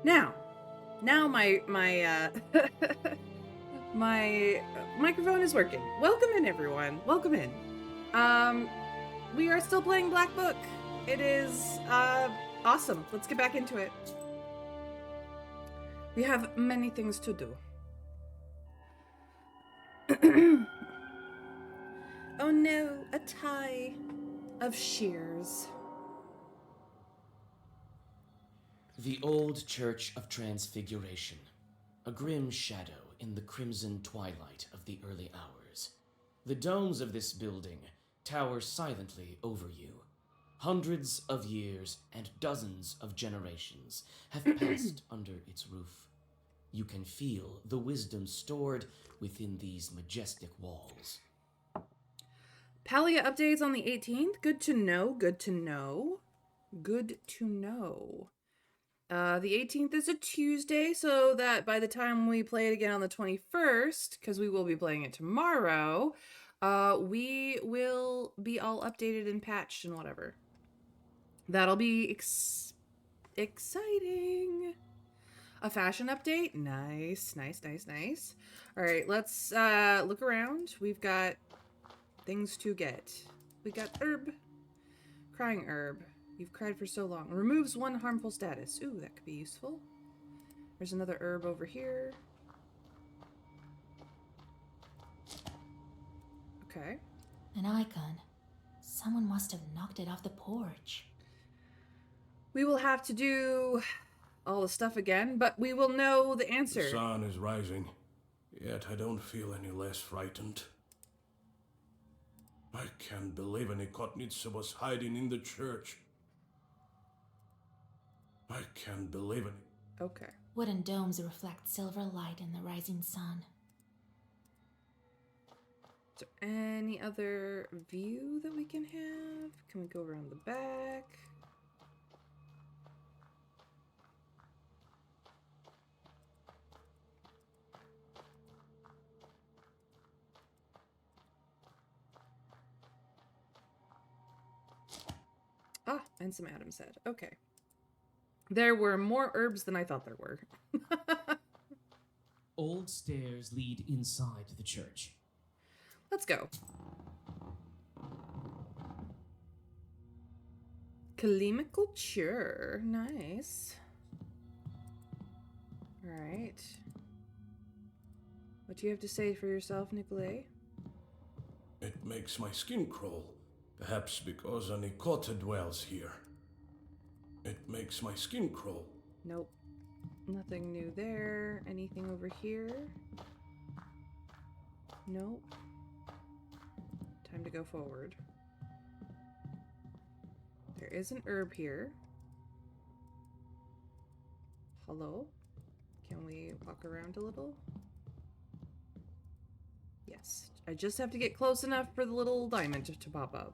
Now my my microphone is working. Welcome in, everyone. Welcome in. We are still playing Black Book. It is awesome. Let's get back into it. We have many things to do. Oh no, a tie of shears. The old Church of Transfiguration, a grim shadow in the crimson twilight of the early hours. The domes of this building tower silently over you. Hundreds of years and dozens of generations have passed under its roof. You can feel the wisdom stored within these majestic walls. Palia updates on the 18th. Good to know. Good to know. Good to know. The 18th is a Tuesday, so that by the time we play it again on the 21st, because we will be playing it tomorrow, we will be all updated and patched and whatever. That'll be exciting. A fashion update? Nice. All right, let's look around. We've got things to get. We got herb. Crying herb. You've cried for so long. Removes one harmful status. Ooh, that could be useful. There's another herb over here. Okay. An icon. Someone must have knocked it off the porch. We will have to do all the stuff again, but we will know the answer. The sun is rising, yet I don't feel any less frightened. I can't believe any Kotnitsa was hiding in the church. I can't believe it. Okay. Wooden domes reflect silver light in the rising sun. Is there any other view that we can have? Can we go around the back? Ah, and some Adam's head. Okay. There were more herbs than I thought there were. Old stairs lead inside the church. Let's go. Kalima culture. Nice. Alright. What do you have to say for yourself, Nikolay? It makes my skin crawl. Perhaps because an Ikota dwells here. It makes my skin crawl. Nope. Nothing new there. Anything over here? Nope. Time to go forward. There is an herb here. Hello? Can we walk around a little? Yes. I just have to get close enough for the little diamond to pop up.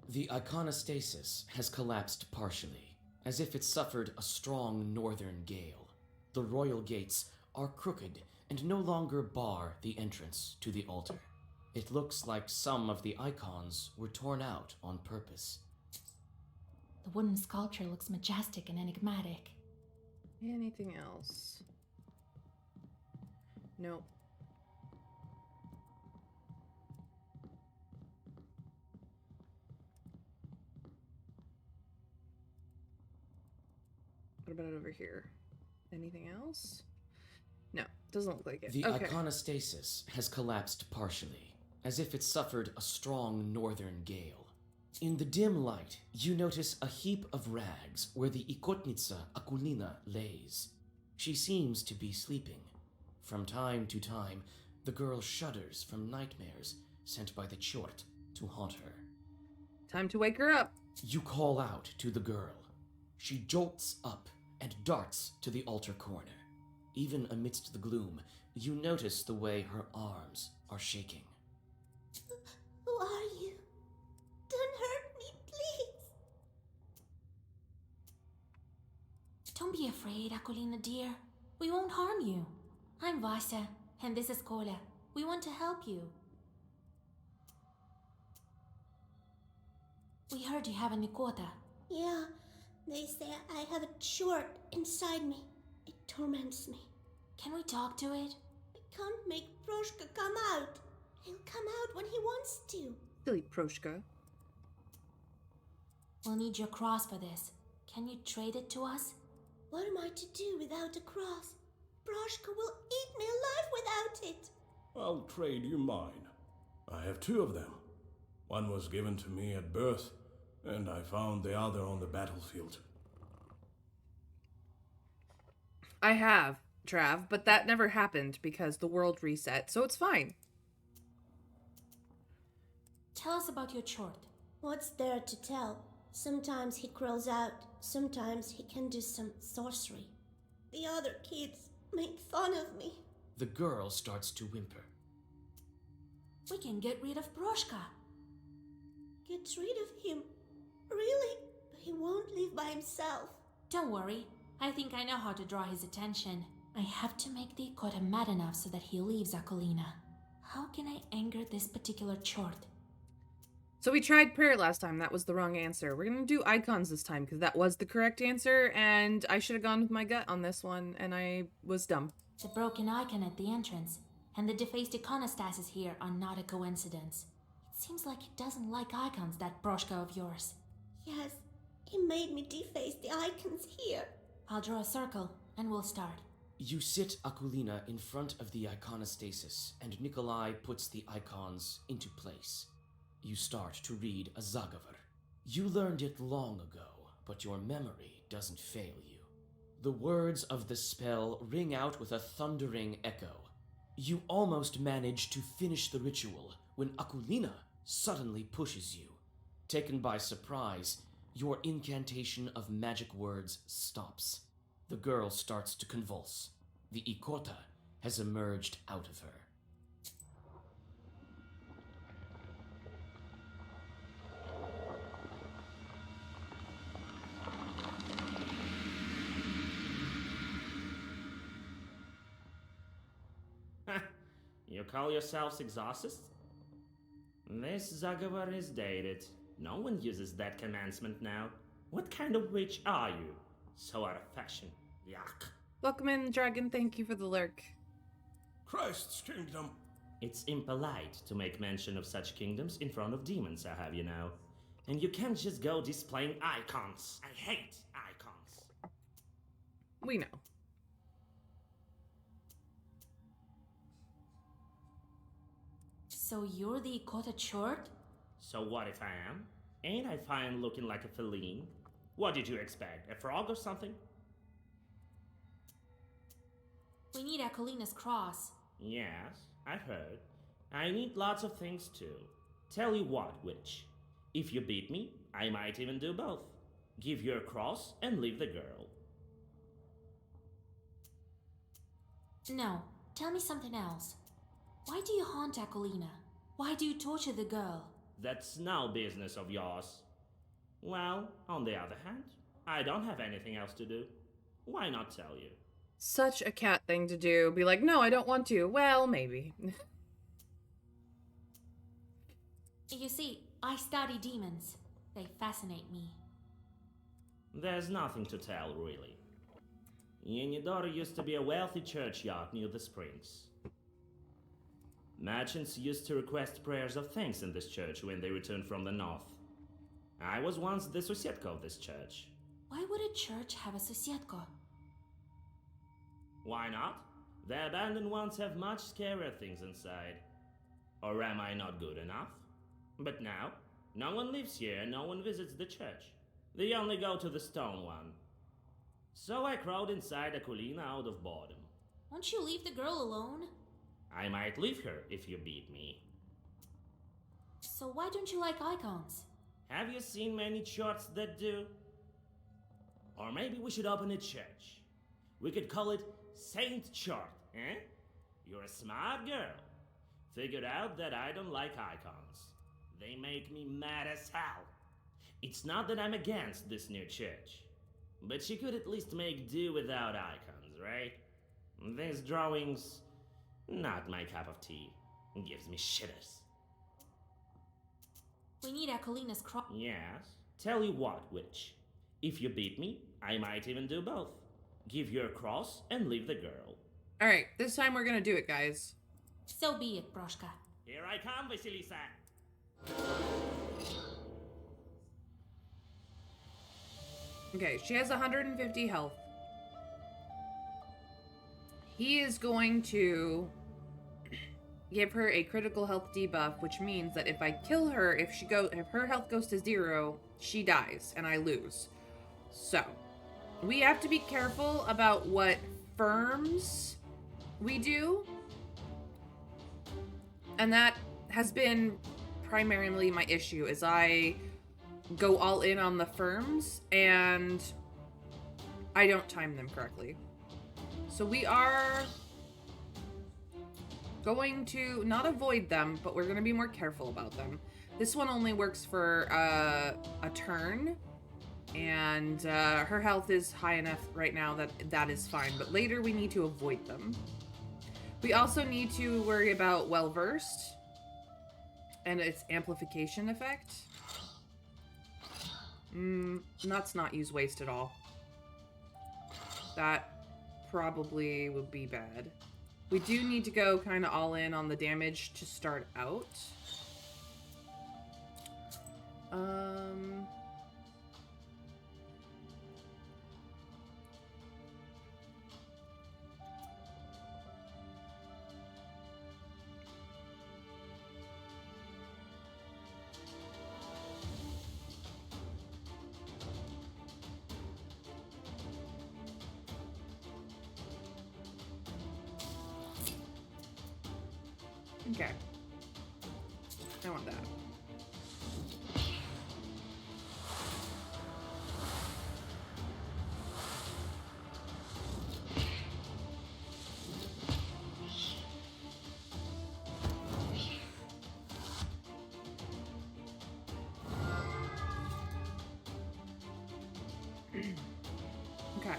The iconostasis has collapsed partially, as if it suffered a strong northern gale. The royal gates are crooked and no longer bar the entrance to the altar. It looks like some of the icons were torn out on purpose. The wooden sculpture looks majestic and enigmatic. Anything else? Nope. What about over here? Anything else? No, doesn't look like it. The Okay. iconostasis has collapsed partially, as if it suffered a strong northern gale. In the dim light, you notice a heap of rags where the Ikotnitsa Akulina lays. She seems to be sleeping. From time to time, the girl shudders from nightmares sent by the Chort to haunt her. Time to wake her up. You call out to the girl. She jolts up and darts to the altar corner. Even amidst the gloom, you notice the way her arms are shaking. Who are you? Don't hurt me, please. Don't be afraid, Akolina dear. We won't harm you. I'm Vasa, and this is Kola. We want to help you. We heard you have a Nikota. Yeah, they say I have a chort inside me. It torments me. Can we talk to it? I can't make Proshka come out. He'll come out when he wants to. Silly Proshka. We'll need your cross for this. Can you trade it to us? What am I to do without a cross? Proshka will eat me alive without it. I'll trade you mine. I have two of them. One was given to me at birth, and I found the other on the battlefield. I have, Trav, but that never happened because the world reset, so it's fine. Tell us about your chort. What's there to tell? Sometimes he crawls out, sometimes he can do some sorcery. The other kids make fun of me. The girl starts to whimper. We can get rid of Proshka. Get rid of him? Really? But he won't leave by himself. Don't worry. I think I know how to draw his attention. I have to make the Ikota mad enough so that he leaves Akolina. How can I anger this particular chort? So we tried prayer last time. That was the wrong answer. We're going to do icons this time because that was the correct answer, and I should have gone with my gut on this one, and I was dumb. The broken icon at the entrance and the defaced iconostasis here are not a coincidence. It seems like he doesn't like icons, that Proshka of yours. Yes, he made me deface the icons here. I'll draw a circle, and we'll start. You sit Akulina in front of the iconostasis, and Nikolai puts the icons into place. You start to read a Zagavar. You learned it long ago, but your memory doesn't fail you. The words of the spell ring out with a thundering echo. You almost manage to finish the ritual when Akulina suddenly pushes you. Taken by surprise, your incantation of magic words stops. The girl starts to convulse. The Ikota has emerged out of her. You call yourselves exorcists? This Zagavar is dated. No one uses that commencement now. What kind of witch are you? So out of fashion. Yuck. Welcome in, Dragon. Thank you for the lurk. Christ's kingdom. It's impolite to make mention of such kingdoms in front of demons, I have you know. And you can't just go displaying icons. I hate icons. We know. So you're the Ikota chort? So what if I am? Ain't I fine looking like a feline? What did you expect? A frog or something? We need Akolina's cross. Yes, I've heard. I need lots of things too. Tell you what, witch. If you beat me, I might even do both. Give your cross and leave the girl. No, tell me something else. Why do you haunt Akolina? Why do you torture the girl? That's no business of yours. Well, on the other hand, I don't have anything else to do. Why not tell you? Such a cat thing to do. Be like, no, I don't want to. Well, maybe. You see, I study demons. They fascinate me. There's nothing to tell, really. Yenidora used to be a wealthy churchyard near the springs. Merchants used to request prayers of thanks in this church when they returned from the north. I was once the Sosietka of this church. Why would a church have a Sosietko? Why not? The abandoned ones have much scarier things inside. Or am I not good enough? But now, no one lives here and no one visits the church. They only go to the stone one. So I crawled inside Akolina out of boredom. Won't you leave the girl alone? I might leave her if you beat me. So why don't you like icons? Have you seen many charts that do? Or maybe we should open a church. We could call it Saint Chart, eh? You're a smart girl. Figured out that I don't like icons. They make me mad as hell. It's not that I'm against this new church, but you could at least make do without icons, right? These drawings, not my cup of tea. Gives me shitters. We need Akolina's cross. Yes. Tell you what, witch. If you beat me, I might even do both. Give your cross and leave the girl. Alright, this time we're gonna do it, guys. So be it, Broshka. Here I come, Vasilisa. Okay, she has 150 health. He is going to give her a critical health debuff, which means that if I kill her, if her health goes to 0, she dies and I lose. So, we have to be careful about what firms we do. And that has been primarily my issue, is I go all in on the firms and I don't time them correctly. So we are going to not avoid them, but we're going to be more careful about them. This one only works for a turn, and her health is high enough right now that is fine, but later we need to avoid them. We also need to worry about Well-Versed and its amplification effect. Let's not use waste at all. That probably would be bad. We do need to go kind of all in on the damage to start out. Okay. I want that. Okay.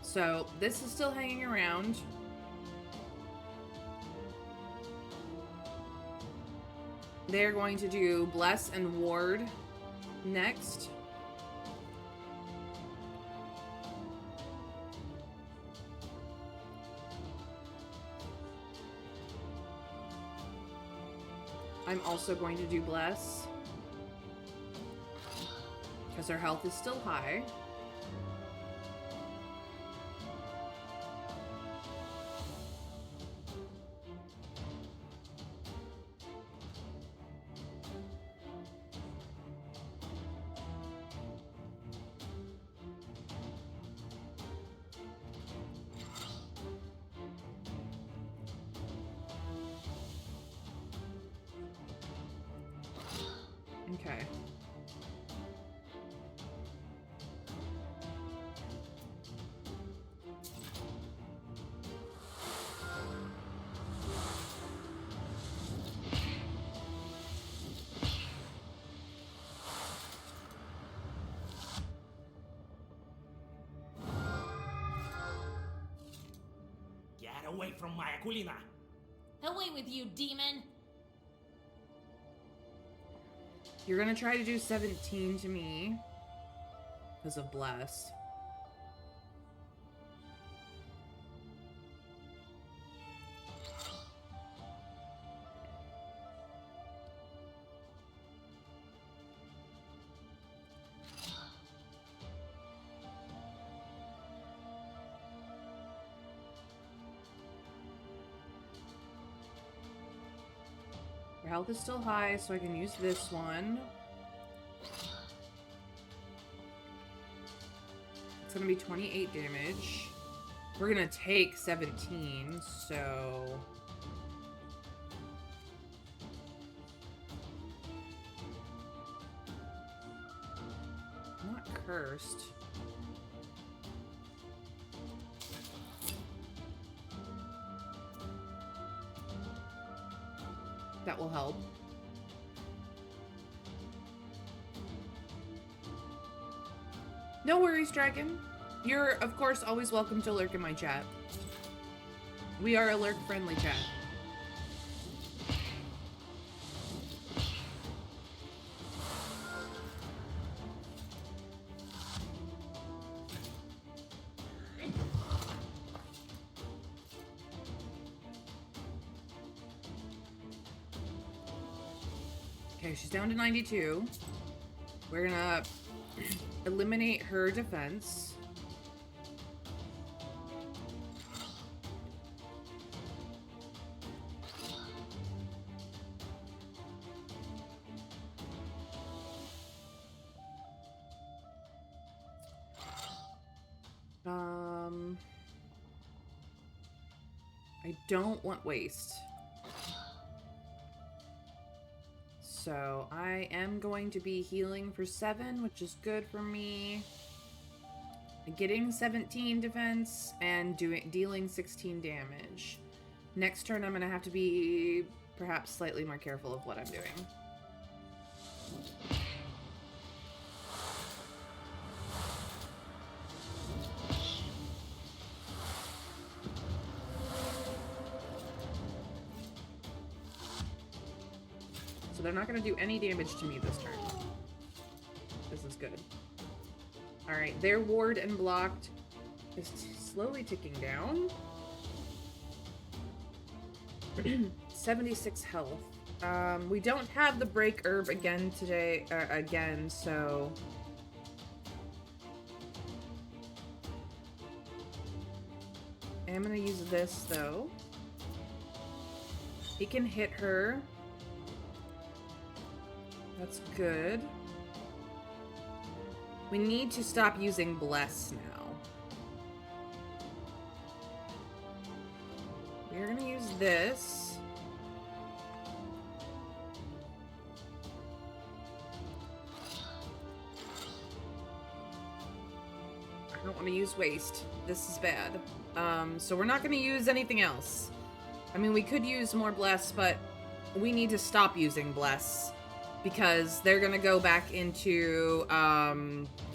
So, this is still hanging around. They're going to do Bless and Ward next. I'm also going to do Bless, because her health is still high. Okay. Get away from my Akulina. Away with you, demon! You're gonna try to do 17 to me because of Bless. Her health is still high, so I can use this one. It's gonna be 28 damage. We're gonna take 17, so... Not cursed. That will help. No worries, Dragon. You're, of course, always welcome to lurk in my chat. We are a lurk-friendly chat. Okay, she's down to 92. We're gonna eliminate her defense. I don't want waste. So I am going to be healing for 7, which is good for me. Getting 17 defense and dealing 16 damage. Next turn I'm going to have to be perhaps slightly more careful of what I'm doing. So they're not going to do any damage to me this turn. This is good. Alright, their ward and blocked is slowly ticking down. 76 health. We don't have the break herb again today, so... I'm gonna use this, though. He can hit her. That's good. We need to stop using Bless now. We're gonna use this. I don't want to use Waste. This is bad. So we're not gonna use anything else. I mean, we could use more Bless, but we need to stop using Bless. Because they're gonna go back into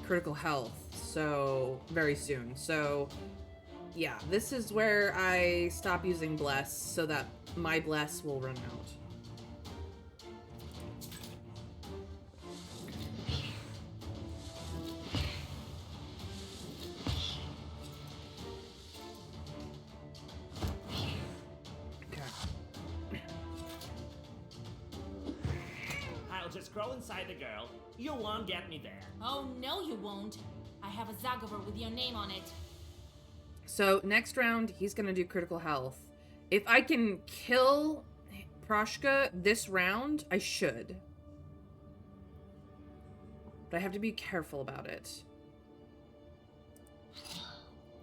critical health so very soon. So yeah, this is where I stop using Bless so that my Bless will run out. Just crawl inside the girl. You won't get me there. Oh, no you won't. I have a Zagover with your name on it. So next round, he's gonna do critical health. If I can kill Morteshka this round, I should. But I have to be careful about it.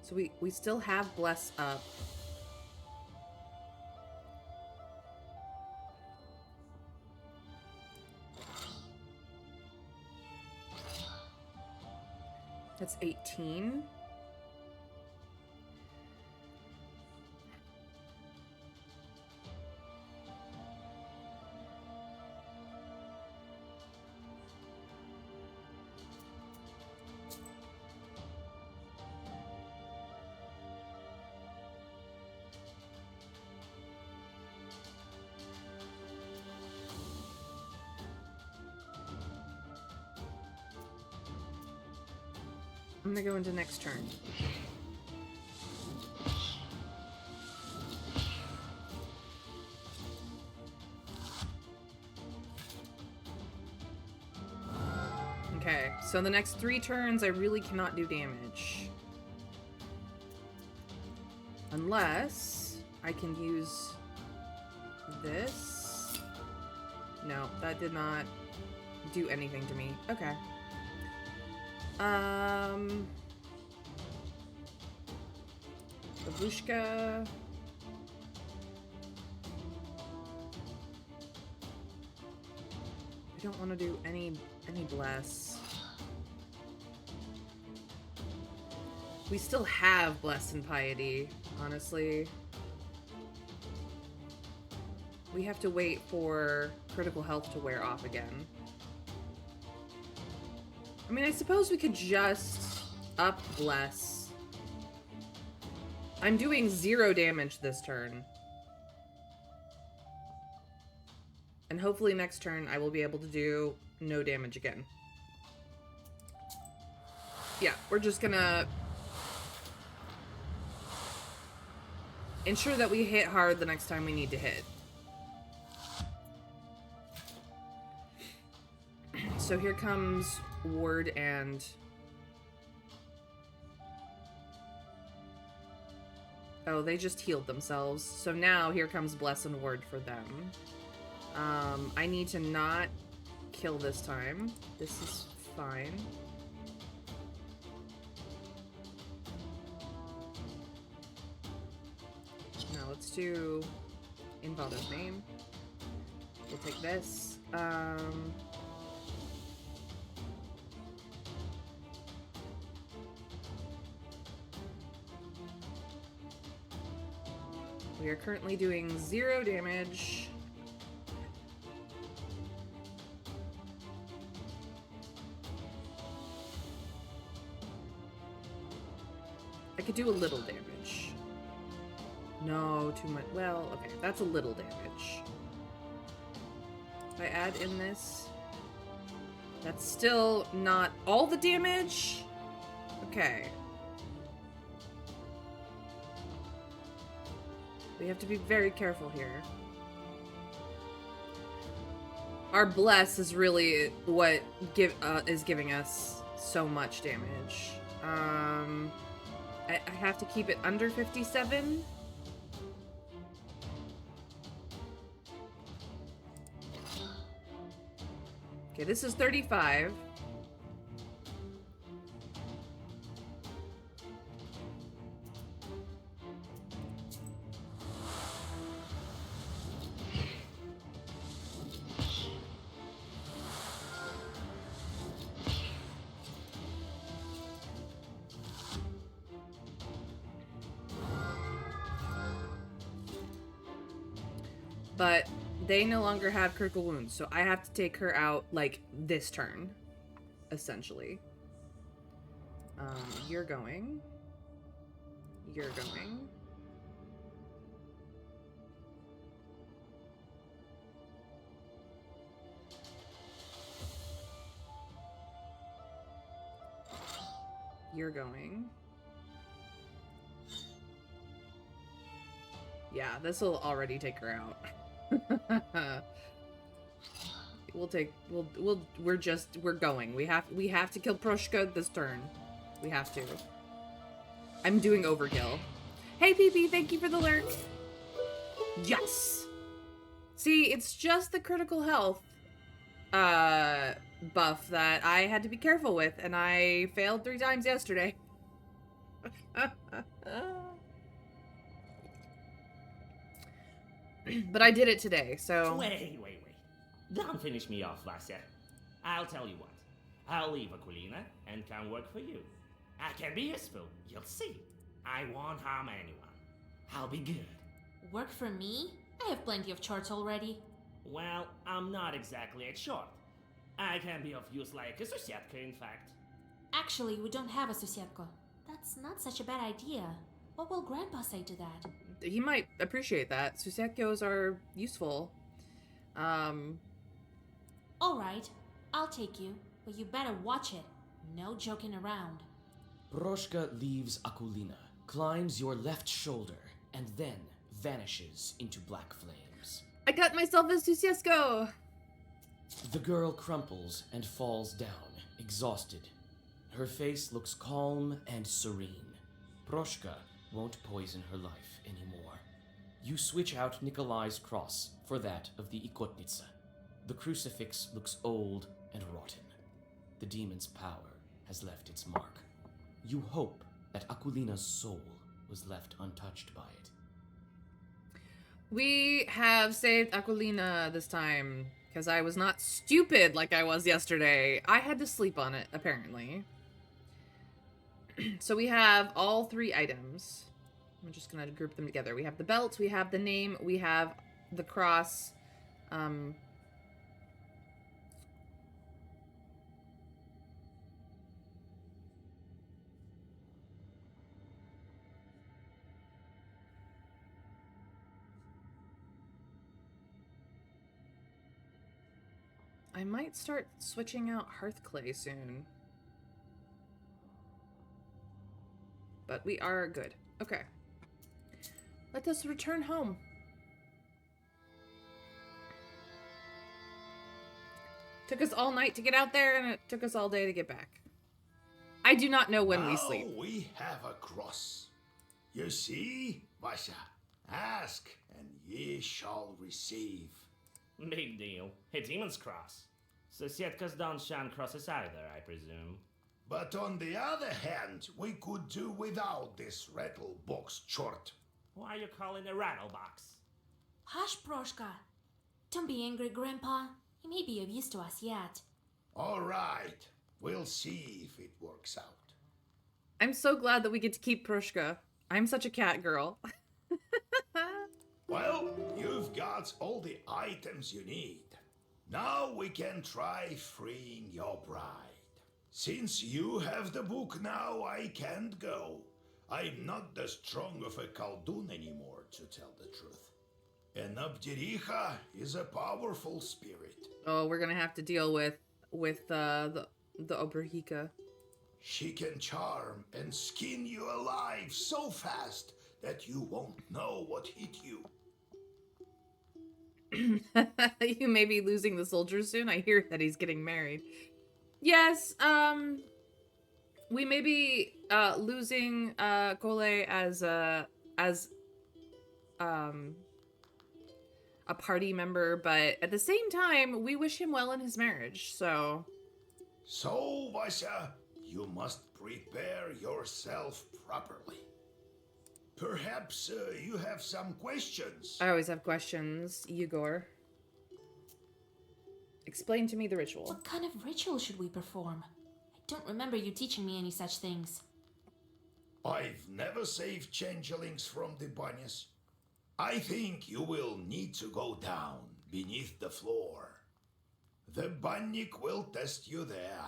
So we still have Bless up. That's 18. I'm gonna go into next turn. Okay, so the next 3 turns I really cannot do damage. Unless I can use this. No, that did not do anything to me. Okay. Babushka. I don't want to do any Bless. We still have Bless and Piety, honestly. We have to wait for critical health to wear off again. I mean, I suppose we could just up Bless. I'm doing 0 damage this turn. And hopefully next turn I will be able to do no damage again. Yeah, we're just gonna ensure that we hit hard the next time we need to hit. so here comes Ward and... Oh, they just healed themselves. So now here comes Bless and Ward for them. I need to not kill this time. This is fine. Now let's do in Father's name. We'll take this. We are currently doing 0 damage. I could do a little damage. No, too much. Well, okay, that's a little damage. If I add in this, that's still not all the damage. Okay. We have to be very careful here. Our Bless is really what is giving us so much damage. I have to keep it under 57. Okay, this is 35. But they no longer have critical wounds, so I have to take her out, like, this turn, essentially. You're going. You're going. You're going. Yeah, this will already take her out. We're going. We have to kill Proshka this turn. We have to. I'm doing overkill. Hey PP, thank you for the lurk. Yes. See, it's just the critical health buff that I had to be careful with, and I failed 3 times yesterday. But I did it today, so... Wait. Don't finish me off, Vasya. I'll tell you what. I'll leave Aquilina and come work for you. I can be useful, you'll see. I won't harm anyone. I'll be good. Work for me? I have plenty of charts already. Well, I'm not exactly a short. I can be of use like a Susyatka, in fact. Actually, we don't have a Susyatka. That's not such a bad idea. What will Grandpa say to that? He might appreciate that. Susetkos are useful. Alright, I'll take you, but you better watch it. No joking around. Proshka leaves Aquilina, climbs your left shoulder, and then vanishes into black flames. I got myself a Susiesko! The girl crumples and falls down, exhausted. Her face looks calm and serene. Proshka won't poison her life anymore. You switch out Nikolai's cross for that of the Ikotnitsa. The crucifix looks old and rotten. The demon's power has left its mark. You hope that Aquilina's soul was left untouched by it. We have saved Aquilina this time, because I was not stupid like I was yesterday. I had to sleep on it, apparently. So we have all 3 items. I'm just gonna group them together. We have the belt, we have the name, we have the cross. I might start switching out Hearthclay soon. But we are good. Okay. Let us return home. Took us all night to get out there, and it took us all day to get back. I do not know when we sleep. Now we have a cross. You see, Vasha, ask and ye shall receive. Big deal. A demon's cross. Societkas don't shun crosses either, I presume. But on the other hand, we could do without this rattle box chort. Why are you calling a rattle box? Hush, Proshka. Don't be angry, Grandpa. He may be of use to us yet. All right, we'll see if it works out. I'm so glad that we get to keep Prushka. I'm such a cat girl. Well, you've got all the items you need. Now we can try freeing your bride. Since you have the book now, I can't go. I'm not that strong of a Khaldun anymore, to tell the truth. And Abdiricha is a powerful spirit. Oh, we're gonna have to deal with the Obrahika. She can charm and skin you alive so fast that you won't know what hit you. You may be losing the soldier soon. I hear that he's getting married. Yes, we may be losing Kole as a party member, but at the same time, we wish him well in his marriage. So, Vasha, you must prepare yourself properly. Perhaps you have some questions. I always have questions, Igor. Explain to me the ritual. What kind of ritual should we perform? I don't remember you teaching me any such things. I've never saved changelings from the banyas. I think you will need to go down beneath the floor. The bannik will test you there.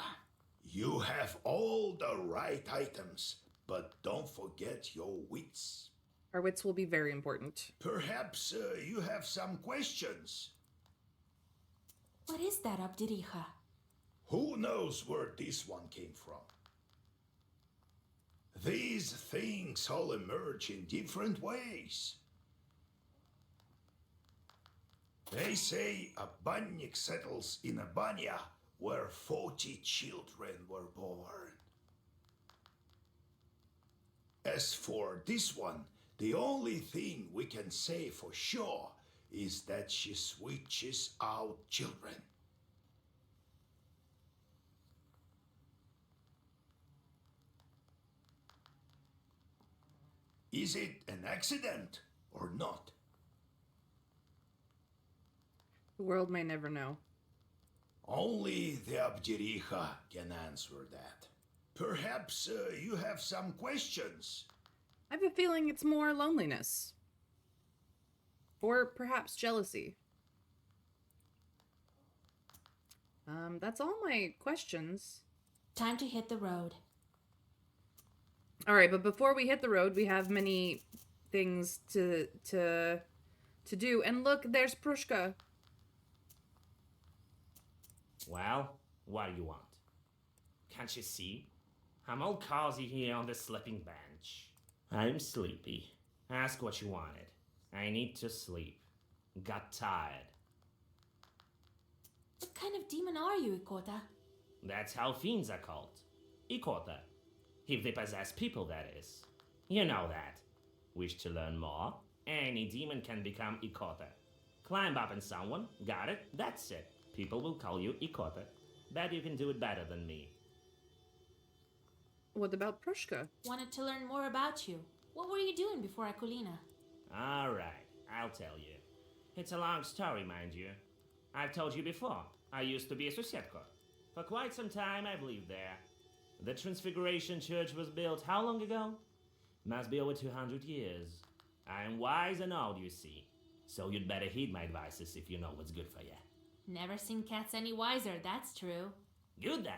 You have all the right items, but don't forget your wits. Our wits will be very important. Perhaps you have some questions. What is that, Abdiricha? Who knows where this one came from? These things all emerge in different ways. They say a bannik settles in a banya where 40 children were born. As for this one, the only thing we can say for sure is that she switches out children. Is it an accident or not? The world may never know. Only the Abdiricha can answer that. Perhaps you have some questions. I have a feeling it's more loneliness. Or perhaps jealousy. That's all my questions. Time to hit the road. All right, but before we hit the road, we have many things to do. And look, there's Prushka. Well, what do you want? Can't you see? I'm all cozy here on the sleeping bench. I'm sleepy. Ask what you wanted. I need to sleep. Got tired. What kind of demon are you, Ikota? That's how fiends are called. Ikota. If they possess people, that is. You know that. Wish to learn more? Any demon can become Ikota. Climb up on someone, got it, that's it. People will call you Ikota. Bet you can do it better than me. What about Prushka? Wanted to learn more about you. What were you doing before Akulina? Alright, I'll tell you. It's a long story, mind you. I've told you before, I used to be a Susietka. For quite some time I've lived there. The Transfiguration Church was built how long ago? Must be over 200 years. I am wise and old, you see. So you'd better heed my advices if you know what's good for you. Never seen cats any wiser, that's true. Good then.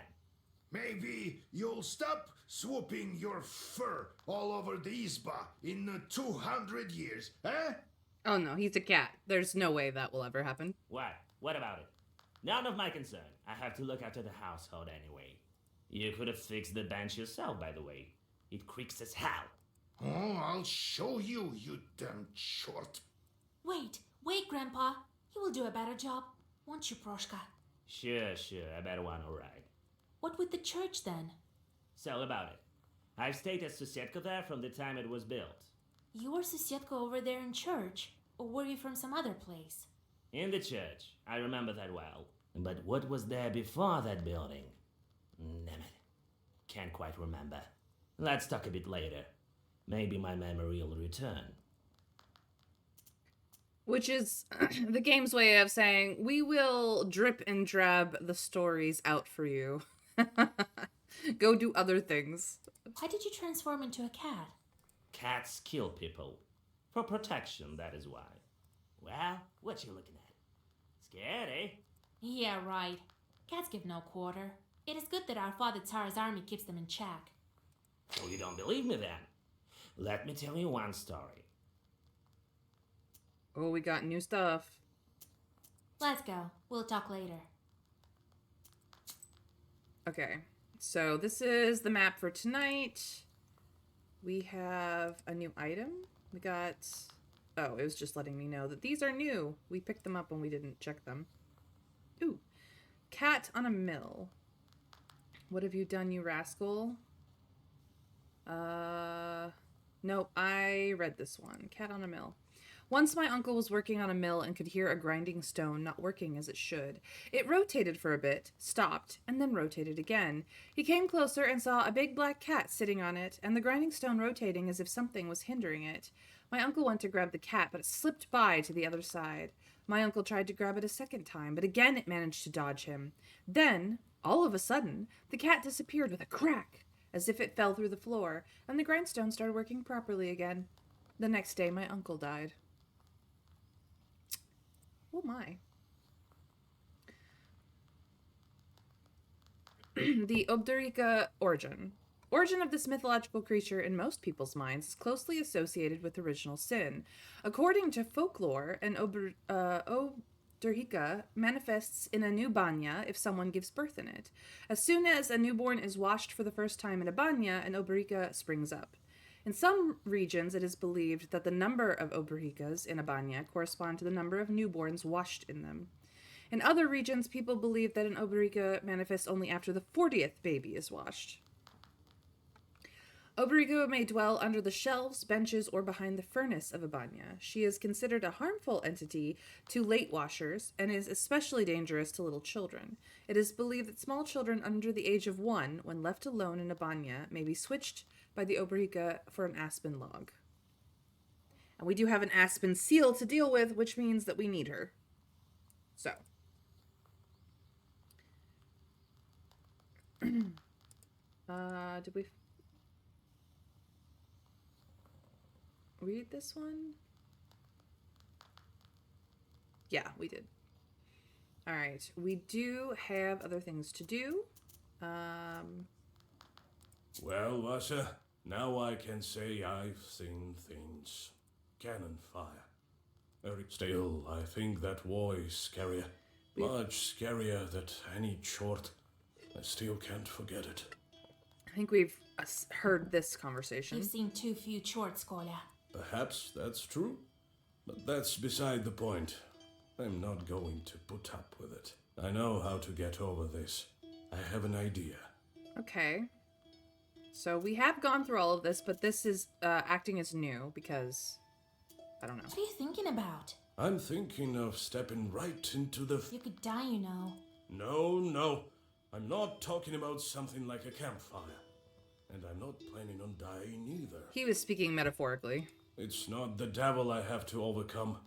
Maybe you'll stop swooping your fur all over the Isba in 200 years, eh? Oh no, he's a cat. There's no way that will ever happen. What? What about it? None of my concern. I have to look after the household anyway. You could have fixed the bench yourself, by the way. It creaks as hell. Oh, I'll show you, you damn short. Wait, Grandpa. You will do a better job, won't you, Proshka? Sure, I bet one alright. What with the church then? So about it. I've stayed at Susietka there from the time it was built. You were Susietka over there in church, or were you from some other place? In the church, I remember that well. But what was there before that building? Damn it. Can't quite remember. Let's talk a bit later. Maybe my memory will return. Which is the game's way of saying, we will drip and drab the stories out for you. Go do other things. Why did you transform into a cat? Cats kill people. For protection, that is why. Well, what you looking at? Scared, eh? Yeah, right. Cats give no quarter. It is good that our father Tsar's army keeps them in check. So you don't believe me then? Let me tell you one story. Oh, we got new stuff. Let's go. We'll talk later. Okay, so this is the map for tonight. We have a new item. We got... Oh, it was just letting me know that these are new. We picked them up when we didn't check them. Ooh. Cat on a mill. What have you done, you rascal? Nope, I read this one. Cat on a mill. Once my uncle was working on a mill and could hear a grinding stone not working as it should. It rotated for a bit, stopped, and then rotated again. He came closer and saw a big black cat sitting on it, and the grinding stone rotating as if something was hindering it. My uncle went to grab the cat, but it slipped by to the other side. My uncle tried to grab it a second time, but again it managed to dodge him. Then, all of a sudden, the cat disappeared with a crack, as if it fell through the floor, and the grindstone started working properly again. The next day, my uncle died. Oh my. The Obdurika origin. Origin of this mythological creature in most people's minds is closely associated with original sin. According to folklore, an Obdurika manifests in a new banya if someone gives birth in it. As soon as a newborn is washed for the first time in a banya, an Obdurika springs up. In some regions, it is believed that the number of Obdurikas in a banya correspond to the number of newborns washed in them. In other regions, people believe that an Obdurika manifests only after the 40th baby is washed. Obdurika may dwell under the shelves, benches, or behind the furnace of a banya. She is considered a harmful entity to late washers and is especially dangerous to little children. It is believed that small children under the age of 1, when left alone in a banya, may be switched by the Obdurika for an aspen log. And we do have an aspen seal to deal with, which means that we need her. So. Did we read this one? Yeah, we did. All right. We do have other things to do. Well, Vasha, now I can say I've seen things. Cannon fire. Still, I think that war is scarier. Much scarier than any chort. I still can't forget it. I think we've heard this conversation. You've seen too few chorts, Kolya. Perhaps that's true, but that's beside the point. I'm not going to put up with it. I know how to get over this. I have an idea. Okay. So we have gone through all of this, but this is acting as new because I don't know. What are you thinking about? I'm thinking of stepping right into the... You could die, you know. No. I'm not talking about something like a campfire. And I'm not planning on dying either. He was speaking metaphorically. It's not the devil I have to overcome.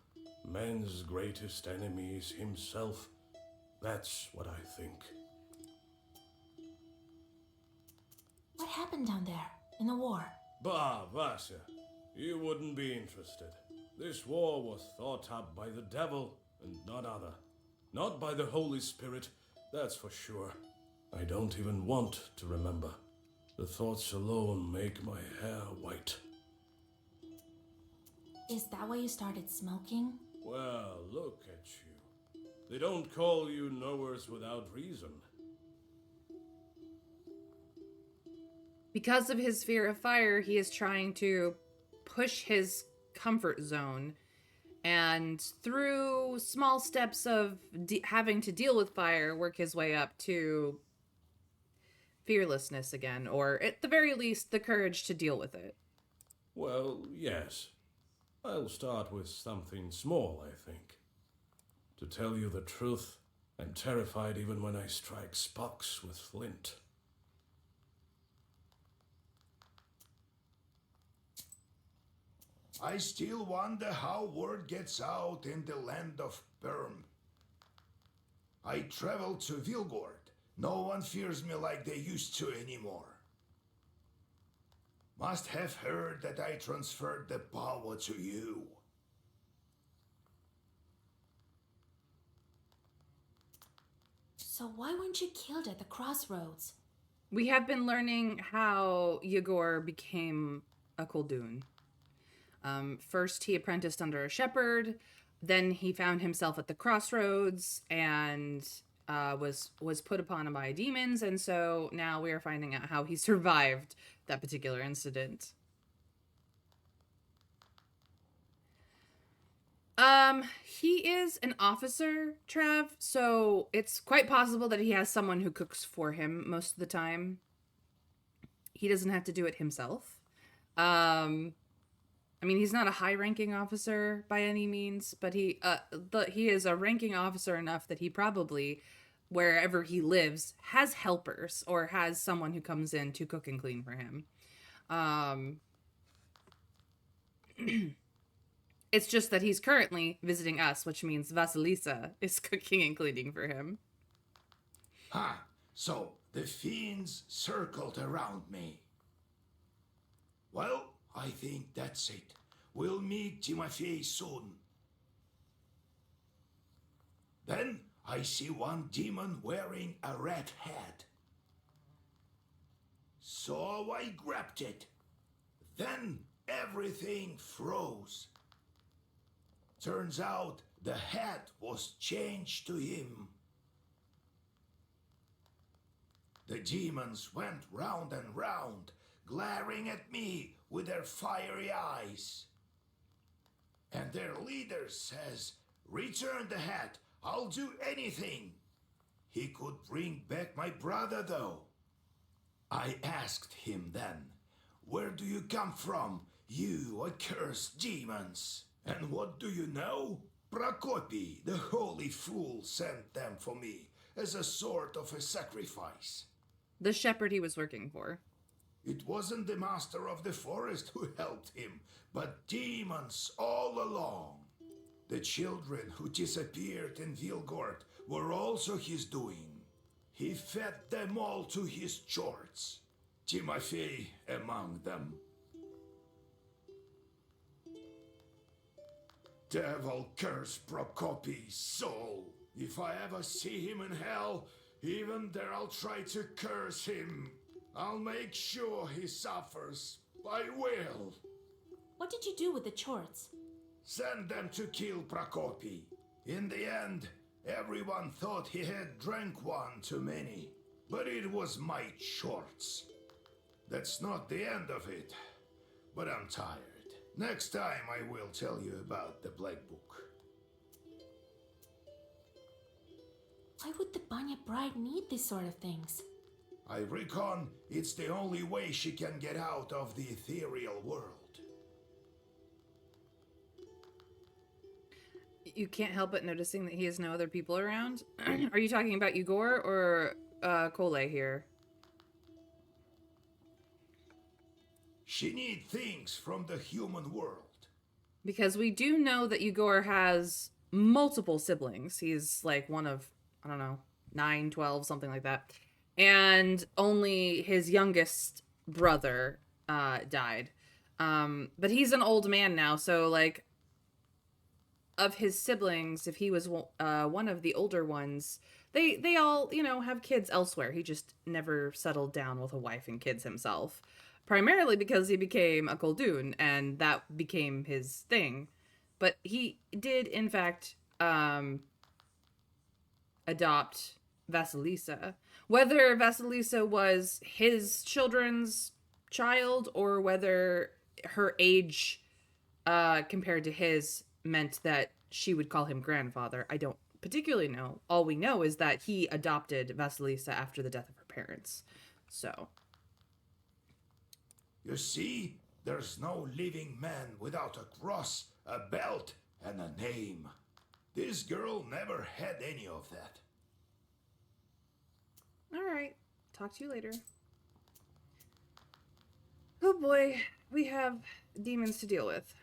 Man's greatest enemy is himself. That's what I think. What happened down there, in the war? Bah, Vasya, you wouldn't be interested. This war was thought up by the devil and none other. Not by the Holy Spirit, that's for sure. I don't even want to remember. The thoughts alone make my hair white. Is that why you started smoking? Well, look at you. They don't call you knowers without reason. Because of his fear of fire, he is trying to push his comfort zone and through small steps of having to deal with fire, work his way up to fearlessness again, or at the very least, the courage to deal with it. Well, yes. I'll start with something small, I think. To tell you the truth, I'm terrified even when I strike sparks with flint. I still wonder how word gets out in the land of Perm. I traveled to Vilgord. No one fears me like they used to anymore. Must have heard that I transferred the power to you. So why weren't you killed at the crossroads? We have been learning how Yegor became a Koldun. First, he apprenticed under a shepherd. Then he found himself at the crossroads and was put upon by demons. And so now we are finding out how he survived that particular incident. He is an officer, Trav, so it's quite possible that he has someone who cooks for him most of the time. He doesn't have to do it himself. I mean, he's not a high-ranking officer by any means, but he is a ranking officer enough that he probably, wherever he lives, has helpers or has someone who comes in to cook and clean for him. It's just that he's currently visiting us, which means Vasilisa is cooking and cleaning for him. Ha! So the fiends circled around me. Well, I think that's it. We'll meet Timofey soon. Then I see one demon wearing a red hat. So I grabbed it. Then everything froze. Turns out the hat was changed to him. The demons went round and round, glaring at me with their fiery eyes. And their leader says, "Return the hat, I'll do anything." He could bring back my brother, though. I asked him then, "Where do you come from, you accursed demons?" And what do you know? Prokopy, the holy fool, sent them for me as a sort of a sacrifice. The shepherd he was working for. It wasn't the master of the forest who helped him, but demons all along. The children who disappeared in Vilgord were also his doing. He fed them all to his chords, Timofey among them. Devil curse Prokopy's soul. If I ever see him in hell, even there I'll try to curse him. I'll make sure he suffers. I will. What did you do with the chorts? Send them to kill Prokopy. In the end, everyone thought he had drank one too many. But it was my shorts. That's not the end of it. But I'm tired. Next time I will tell you about the Black Book. Why would the Banya bride need these sort of things? I reckon it's the only way she can get out of the ethereal world. You can't help but noticing that he has no other people around. Are you talking about Igor or Kole here? She needs things from the human world. Because we do know that Igor has multiple siblings. He's like one of, I don't know, 9, 12, something like that. And only his youngest brother died. But he's an old man now, so like of his siblings, if he was one of the older ones, they all, you know, have kids elsewhere. He just never settled down with a wife and kids himself. Primarily because he became a Koldun, and that became his thing. But he did, in fact, adopt Vasilisa. Whether Vasilisa was his children's child or whether her age compared to his meant that she would call him grandfather. I don't particularly know. All we know is that he adopted Vasilisa after the death of her parents. So, You see, there's no living man without a cross, a belt, and a name. This girl never had any of that. all right. Talk to you later. Oh boy, we have demons to deal with.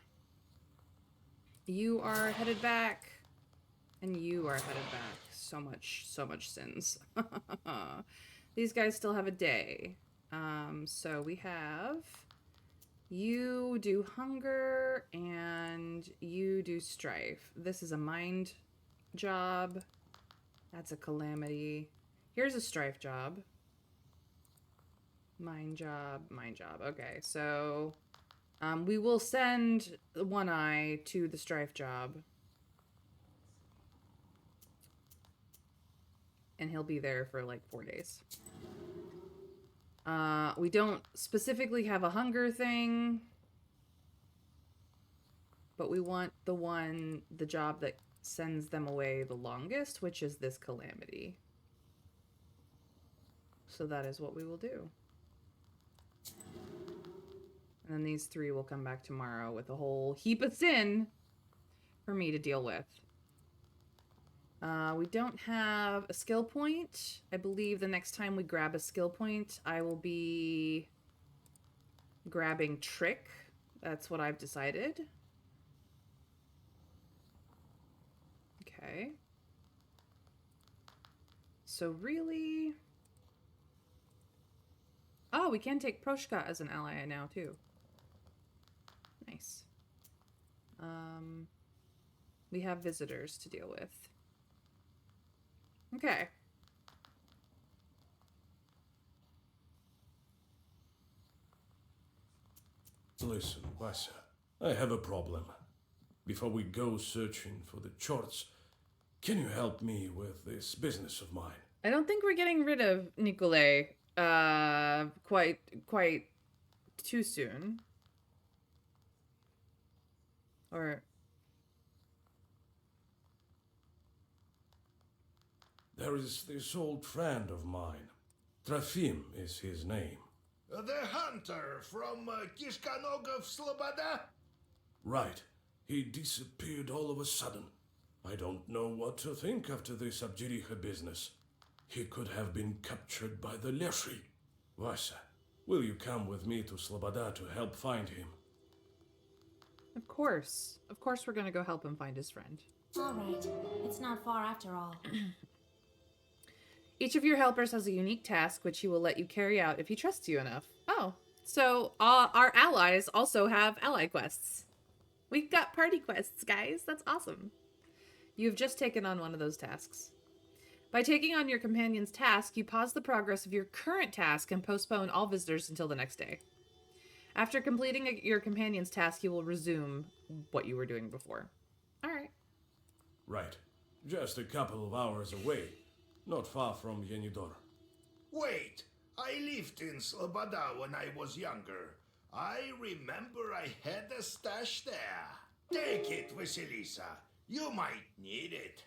You are headed back, and you are headed back. So much sins. These guys still have a day. So we have... You do hunger, and you do strife. This is a mind job. That's a calamity. Here's a strife job. Mind job, mind job. Okay, so we will send One Eye to the strife job. And he'll be there for like 4 days. We don't specifically have a hunger thing, but we want the job that sends them away the longest, which is this calamity. So that is what we will do. And then these 3 will come back tomorrow with a whole heap of sin for me to deal with. We don't have a skill point. I believe the next time we grab a skill point, I will be grabbing Trick. That's what I've decided. Okay. So really... Oh, we can take Morteshka as an ally now, too. Nice. We have visitors to deal with. Okay. Listen, Wasa, I have a problem. Before we go searching for the charts, can you help me with this business of mine? I don't think we're getting rid of Nikolay quite too soon. Or There is this old friend of mine. Trofim is his name. The hunter from Kishkanogov Sloboda? Right. He disappeared all of a sudden. I don't know what to think after this Abjiricha business. He could have been captured by the Leshi. Vasa, will you come with me to Sloboda to help find him? of course we're gonna go help him find his friend. All right, it's not far after all. Each of your helpers has a unique task which he will let you carry out if he trusts you enough. Oh, so our allies also have ally quests. We've got party quests, guys. That's awesome. You've just taken on one of those tasks. By taking on your companion's task, you pause the progress of your current task and postpone all visitors until the next day. After completing your companion's task, you will resume what you were doing before. All right. Right. Just a couple of hours away. Not far from Yenidor. Wait, I lived in Sloboda when I was younger. I remember I had a stash there. Take it, Vasilisa. You might need it.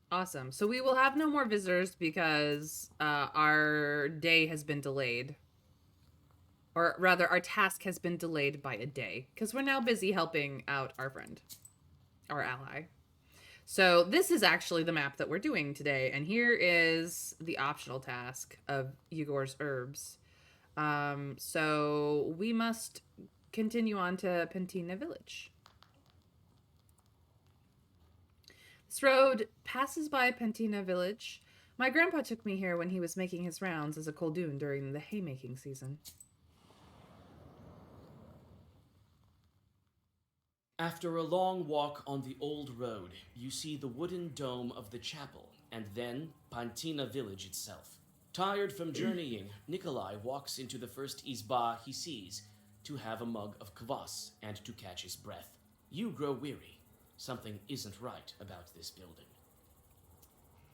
Awesome. So we will have no more visitors because our day has been delayed. Or rather, our task has been delayed by a day. Because we're now busy helping out our friend. Our ally. So this is actually the map that we're doing today. And here is the optional task of Yegor's herbs. So we must continue on to Pentina Village. This road passes by Pentina Village. My grandpa took me here when he was making his rounds as a Koldun during the haymaking season. After a long walk on the old road, you see the wooden dome of the chapel, and then Pentina village itself. Tired from journeying, Nikolai walks into the first izba he sees to have a mug of kvass and to catch his breath. You grow weary. Something isn't right about this building.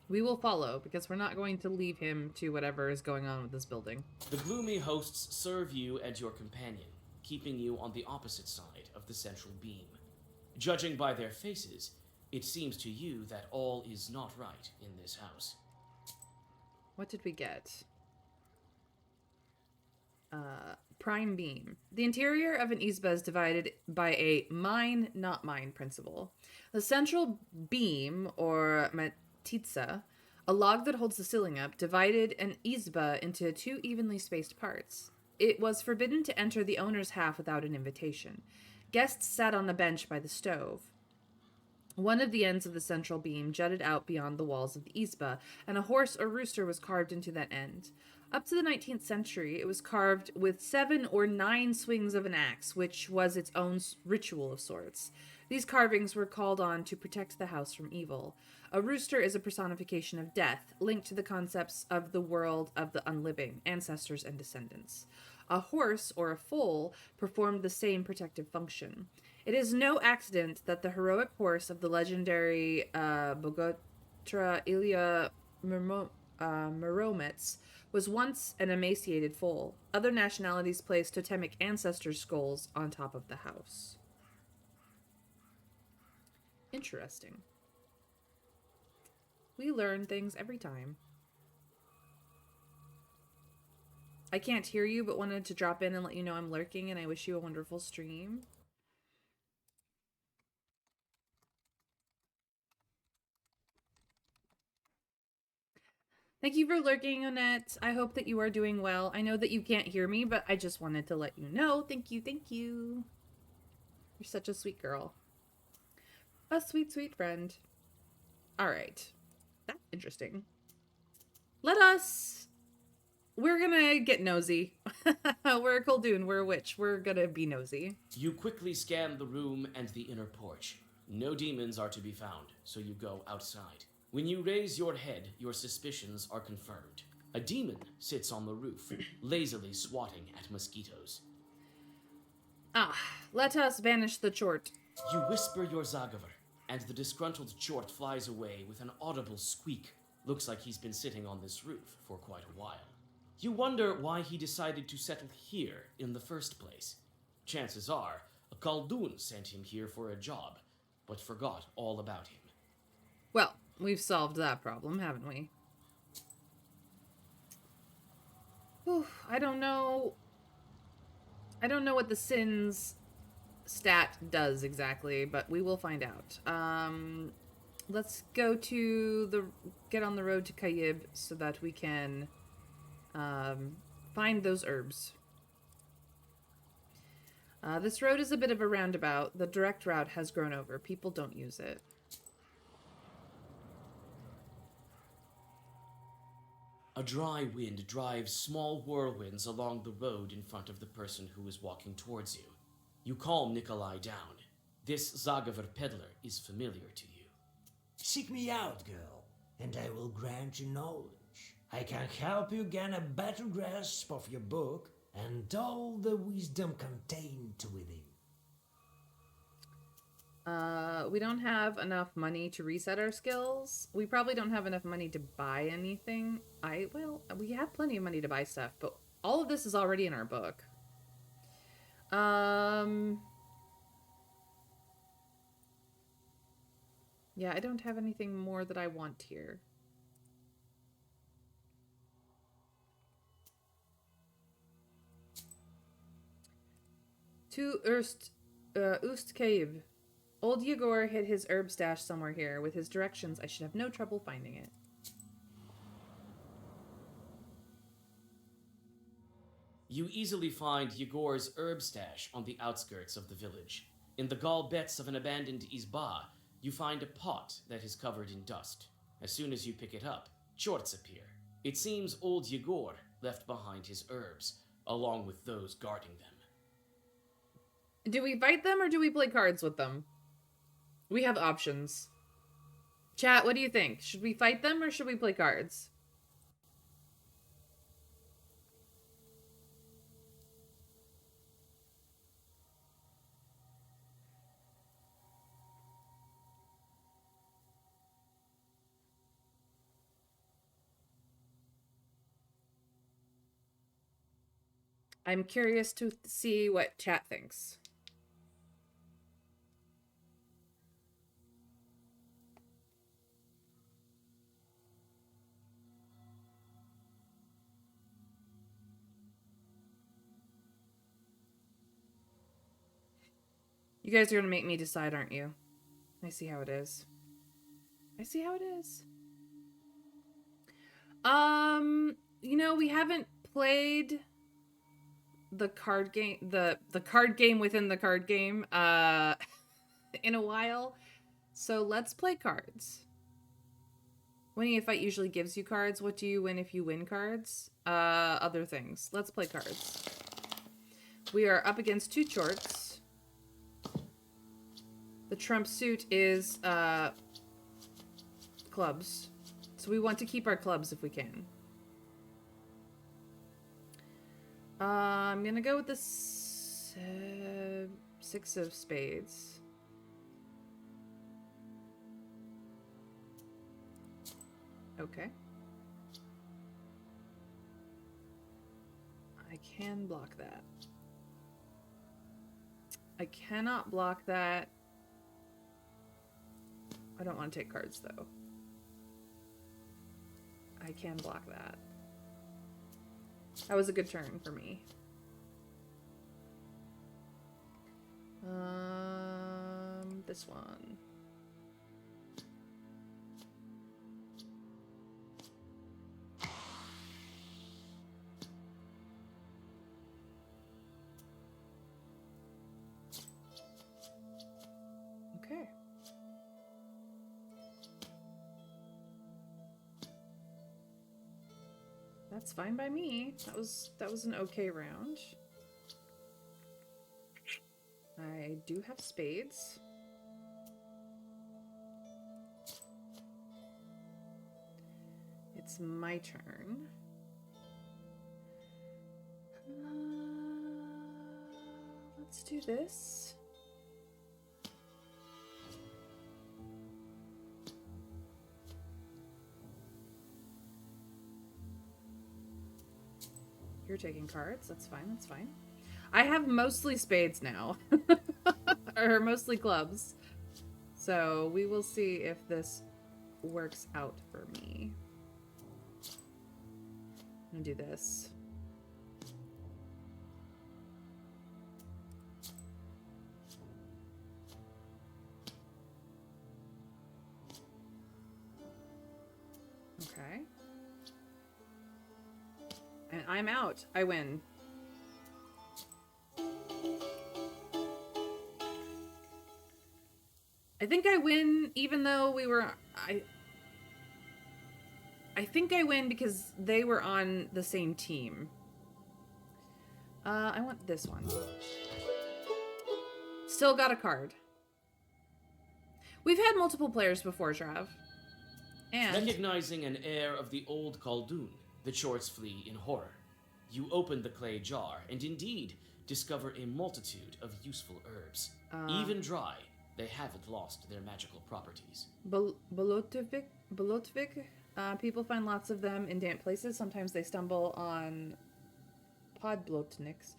We will follow, because we're not going to leave him to whatever is going on with this building. The gloomy hosts serve you and your companion, keeping you on the opposite side of the central beam. Judging by their faces, it seems to you that all is not right in this house. What did we get? Prime beam. The interior of an izba is divided by a mine, not mine principle. The central beam, or matitsa, a log that holds the ceiling up, divided an izba into 2 evenly spaced parts. It was forbidden to enter the owner's half without an invitation. Guests sat on a bench by the stove. One of the ends of the central beam jutted out beyond the walls of the izba, and a horse or rooster was carved into that end. Up to the 19th century, it was carved with 7 or 9 swings of an axe, which was its own ritual of sorts. These carvings were called on to protect the house from evil. A rooster is a personification of death, linked to the concepts of the world of the unliving, ancestors and descendants. A horse, or a foal, performed the same protective function. It is no accident that the heroic horse of the legendary Bogotra Ilya Muromets was once an emaciated foal. Other nationalities placed totemic ancestor skulls on top of the house. Interesting. We learn things every time. I can't hear you, but wanted to drop in and let you know I'm lurking, and I wish you a wonderful stream. Thank you for lurking, Annette. I hope that you are doing well. I know that you can't hear me, but I just wanted to let you know. Thank you, thank you. You're such a sweet girl. A sweet, sweet friend. All right. That's interesting. We're gonna get nosy. We're a Coldoon, we're a witch. We're gonna be nosy. You quickly scan the room and the inner porch. No demons are to be found, so you go outside. When you raise your head, your suspicions are confirmed. A demon sits on the roof, lazily swatting at mosquitoes. Let us banish the chort. You whisper your Zagaver, and the disgruntled chort flies away with an audible squeak. Looks like he's been sitting on this roof for quite a while. You wonder why he decided to settle here in the first place. Chances are, a Khaldun sent him here for a job, but forgot all about him. Well, we've solved that problem, haven't we? Whew, I don't know what the sins stat does exactly, but we will find out. Let's go get on the road to Kayib so that we can find those herbs. This road is a bit of a roundabout. The direct route has grown over. People don't use it. A dry wind drives small whirlwinds along the road in front of the person who is walking towards you. You calm Nikolai down. This Zagaver peddler is familiar to you. Seek me out, girl, and I will grant you knowledge. I can help you gain a better grasp of your book and all the wisdom contained within. We don't have enough money to reset our skills. We probably don't have enough money to buy anything. We have plenty of money to buy stuff, but all of this is already in our book. Yeah, I don't have anything more that I want here. To Ust Cave. Old Yegor hid his herb stash somewhere here. With his directions, I should have no trouble finding it. You easily find Yegor's herb stash on the outskirts of the village. In the gall-bets of an abandoned izba, you find a pot that is covered in dust. As soon as you pick it up, chorts appear. It seems old Yegor left behind his herbs, along with those guarding them. Do we fight them or do we play cards with them? We have options. Chat, what do you think? Should we fight them or should we play cards? I'm curious to see what chat thinks. You guys are gonna make me decide, aren't you? I see how it is. I see how it is. You know, we haven't played the card game, the card game within the card game, in a while. So let's play cards. Winning a fight usually gives you cards. What do you win if you win cards? Other things. Let's play cards. We are up against 2 Chorts. The trump suit is, clubs. So we want to keep our clubs if we can. I'm gonna go with the 6 of spades. Okay. I can block that. I cannot block that. I don't want to take cards, though. I can block that. That was a good turn for me. This one. Okay. That's fine by me. That was an okay round. I do have spades. It's my turn. Let's do this. You're taking cards. That's fine. That's fine. I have mostly spades now. Or mostly clubs. So we will see if this works out for me. I'm gonna do this. Okay. And I'm out. I win. I think I win even though we were... I think I win because they were on the same team. I want this one. Still got a card. We've had multiple players before, Trav. And... Recognizing an heir of the old Khaldun, the Chorts flee in horror. You open the clay jar and indeed discover a multitude of useful herbs. Even dry, they haven't lost their magical properties. Bolotvik? People find lots of them in damp places. Sometimes they stumble on podblotniks.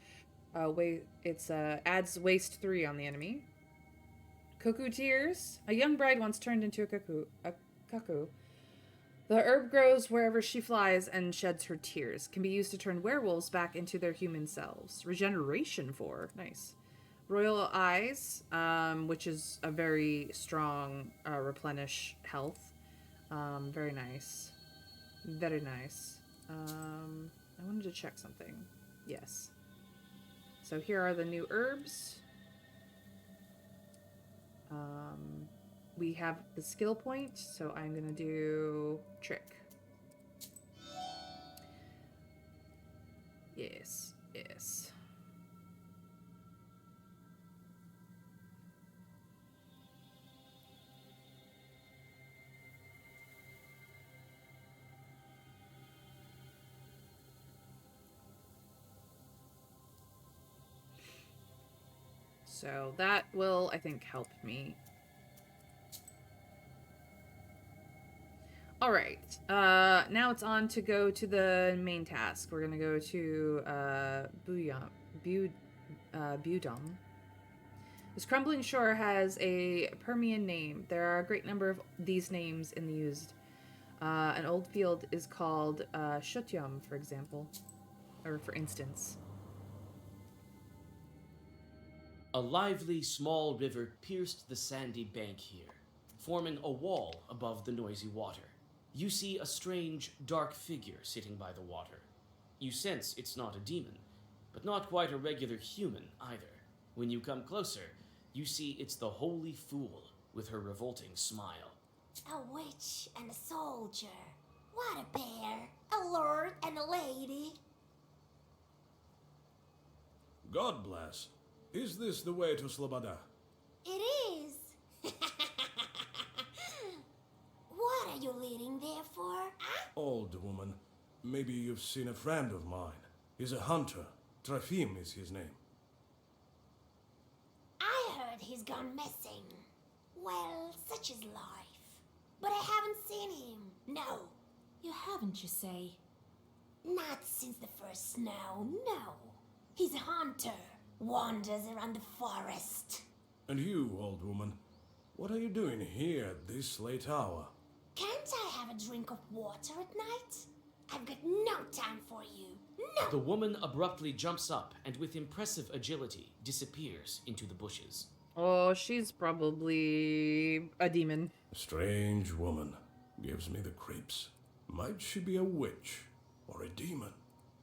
It's adds waste 3 on the enemy. Cuckoo tears. A young bride once turned into a cuckoo. The herb grows wherever she flies and sheds her tears. Can be used to turn werewolves back into their human selves. Regeneration 4. Nice. Royal Eyes, which is a very strong replenish health. Very nice. Very nice. I wanted to check something. Yes. So here are the new herbs. We have the skill point, so I'm gonna do trick. Yes, yes. So that will, I think, help me. All right. Now it's on to go to the main task. We're gonna go to Budum. This crumbling shore has a Permian name. There are a great number of these names in the used. An old field is called Shutyum, for example, or for instance. A lively, small river pierced the sandy bank here, forming a wall above the noisy water. You see a strange, dark figure sitting by the water. You sense it's not a demon, but not quite a regular human either. When you come closer, you see it's the Holy Fool with her revolting smile. A witch and a soldier. What a pair. A lord and a lady. God bless. Is this the way to Sloboda? It is. What are you leading there for? Huh? Old woman, maybe you've seen a friend of mine. He's a hunter. Trofim is his name. I heard he's gone missing. Well, such is life. But I haven't seen him. No. You haven't, you say? Not since the first snow, no. He's a hunter. Wanders around the forest. And you, old woman, what are you doing here at this late hour? Can't I have a drink of water at night? I've got no time for you. No! The woman abruptly jumps up and with impressive agility disappears into the bushes. Oh, she's probably a demon. A strange woman. Gives me the creeps. Might she be a witch or a demon?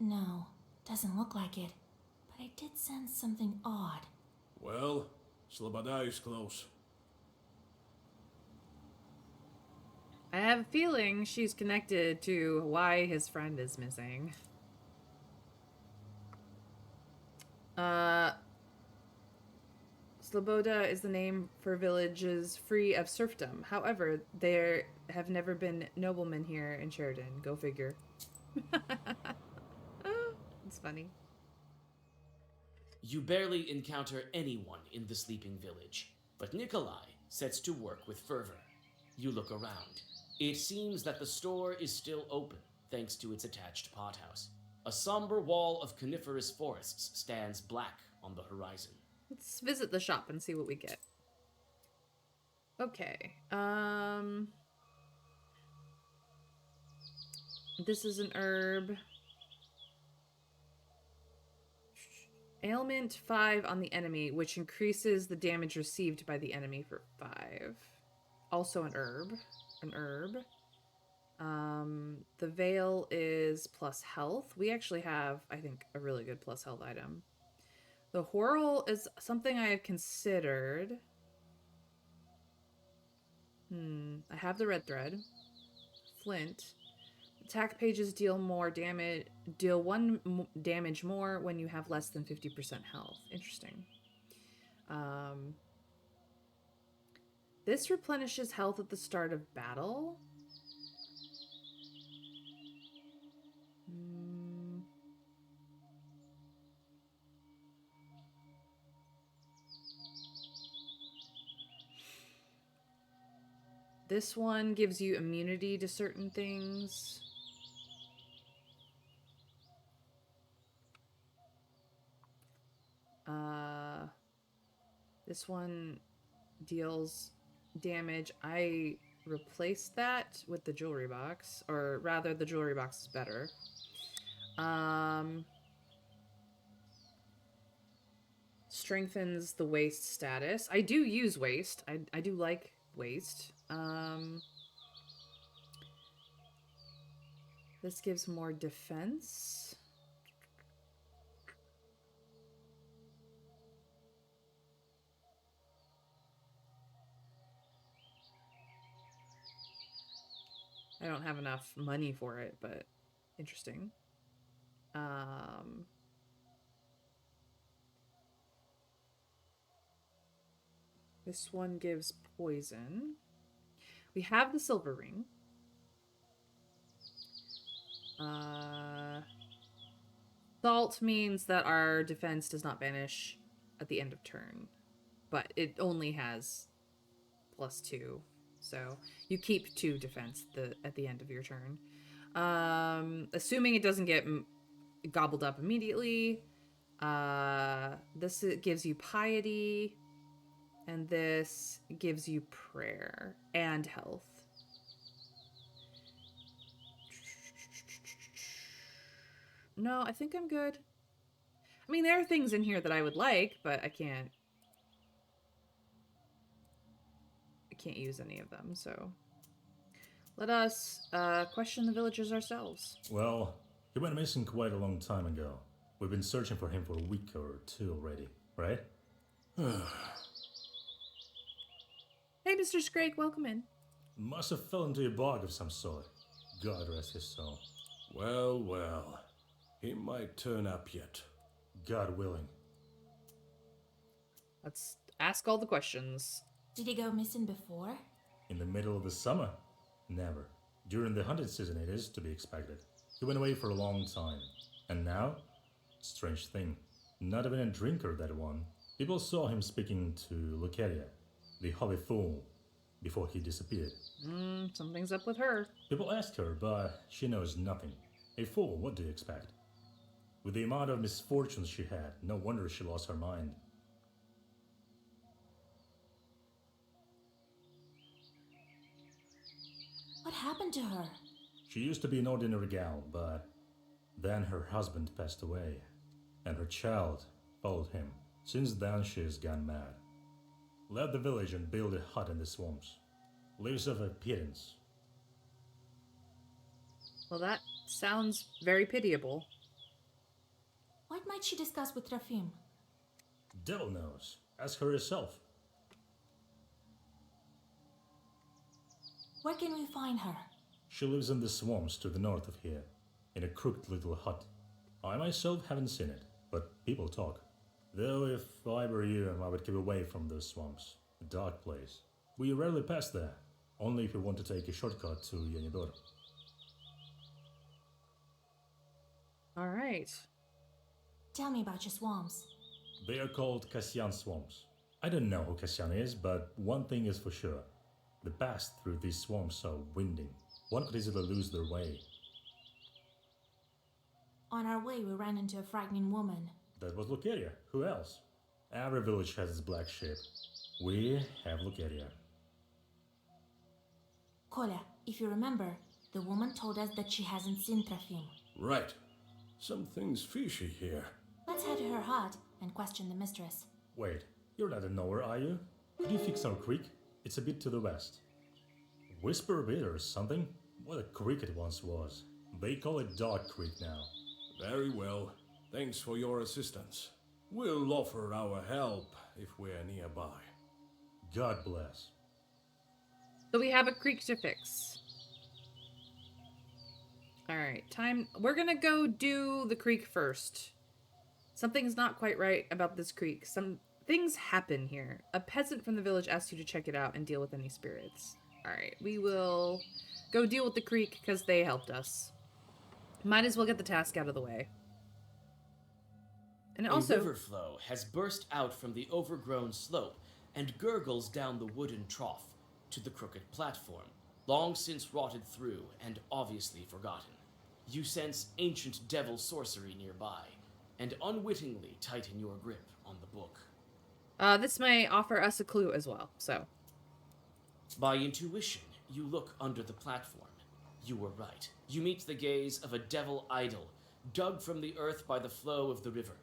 No, doesn't look like it. But I did sense something odd. Well, Sloboda is close. I have a feeling she's connected to why his friend is missing. Sloboda is the name for villages free of serfdom. However, there have never been noblemen here in Sheridan. Go figure. It's funny. You barely encounter anyone in the sleeping village, but Nikolai sets to work with fervor. You look around. It seems that the store is still open, thanks to its attached pothouse. A somber wall of coniferous forests stands black on the horizon. Let's visit the shop and see what we get. Okay. This is an herb. Ailment 5 on the enemy, which increases the damage received by the enemy for 5. Also an herb. The veil is plus health. We actually have, I think, a really good plus health item. The whorl is something I have considered. I have the red thread. Flint. Attack pages deal more damage. Deal 1 damage more when you have less than 50% health. Interesting. This replenishes health at the start of battle. This one gives you immunity to certain things. This one deals damage. I replaced that with the jewelry box, or rather the jewelry box is better. Strengthens the waste status. I do use waste. I do like waste. This gives more defense. I don't have enough money for it, but interesting. This one gives poison. We have the silver ring. Salt means that our defense does not vanish at the end of turn, but it only has +2. So you keep 2 defense at the end of your turn. Assuming it doesn't get gobbled up immediately. This gives you piety. And this gives you prayer and health. No, I think I'm good. I mean, there are things in here that I would like, but I can't can't use any of them, so... Let us question the villagers ourselves. Well, he went missing quite a long time ago. We've been searching for him for a week or two already, right? Hey, Mr. Scrake, welcome in. Must have fell into a bog of some sort. God rest his soul. Well, well. He might turn up yet. God willing. Let's ask all the questions. Did he go missing before? In the middle of the summer? Never. During the hunting season it is to be expected. He went away for a long time. And now? Strange thing. Not even a drinker, that one. People saw him speaking to Lucaria, the holy fool, before he disappeared. Something's up with her. People asked her, but she knows nothing. A fool, what do you expect? With the amount of misfortunes she had, no wonder she lost her mind. What happened to her? She used to be an ordinary gal, but then her husband passed away, and her child followed him. Since then she has gone mad. Left the village and built a hut in the swamps. Lives off a pittance. Well, that sounds very pitiable. What might she discuss with Rafim? Devil knows. Ask her herself. Where can we find her? She lives in the swamps to the north of here, in a crooked little hut. I myself haven't seen it, but people talk. Though if I were you, I would keep away from those swamps. A dark place. We rarely pass there, only if you want to take a shortcut to Yanidor. Alright. Tell me about your swamps. They are called Kasyan swamps. I don't know who Kasyan is, but one thing is for sure. The paths through these swamps are winding. One could easily lose their way. On our way, we ran into a frightening woman. That was Lucaria. Who else? Every village has its black sheep. We have Lucaria. Kolya, if you remember, the woman told us that she hasn't seen Trafim. Right. Something's fishy here. Let's head to her hut and question the mistress. Wait, you're not in nowhere, are you? Could you fix our creek? It's a bit to the west. Whisper a bit or something? What a creek it once was. They call it Dog Creek now. Very well. Thanks for your assistance. We'll offer our help if we're nearby. God bless. So we have a creek to fix. Alright, time. We're gonna go do the creek first. Something's not quite right about this creek. Some things happen here. A peasant from the village asked you to check it out and deal with any spirits. Alright, we will go deal with the creek because they helped us. Might as well get the task out of the way. And also, a river flow has burst out from the overgrown slope and gurgles down the wooden trough to the crooked platform, long since rotted through and obviously forgotten. You sense ancient devil sorcery nearby, and unwittingly tighten your grip on the book. this may offer us a clue as well, so. By intuition, you look under the platform. You were right. You meet the gaze of a devil idol, dug from the earth by the flow of the river.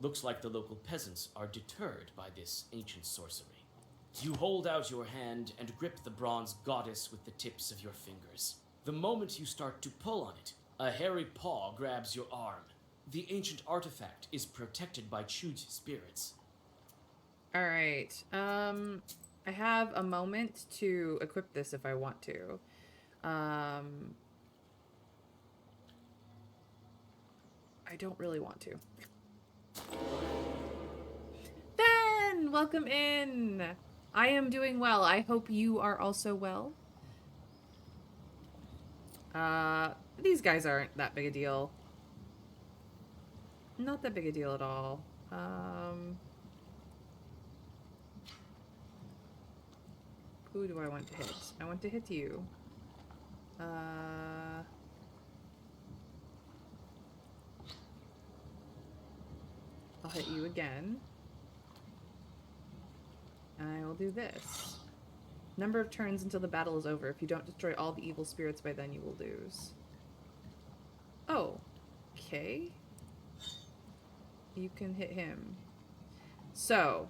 Looks like the local peasants are deterred by this ancient sorcery. You hold out your hand and grip the bronze goddess with the tips of your fingers. The moment you start to pull on it, a hairy paw grabs your arm. The ancient artifact is protected by Chuj spirits. Alright, I have a moment to equip this if I want to. I don't really want to. Ben, welcome in. I am doing well. I hope you are also well. These guys aren't that big a deal. Not that big a deal at all. Who do I want to hit? I want to hit you. I'll hit you again. I will do this. Number of turns until the battle is over. If you don't destroy all the evil spirits by then, you will lose. Oh. Okay. You can hit him. So.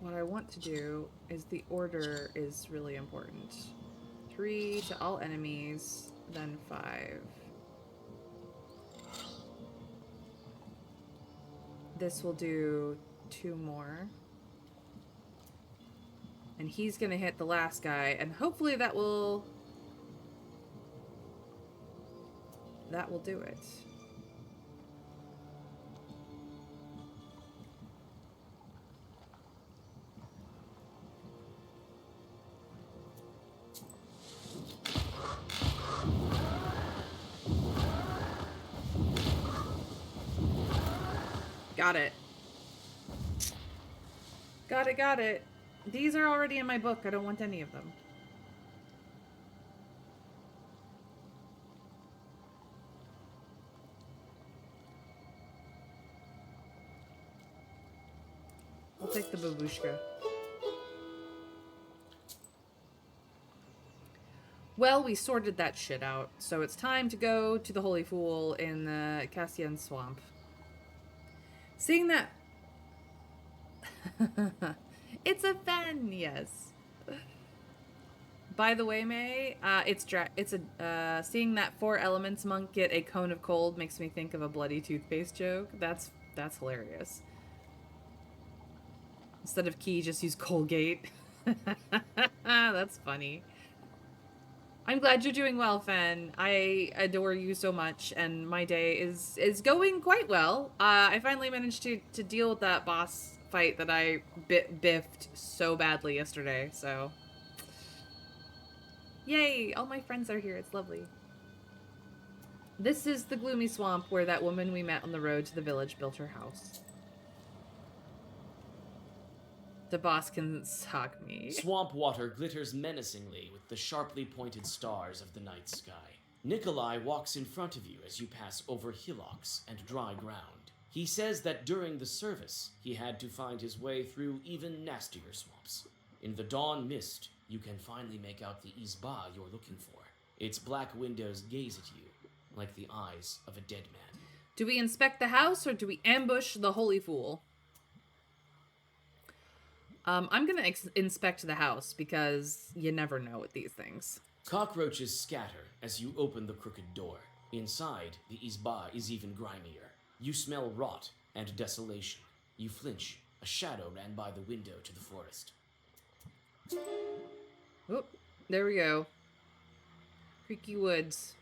what I want to do is the order is really important. 3 to all enemies, then 5. This will do 2 more. And he's gonna hit the last guy, and hopefully that will do it. Got it. Got it. These are already in my book. I don't want any of them. I'll take the babushka. Well, we sorted that shit out, so it's time to go to the Holy Fool in the Cassian Swamp. Seeing that... It's a fen, yes. By the way, May, seeing that 4 elements monk get a cone of cold makes me think of a bloody toothpaste joke. That's hilarious. Instead of key, just use Colgate. That's funny. I'm glad you're doing well, Fen. I adore you so much, and my day is going quite well. I finally managed to deal with that boss fight that I biffed so badly yesterday, so... Yay! All my friends are here. It's lovely. This is the gloomy swamp where that woman we met on the road to the village built her house. The boss can suck me. Swamp water glitters menacingly with the sharply pointed stars of the night sky. Nikolai walks in front of you as you pass over hillocks and dry ground. He says that during the service, he had to find his way through even nastier swamps. In the dawn mist, you can finally make out the izba you're looking for. Its black windows gaze at you, like the eyes of a dead man. Do we inspect the house, or do we ambush the Holy Fool? I'm gonna inspect the house, because you never know with these things. Cockroaches scatter as you open the crooked door. Inside, the izba is even grimier. You smell rot and desolation. You flinch. A shadow ran by the window to the forest. Oh, there we go. Creaky woods.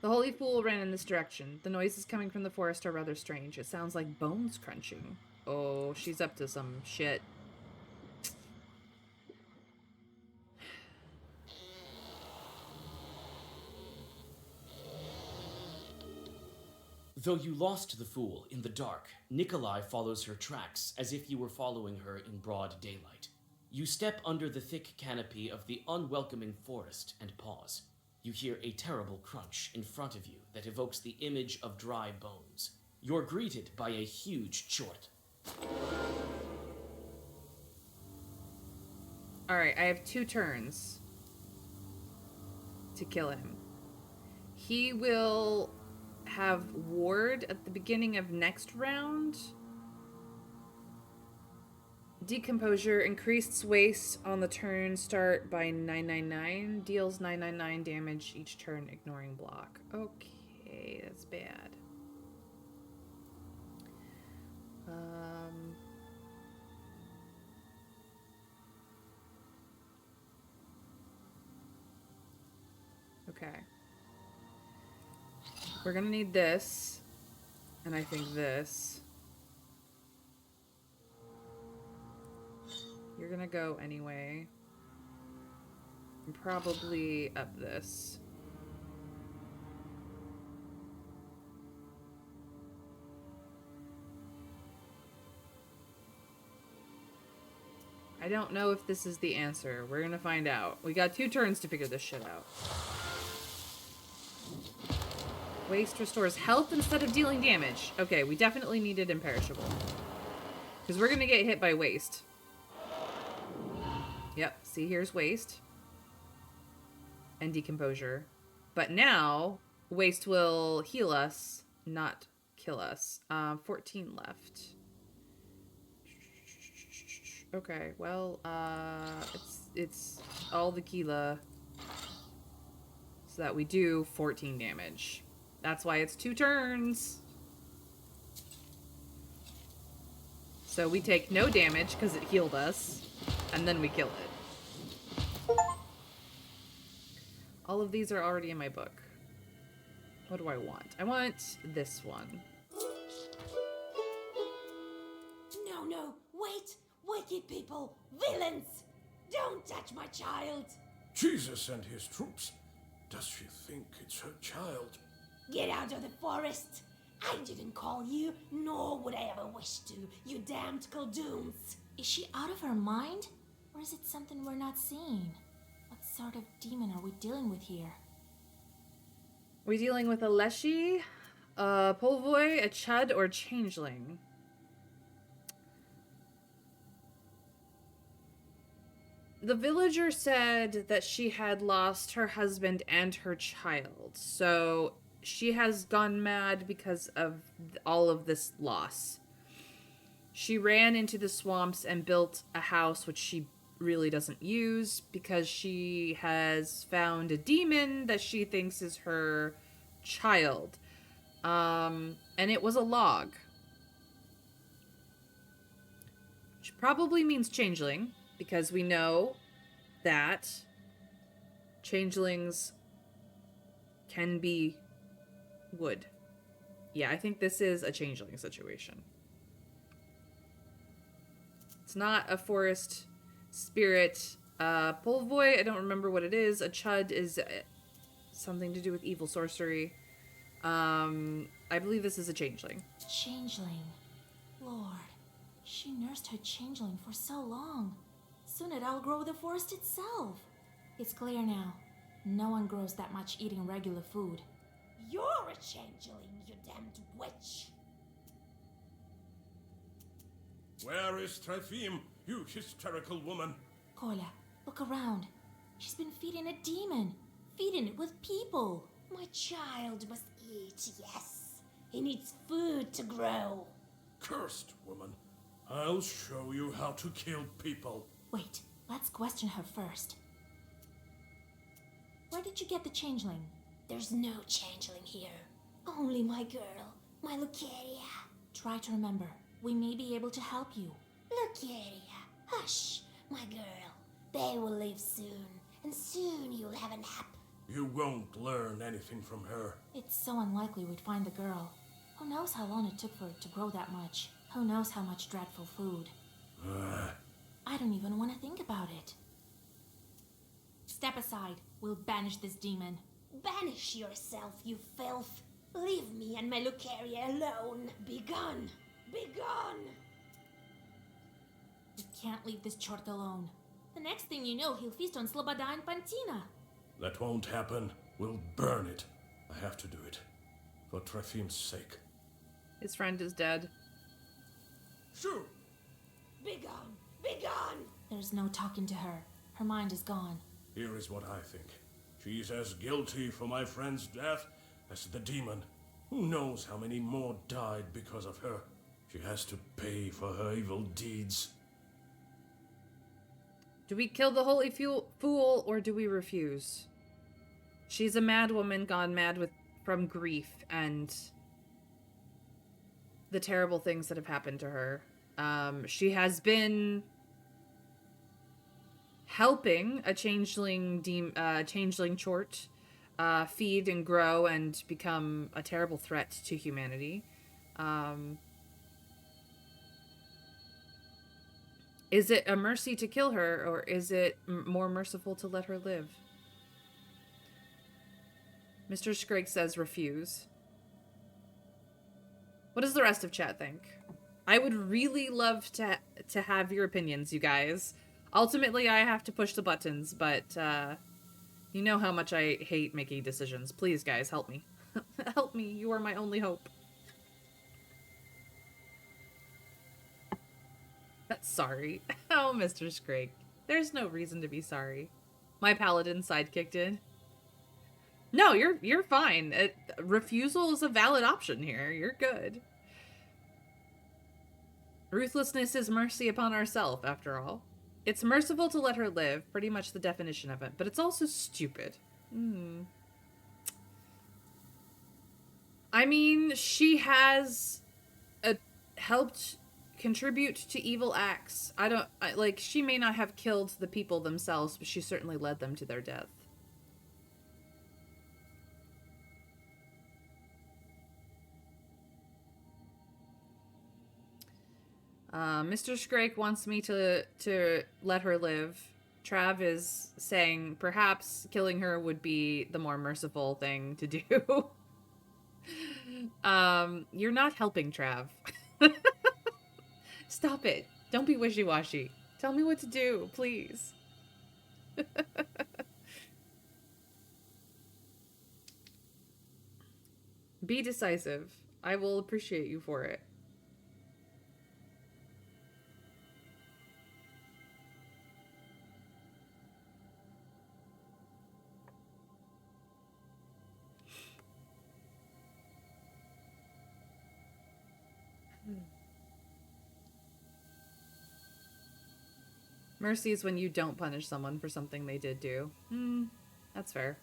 The Holy Fool ran in this direction. The noises coming from the forest are rather strange. It sounds like bones crunching. Oh, she's up to some shit. Though you lost the fool in the dark, Nikolai follows her tracks as if you were following her in broad daylight. You step under the thick canopy of the unwelcoming forest and pause. You hear a terrible crunch in front of you that evokes the image of dry bones. You're greeted by a huge chort. Alright, I have 2 turns to kill him. He will have ward at the beginning of next round. Decomposure, increased waste on the turn start by 999. Deals 999 damage each turn, ignoring block. Okay, that's bad. Okay. We're gonna need this, and I think this. You're gonna go anyway. And probably up this. I don't know if this is the answer. We're gonna find out. We got 2 turns to figure this shit out. Waste restores health instead of dealing damage. Okay, we definitely needed imperishable. Because we're gonna get hit by waste. Yep, see, here's waste. And decomposure. But now, waste will heal us, not kill us. 14 left. Okay, well, it's all the Keela. So that we do 14 damage. That's why it's 2 turns. So we take no damage because it healed us, and then we kill it. All of these are already in my book. What do I want? I want this one. No, no, wait! Wicked people! Villains! Don't touch my child! Jesus and his troops. Does she think it's her child? Get out of the forest! I didn't call you, nor would I ever wish to, you damned Kuldoons! Is she out of her mind? Or is it something we're not seeing? What sort of demon are we dealing with here? We dealing with a Leshy, a Polvoy, a Chud, or a Changeling? The villager said that she had lost her husband and her child, so she has gone mad because of all of this loss. She ran into the swamps and built a house which she really doesn't use because she has found a demon that she thinks is her child. And it was a log. Which probably means changeling, because we know that changelings can be wood. Yeah, I think this is a changeling situation. It's not a forest spirit. Polvoy, I don't remember what it is. A Chud is something to do with evil sorcery. I believe this is a changeling. Changeling. Lord, she nursed her changeling for so long. Soon it outgrow the forest itself. It's clear now. No one grows that much eating regular food. You're a changeling, you damned witch! Where is Trefim, you hysterical woman? Kola, look around. She's been feeding a demon. Feeding it with people. My child must eat, yes. He needs food to grow. Cursed woman. I'll show you how to kill people. Wait, let's question her first. Where did you get the changeling? There's no changeling here. Only my girl, my Lucaria. Try to remember. We may be able to help you. Lucaria, hush, my girl. They will leave soon, and soon you'll have a nap. You won't learn anything from her. It's so unlikely we'd find the girl. Who knows how long it took for it to grow that much? Who knows how much dreadful food? I don't even want to think about it. Step aside. We'll banish this demon. Banish yourself, you filth. Leave me and my Lucaria alone. Be gone. Be gone. We can't leave this chort alone. The next thing you know, he'll feast on Sloboda and Pantina. That won't happen. We'll burn it. I have to do it. For Trefim's sake. His friend is dead. Shoo! Be gone. Be gone. There's no talking to her. Her mind is gone. Here is what I think. She's as guilty for my friend's death as the demon. Who knows how many more died because of her? She has to pay for her evil deeds. Do we kill the holy fool or do we refuse? She's a mad woman gone mad from grief and the terrible things that have happened to her. She has been helping a changeling chort feed and grow and become a terrible threat to humanity. Is it a mercy to kill her, or is it more merciful to let her live? Mr. Scrake says refuse. What does the rest of chat think? I would really love to have your opinions, you guys. Ultimately, I have to push the buttons, but you know how much I hate making decisions. Please, guys, help me. Help me. You are my only hope. Sorry. Oh, Mr. Scrake. There's no reason to be sorry. My paladin side kicked in. No, you're fine. Refusal is a valid option here. You're good. Ruthlessness is mercy upon ourselves, after all. It's merciful to let her live, pretty much the definition of it, but it's also stupid. I mean, she has helped contribute to evil acts. Like, she may not have killed the people themselves, but she certainly led them to their death. Mr. Scrake wants me to let her live. Trav is saying perhaps killing her would be the more merciful thing to do. You're not helping, Trav. Stop it. Don't be wishy-washy. Tell me what to do, please. Be decisive. I will appreciate you for it. Mercy is when you don't punish someone for something they did do. That's fair.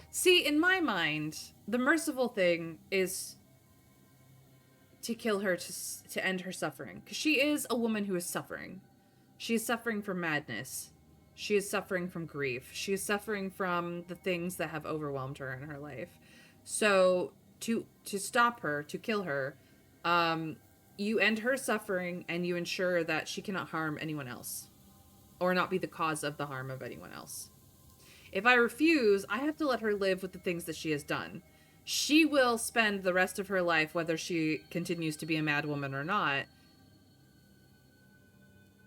See, in my mind, the merciful thing is to kill her to end her suffering. Because she is a woman who is suffering. She is suffering from madness. She is suffering from grief. She is suffering from the things that have overwhelmed her in her life. So to stop her, to kill her, you end her suffering and you ensure that she cannot harm anyone else. Or not be the cause of the harm of anyone else. If I refuse, I have to let her live with the things that she has done. She will spend the rest of her life, whether she continues to be a mad woman or not,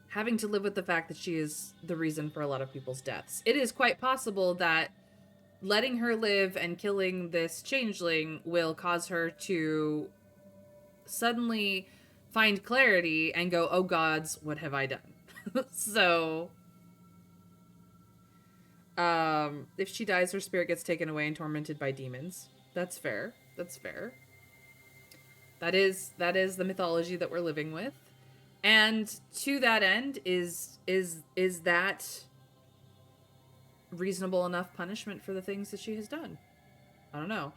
having to live with the fact that she is the reason for a lot of people's deaths. It is quite possible that letting her live and killing this changeling will cause her to suddenly find clarity and go, oh gods, what have I done? So, if she dies, her spirit gets taken away and tormented by demons. That's fair. That's fair. That is the mythology that we're living with. And to that end, is that reasonable enough punishment for the things that she has done? I don't know.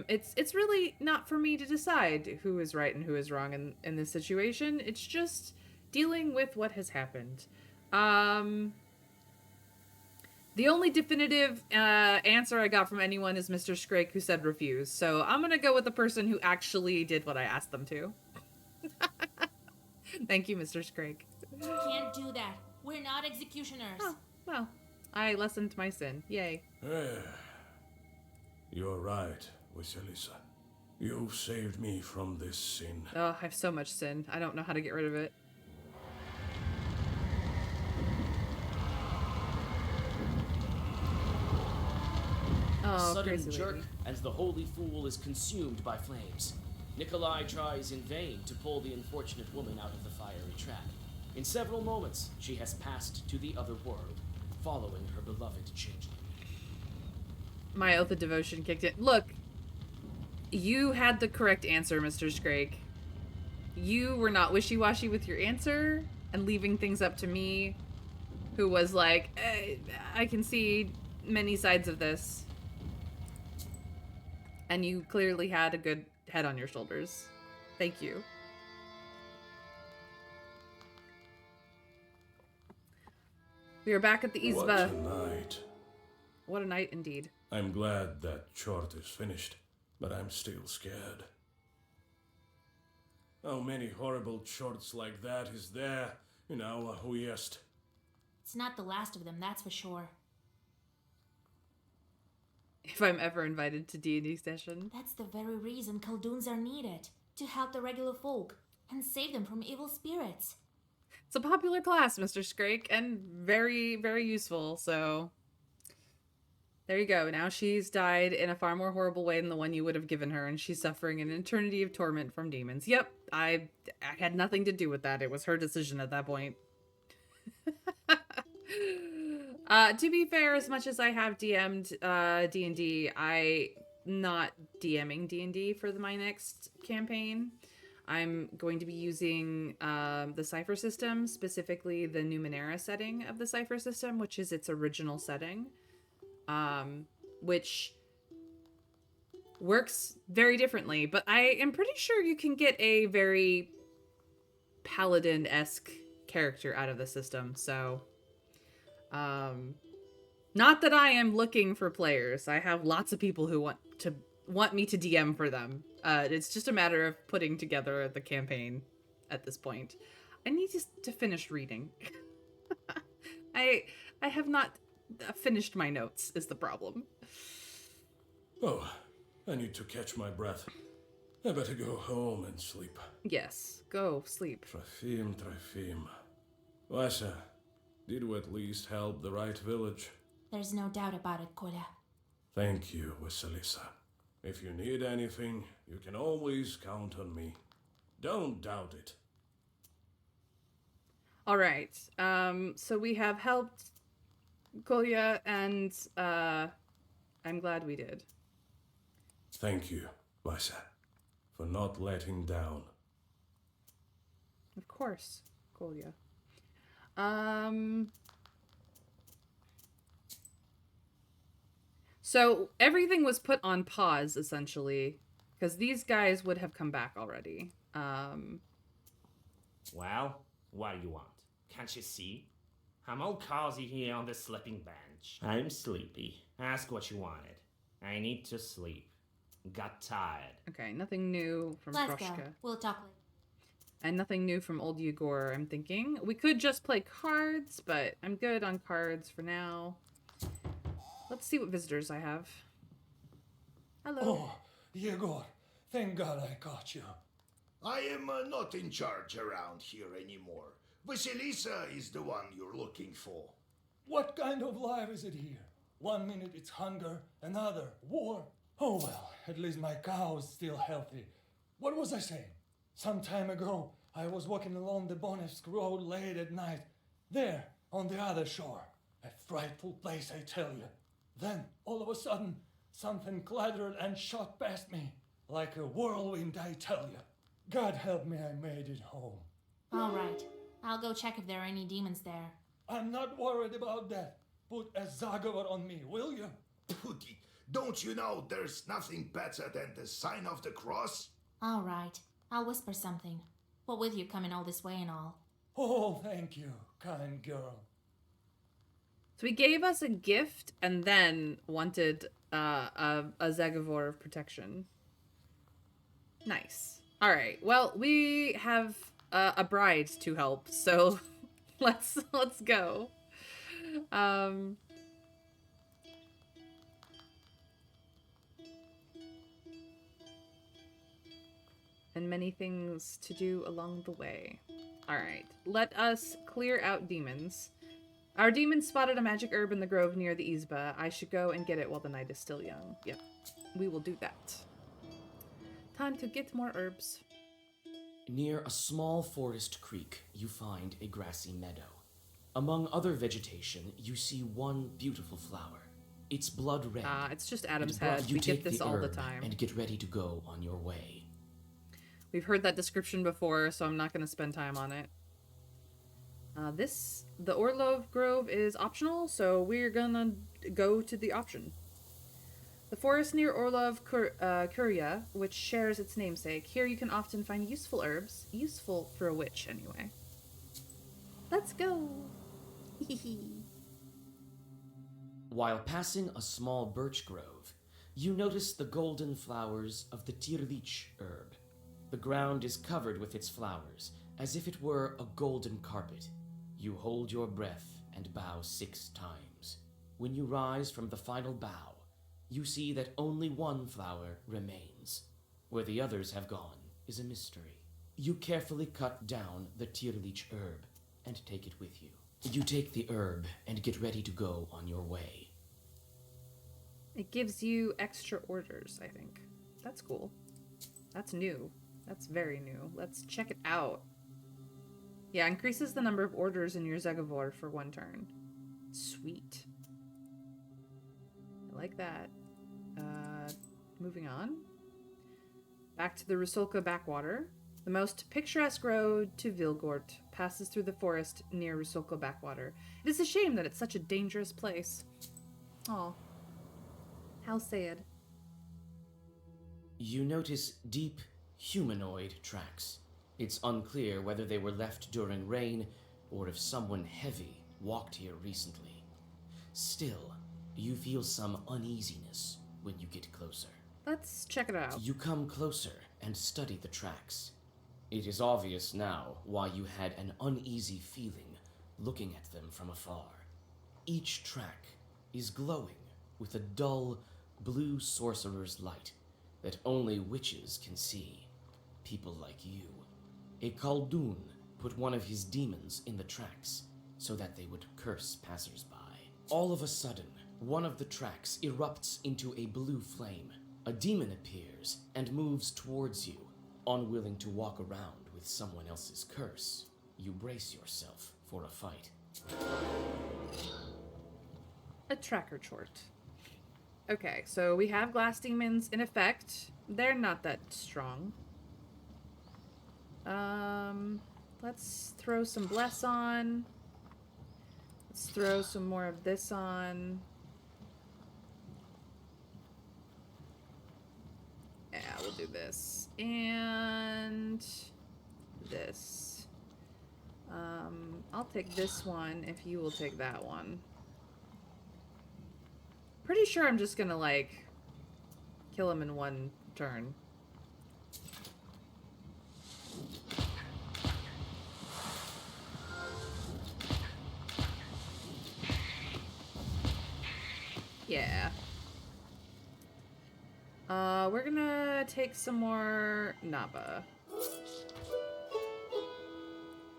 It's really not for me to decide who is right and who is wrong in this situation. It's just dealing with what has happened. The only definitive answer I got from anyone is Mr. Scrake, who said refuse. So I'm gonna go with the person who actually did what I asked them to. Thank you, Mr. Scrake. Can't do that. We're not executioners. Oh, well, I lessened my sin. Yay. You're right, Vasilisa. You've saved me from this sin. Oh, I have so much sin. I don't know how to get rid of it. Oh, A sudden crazy jerk, lady. and the holy fool is consumed by flames. Nikolai tries in vain to pull the unfortunate woman out of the fiery trap. In several moments, she has passed to the other world, following her beloved changeling. My oath of devotion kicked in. Look, you had the correct answer, Mr. Scrake. You were not wishy-washy with your answer and leaving things up to me, who was like, I can see many sides of this. And you clearly had a good head on your shoulders. Thank you. We are back at the Izba. What a night. What a night indeed. I'm glad that chart is finished, but I'm still scared. How many horrible charts like that is there in our West? It's not the last of them, that's for sure. If I'm ever invited to D&D session. That's the very reason Khaldoons are needed. To help the regular folk and save them from evil spirits. It's a popular class, Mr. Scrake, and very, very useful, so... There you go. Now she's died in a far more horrible way than the one you would have given her, and she's suffering an eternity of torment from demons. Yep, I had nothing to do with that. It was her decision at that point. To be fair, as much as I have DM'd D&D, not DMing D&D for my next campaign. I'm going to be using the Cypher system, specifically the Numenera setting of the Cypher system, which is its original setting, which works very differently. But I am pretty sure you can get a very paladin-esque character out of the system. So, not that I am looking for players. I have lots of people who want me to DM for them. It's just a matter of putting together the campaign at this point. I need to finish reading. I have not finished my notes is the problem. Oh, I need to catch my breath. I better go home and sleep. Yes, go sleep. Trafim. Vasa, did we at least help the right village? There's no doubt about it, Kolya. Thank you, Vasilisa. If you need anything, you can always count on me. Don't doubt it. All right. So we have helped Kolya, and I'm glad we did. Thank you, Vasa, for not letting down. Of course, Kolya. So everything was put on pause, essentially, because these guys would have come back already. Well, what do you want? Can't you see? I'm all cozy here on the sleeping bench. I'm sleepy. Ask what you wanted. I need to sleep. Got tired. Okay, nothing new from Let's Morteshka. go. We'll talk later. And nothing new from old Yegor, I'm thinking. We could just play cards, but I'm good on cards for now. Let's see what visitors I have. Hello. Oh, Yegor, thank God I caught you. I am not in charge around here anymore. Vasilisa is the one you're looking for. What kind of life is it here? 1 minute it's hunger, another war. Oh well, at least my cow is still healthy. What was I saying? Some time ago, I was walking along the Bonevsk road late at night. There, on the other shore. A frightful place, I tell you. Then, all of a sudden, something clattered and shot past me. Like a whirlwind, I tell you. God help me, I made it home. All right. I'll go check if there are any demons there. I'm not worried about that. Put a Zagovar on me, will you? Pooty, don't you know there's nothing better than the sign of the cross? All right. I'll whisper something. What with you coming all this way and all? Oh, thank you, kind girl. So he gave us a gift and then wanted a Zagavor of protection. Nice. All right. Well, we have a bride to help, so let's go. And many things to do along the way. All right. Let us clear out demons. Our demons spotted a magic herb in the grove near the Izba. I should go and get it while the night is still young. Yep, we will do that. Time to get more herbs. Near a small forest creek, you find a grassy meadow. Among other vegetation, you see one beautiful flower. It's blood red. It's just Adam's and head. you We take get this the all the herb time. and get ready to go on your way. We've heard that description before, so I'm not going to spend time on it. The Orlov Grove is optional, so we're gonna go to the option. The forest near Orlov Kuria, which shares its namesake. Here you can often find useful herbs. Useful for a witch, anyway. Let's go! While passing a small birch grove, you notice the golden flowers of the Tirlich herb. The ground is covered with its flowers, as if it were a golden carpet. You hold your breath and bow 6 times. When you rise from the final bow, you see that only one flower remains. Where the others have gone is a mystery. You carefully cut down the Tirlich herb and take it with you. You take the herb and get ready to go on your way. It gives you extra orders, I think. That's cool. That's new. That's very new. Let's check it out. Yeah, increases the number of orders in your Zegavor for 1 turn. Sweet. I like that. moving on. Back to the Rusalka backwater. The most picturesque road to Vilgort passes through the forest near Rusalka backwater. It is a shame that it's such a dangerous place. Oh, how sad. You notice deep, humanoid tracks. It's unclear whether they were left during rain or if someone heavy walked here recently. Still, you feel some uneasiness when you get closer. Let's check it out. You come closer and study the tracks. It is obvious now why you had an uneasy feeling looking at them from afar. Each track is glowing with a dull, blue sorcerer's light that only witches can see. People like you. A Khaldun put one of his demons in the tracks so that they would curse passersby. All of a sudden, one of the tracks erupts into a blue flame. A demon appears and moves towards you, unwilling to walk around with someone else's curse. You brace yourself for a fight. A tracker chart. Okay, so we have glass demons in effect. They're not that strong. Let's throw some bless on. Let's throw some more of this on. Yeah, we'll do this. And this. I'll take this one if you will take that one. Pretty sure I'm just gonna, like, kill him in one turn. Yeah. We're gonna take some more Naba.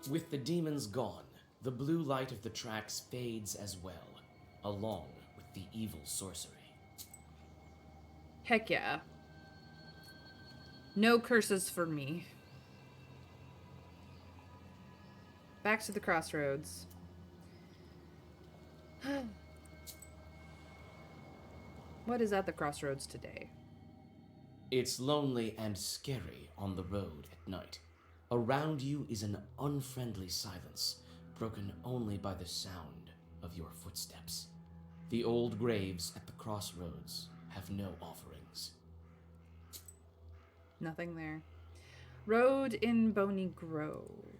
With the demons gone, the blue light of the tracks fades as well, along with the evil sorcery. Heck yeah. No curses for me. Back to the crossroads. What is at the crossroads today? It's lonely and scary on the road at night. Around you is an unfriendly silence, broken only by the sound of your footsteps. The old graves at the crossroads have no offerings. Nothing there. Road in Bony Grove.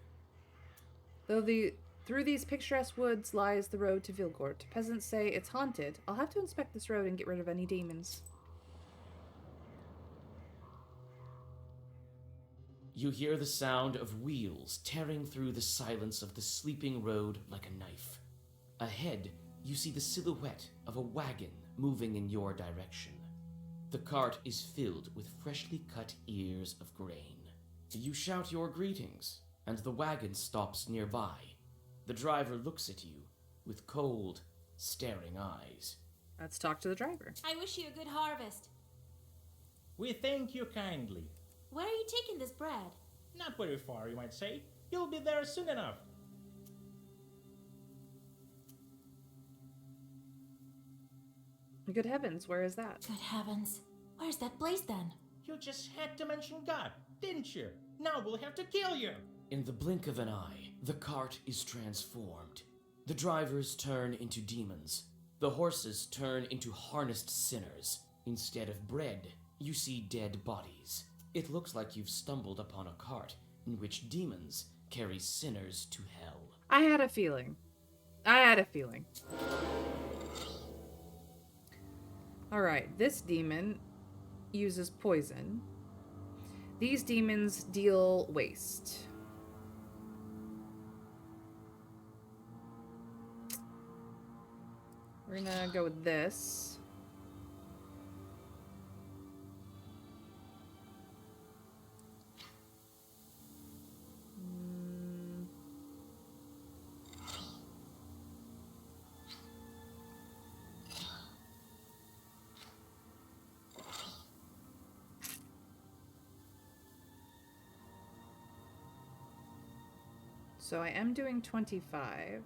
Through these picturesque woods lies the road to Vilgort. Peasants say it's haunted. I'll have to inspect this road and get rid of any demons. You hear the sound of wheels tearing through the silence of the sleeping road like a knife. Ahead, you see the silhouette of a wagon moving in your direction. The cart is filled with freshly cut ears of grain. You shout your greetings, and the wagon stops nearby. The driver looks at you with cold, staring eyes. Let's talk to the driver. I wish you a good harvest. We thank you kindly. Where are you taking this bread? Not very far, you might say. You'll be there soon enough. Good heavens, where is that? Good heavens. Where's that place then? You just had to mention God, didn't you? Now we'll have to kill you. In the blink of an eye, the cart is transformed. The drivers turn into demons. The horses turn into harnessed sinners. Instead of bread, you see dead bodies. It looks like you've stumbled upon a cart in which demons carry sinners to hell. I had a feeling. Alright, this demon uses poison. These demons deal waste. We're gonna go with this. So I am doing 25.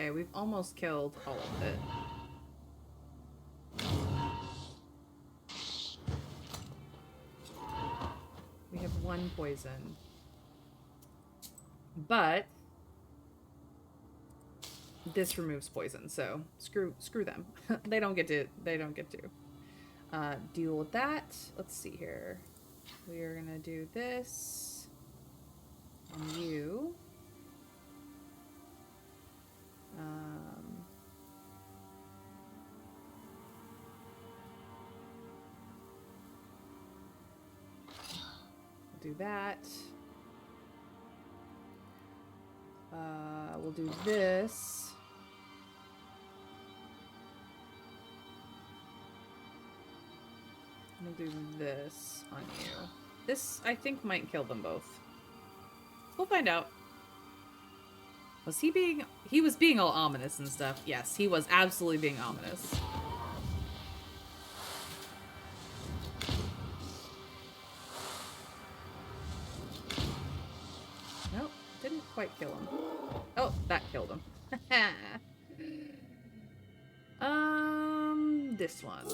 Okay, we've almost killed all of it. We have one poison. But this removes poison, so screw them. They don't get to deal with that. Let's see here. We are gonna do this on you. Do that. We'll do this. We'll do this on you. This, I think, might kill them both. We'll find out. Was he being... He was being all ominous and stuff. Yes, he was absolutely being ominous. Nope, didn't quite kill him. Oh, that killed him. This one.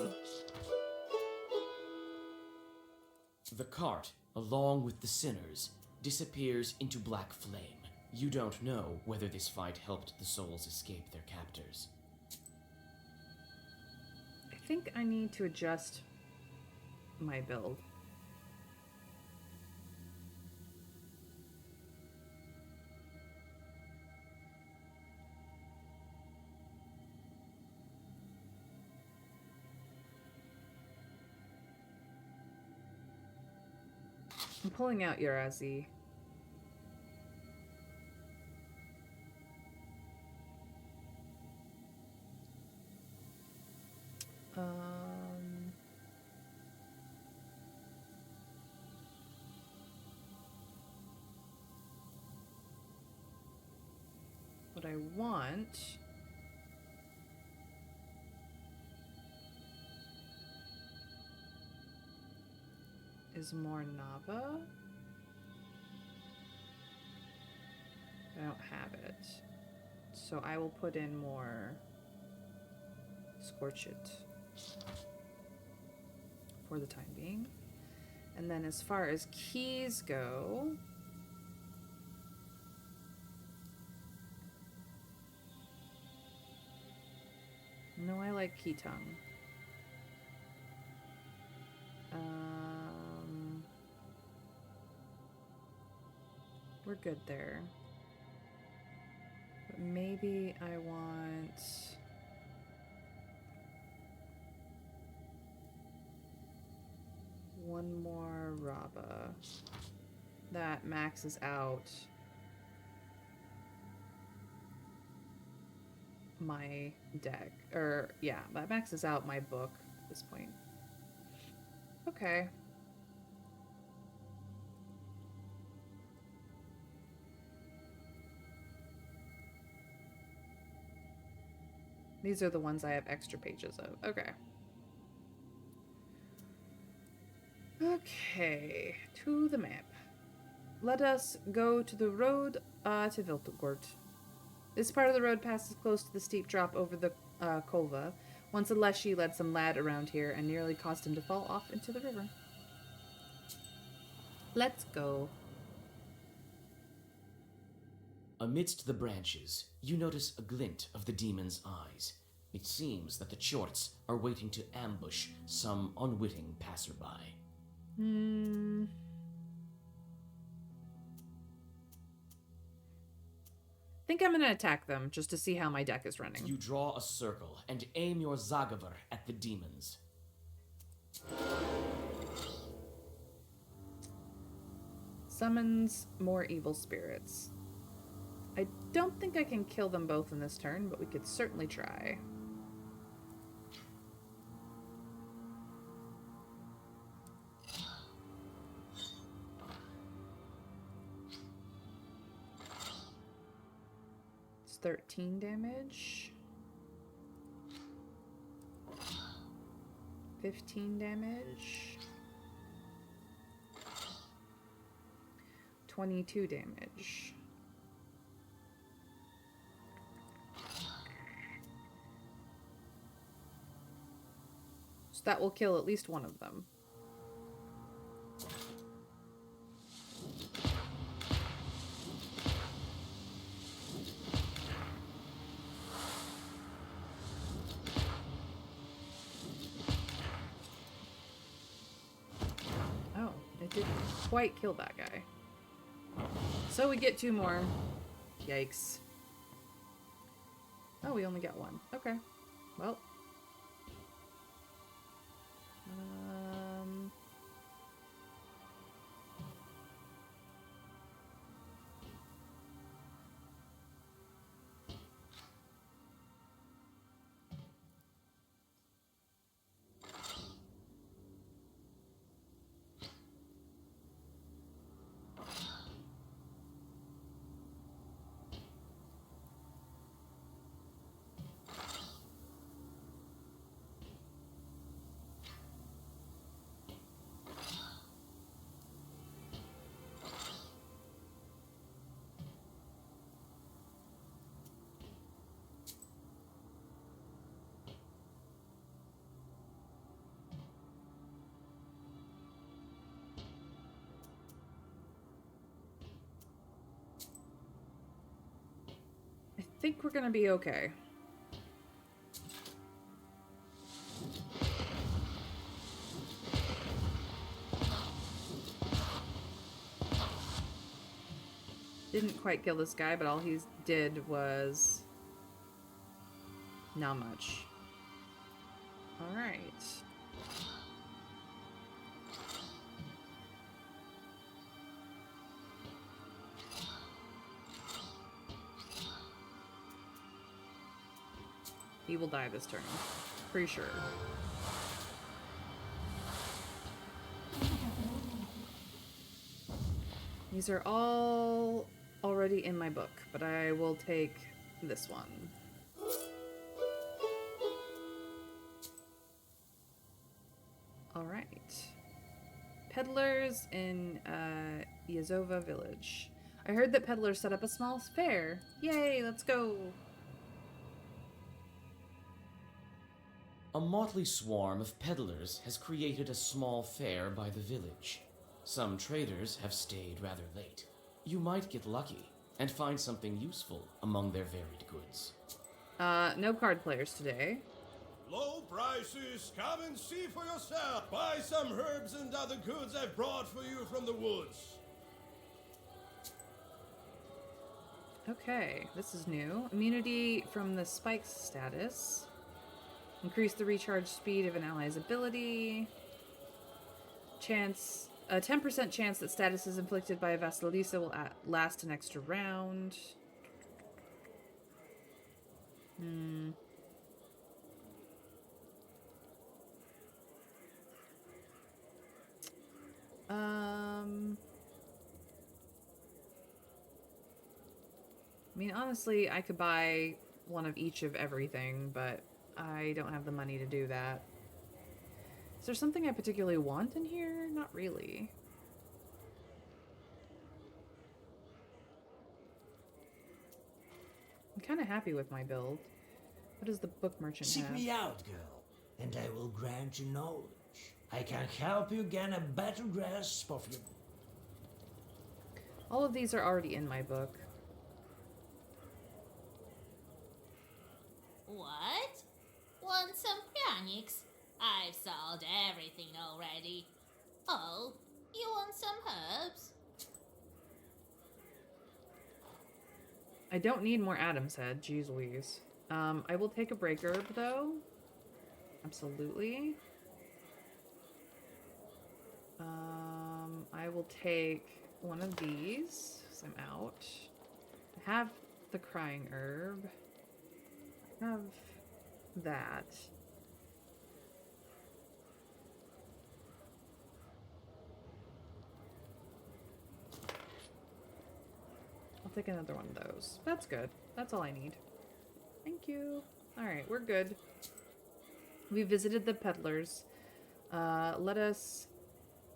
The cart, along with the sinners, disappears into black flame. You don't know whether this fight helped the souls escape their captors. I think I need to adjust my build. I'm pulling out Urazi. What I want is more Nava. I don't have it. So I will put in more Scorch It for the time being. And then as far as keys go, no, I like Key Tongue. We're good there. But maybe I want... one more Raba. That maxes out my deck. Or, yeah, that maxes out my book at this point. Okay. These are the ones I have extra pages of. Okay. Okay, to the map. Let us go to the road to Viltgort. This part of the road passes close to the steep drop over the Kolva. Once a Leshy led some lad around here and nearly caused him to fall off into the river. Let's go. Amidst the branches, you notice a glint of the demon's eyes. It seems that the Chorts are waiting to ambush some unwitting passerby. Think I'm gonna attack them just to see how my deck is running. You draw a circle and aim your Zagavar at the demons. Summons more evil spirits. I don't think I can kill them both in this turn, but we could certainly try. It's 13 damage. 15 damage. 22 damage. That will kill at least one of them. Oh, it didn't quite kill that guy. So we get 2 more. Yikes. Oh, we only got 1. Okay. Well. I think we're gonna be okay. Didn't quite kill this guy, but all he did was not much. Alright. He will die this turn. Pretty sure. These are all already in my book, but I will take this one. Alright. Peddlers in Yazova village. I heard that peddlers set up a small fair. Yay, let's go! A motley swarm of peddlers has created a small fair by the village. Some traders have stayed rather late. You might get lucky and find something useful among their varied goods. No card players today. Low prices, come and see for yourself. Buy some herbs and other goods I've brought for you from the woods. Okay, this is new. Immunity from the spikes status. Increase the recharge speed of an ally's ability. Chance, a 10% chance that status is inflicted by a Vasilisa will last an extra round. I mean, honestly, I could buy one of each of everything, but I don't have the money to do that. Is there something I particularly want in here? Not really. I'm kind of happy with my build. What does the book merchant Seek have? me out, girl, and I will grant you knowledge. I can help you gain a better grasp of your... All of these are already in my book. What? Want some panics? I've sold everything already. Oh, you want some herbs? I don't need more Adam's head. Jeez Louise. I will take a break herb, though. Absolutely. I will take one of these, because I'm out. I have the crying herb. I have that. I'll take another one of those. That's good. That's all I need. Thank you. Alright, we're good. We visited the peddlers. Let us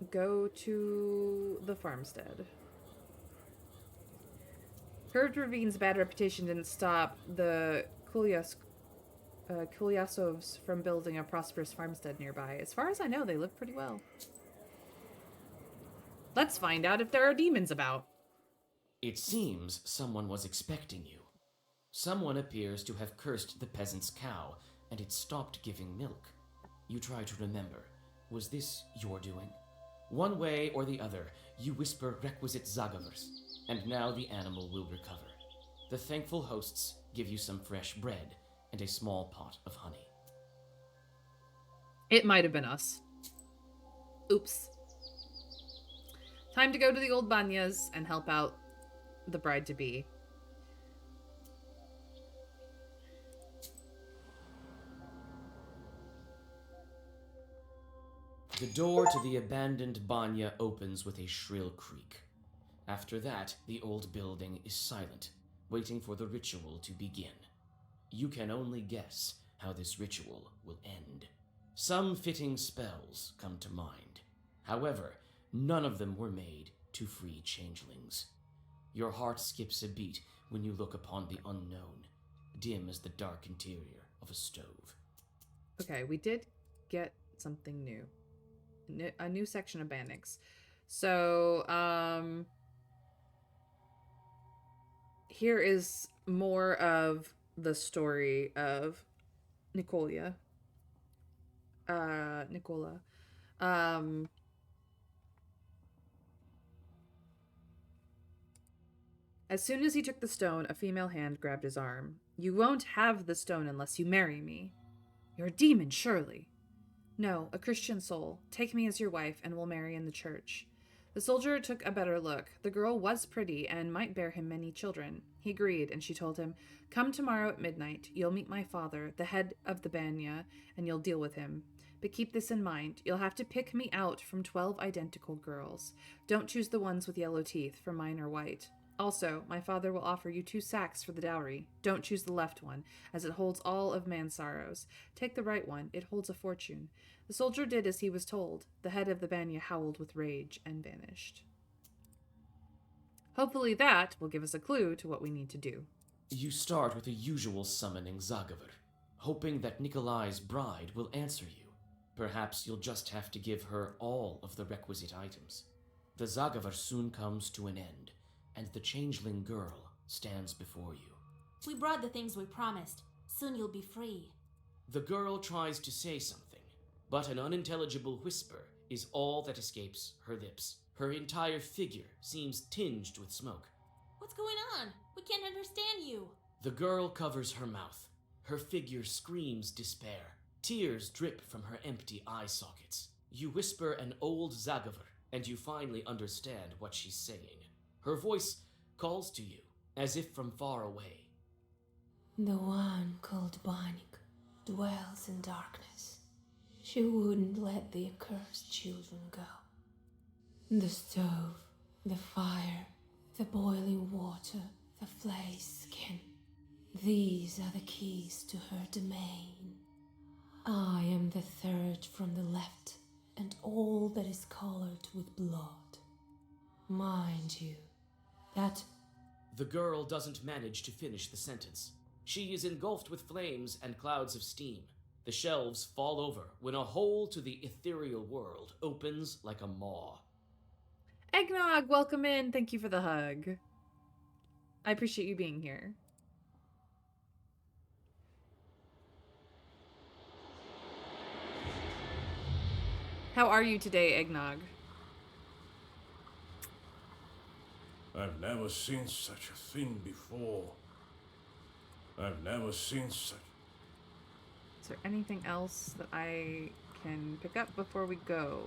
go to the farmstead. Curved Ravine's bad reputation didn't stop the Kulyasovs from building a prosperous farmstead nearby. As far as I know, they live pretty well. Let's find out if there are demons about. It seems someone was expecting you. Someone appears to have cursed the peasant's cow, and it stopped giving milk. You try to remember. Was this your doing? One way or the other, you whisper requisite zagavers, and now the animal will recover. The thankful hosts give you some fresh bread and a small pot of honey. It might have been us. Oops. Time to go to the old banyas and help out the bride-to-be. The door to the abandoned banya opens with a shrill creak. After that, the old building is silent, waiting for the ritual to begin. You can only guess how this ritual will end. Some fitting spells come to mind. However, none of them were made to free changelings. Your heart skips a beat when you look upon the unknown, dim as the dark interior of a stove. Okay, we did get something new. A new section of Banix. So, here is more of the story of Nicola. As soon as he took the stone, a female hand grabbed his arm. You won't have the stone unless you marry me. You're a demon, surely. No, a Christian soul. Take me as your wife, and we'll marry in the church. The soldier took a better look. The girl was pretty, and might bear him many children. He agreed, and she told him, Come tomorrow at midnight. You'll meet my father, the head of the Banya, and you'll deal with him. But keep this in mind. You'll have to pick me out from 12 identical girls. Don't choose the ones with yellow teeth, for mine are white. Also, my father will offer you 2 sacks for the dowry. Don't choose the left one, as it holds all of man's sorrows. Take the right one. It holds a fortune. The soldier did as he was told. The head of the Banya howled with rage and vanished. Hopefully that will give us a clue to what we need to do. You start with the usual summoning Zagaver, hoping that Nikolai's bride will answer you. Perhaps you'll just have to give her all of the requisite items. The Zagaver soon comes to an end, and the changeling girl stands before you. We brought the things we promised. Soon you'll be free. The girl tries to say something, but an unintelligible whisper is all that escapes her lips. Her entire figure seems tinged with smoke. What's going on? We can't understand you. The girl covers her mouth. Her figure screams despair. Tears drip from her empty eye sockets. You whisper an old Zagaver, and you finally understand what she's saying. Her voice calls to you, as if from far away. The one called Banik dwells in darkness. She wouldn't let the accursed children go. The stove, the fire, the boiling water, the flayed skin. These are the keys to her domain. I am the third from the left, and all that is colored with blood. Mind you, that... The girl doesn't manage to finish the sentence. She is engulfed with flames and clouds of steam. The shelves fall over when a hole to the ethereal world opens like a maw. Eggnog, welcome in. Thank you for the hug. I appreciate you being here. How are you today, Eggnog? I've never seen such a thing before. I've never seen such... Is there anything else that I can pick up before we go?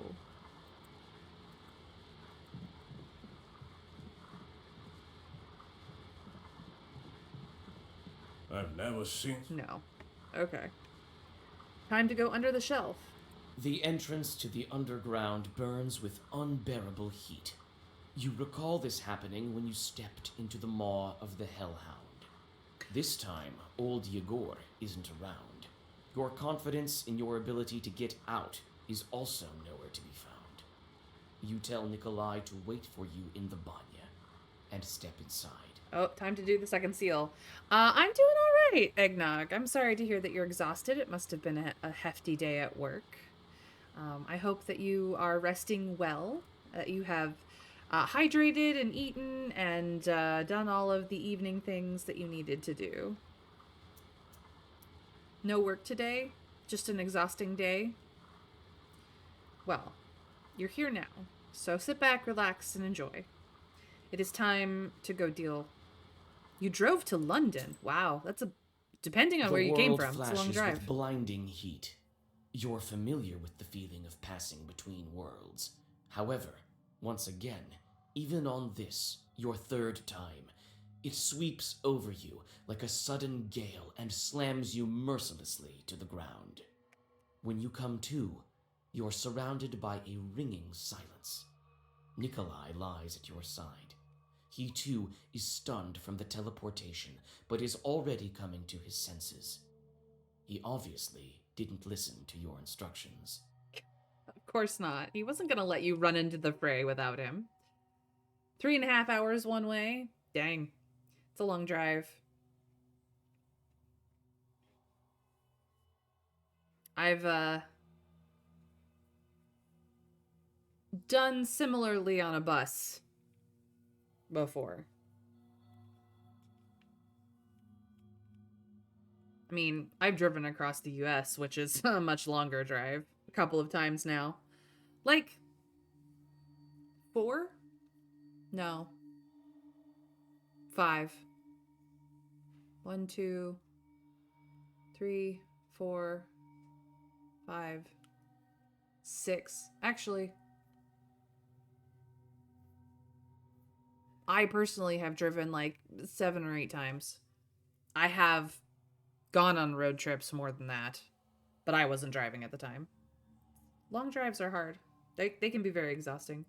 I've never seen... No. Okay. Time to go under the shelf. The entrance to the underground burns with unbearable heat. You recall this happening when you stepped into the maw of the Hellhound. This time, old Yegor isn't around. Your confidence in your ability to get out is also nowhere to be found. You tell Nikolai to wait for you in the Banya, and step inside. Oh, time to do the second seal. I'm doing all right, Eggnog. I'm sorry to hear that you're exhausted. It must have been a hefty day at work. I hope that you are resting well, that you have hydrated and eaten and done all of the evening things that you needed to do. No work today? Just an exhausting day? Well, you're here now, so sit back, relax, and enjoy. It is time to go deal. You drove to London. Wow, that's a... Depending on where you came from, it's a long flashes drive. with blinding heat. You're familiar with the feeling of passing between worlds. However, once again, even on this, your third time, it sweeps over you like a sudden gale and slams you mercilessly to the ground. When you come to, you're surrounded by a ringing silence. Nikolai lies at your side. He too is stunned from the teleportation, but is already coming to his senses. He obviously didn't listen to your instructions. Of course not. He wasn't going to let you run into the fray without him. 3.5 hours one way? Dang. It's a long drive. I've done similarly on a bus before. I mean, I've driven across the US, which is a much longer drive, a couple of times now. Like 4? No. 5. 1, 2, 3, 4, 5, 6. Actually, I personally have driven like 7 or 8 times. I have gone on road trips more than that, but I wasn't driving at the time. Long drives are hard. They can be very exhausting.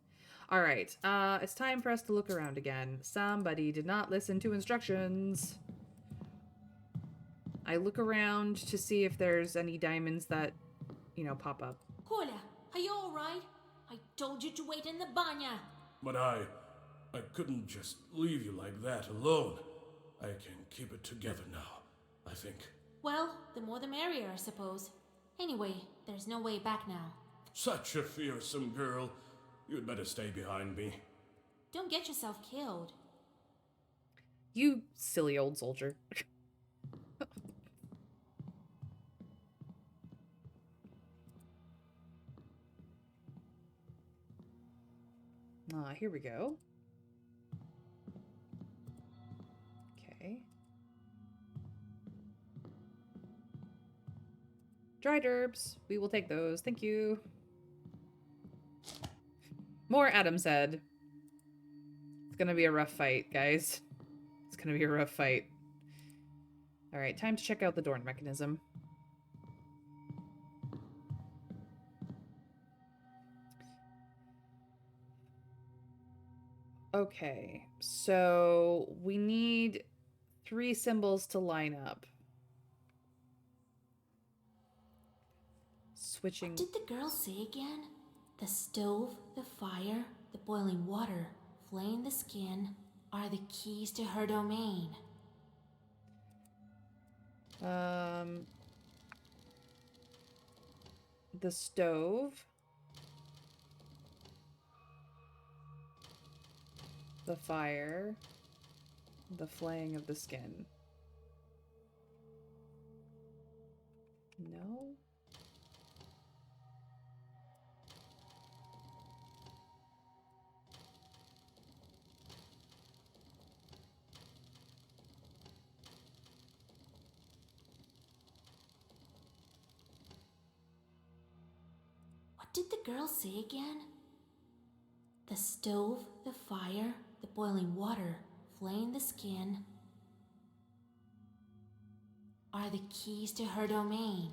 All right, it's time for us to look around again. Somebody did not listen to instructions. I look around to see if there's any diamonds that, pop up. Kola, are you alright? I told you to wait in the banya. But I couldn't just leave you like that alone. I can keep it together now, I think. Well, the more the merrier, I suppose. Anyway, there's no way back now. Such a fearsome girl. You'd better stay behind me. Don't get yourself killed. You silly old soldier. Here we go. Okay. Dried herbs. We will take those. Thank you. More Adam said. It's gonna be a rough fight, guys. It's gonna be a rough fight. Alright, time to check out the door mechanism. Okay, so we need 3 symbols to line up. Switching. What did the girl say again? The stove, the fire, the boiling water, flaying the skin are the keys to her domain. The stove. The fire. The flaying of the skin. No? What did the girl say again? The stove, the fire, the boiling water, flaying the skin are the keys to her domain.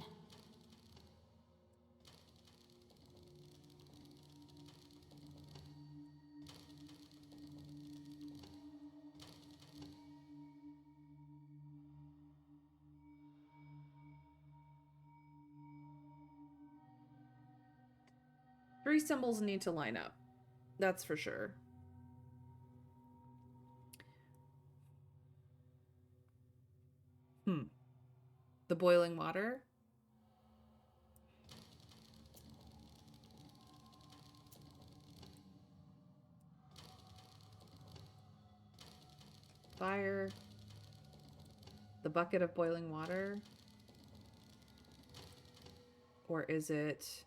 Three symbols need to line up. That's for sure. The boiling water. Fire. The bucket of boiling water. Or is it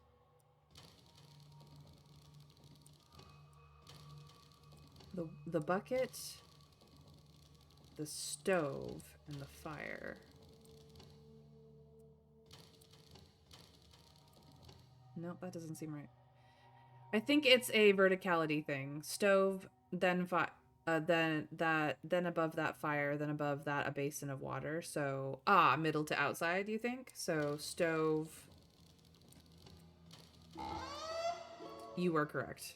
the bucket, the stove, and the fire? Nope, that doesn't seem right. I think it's a verticality thing. Stove, then then above that fire, then above that a basin of water. So middle to outside, you think? So stove. You were correct.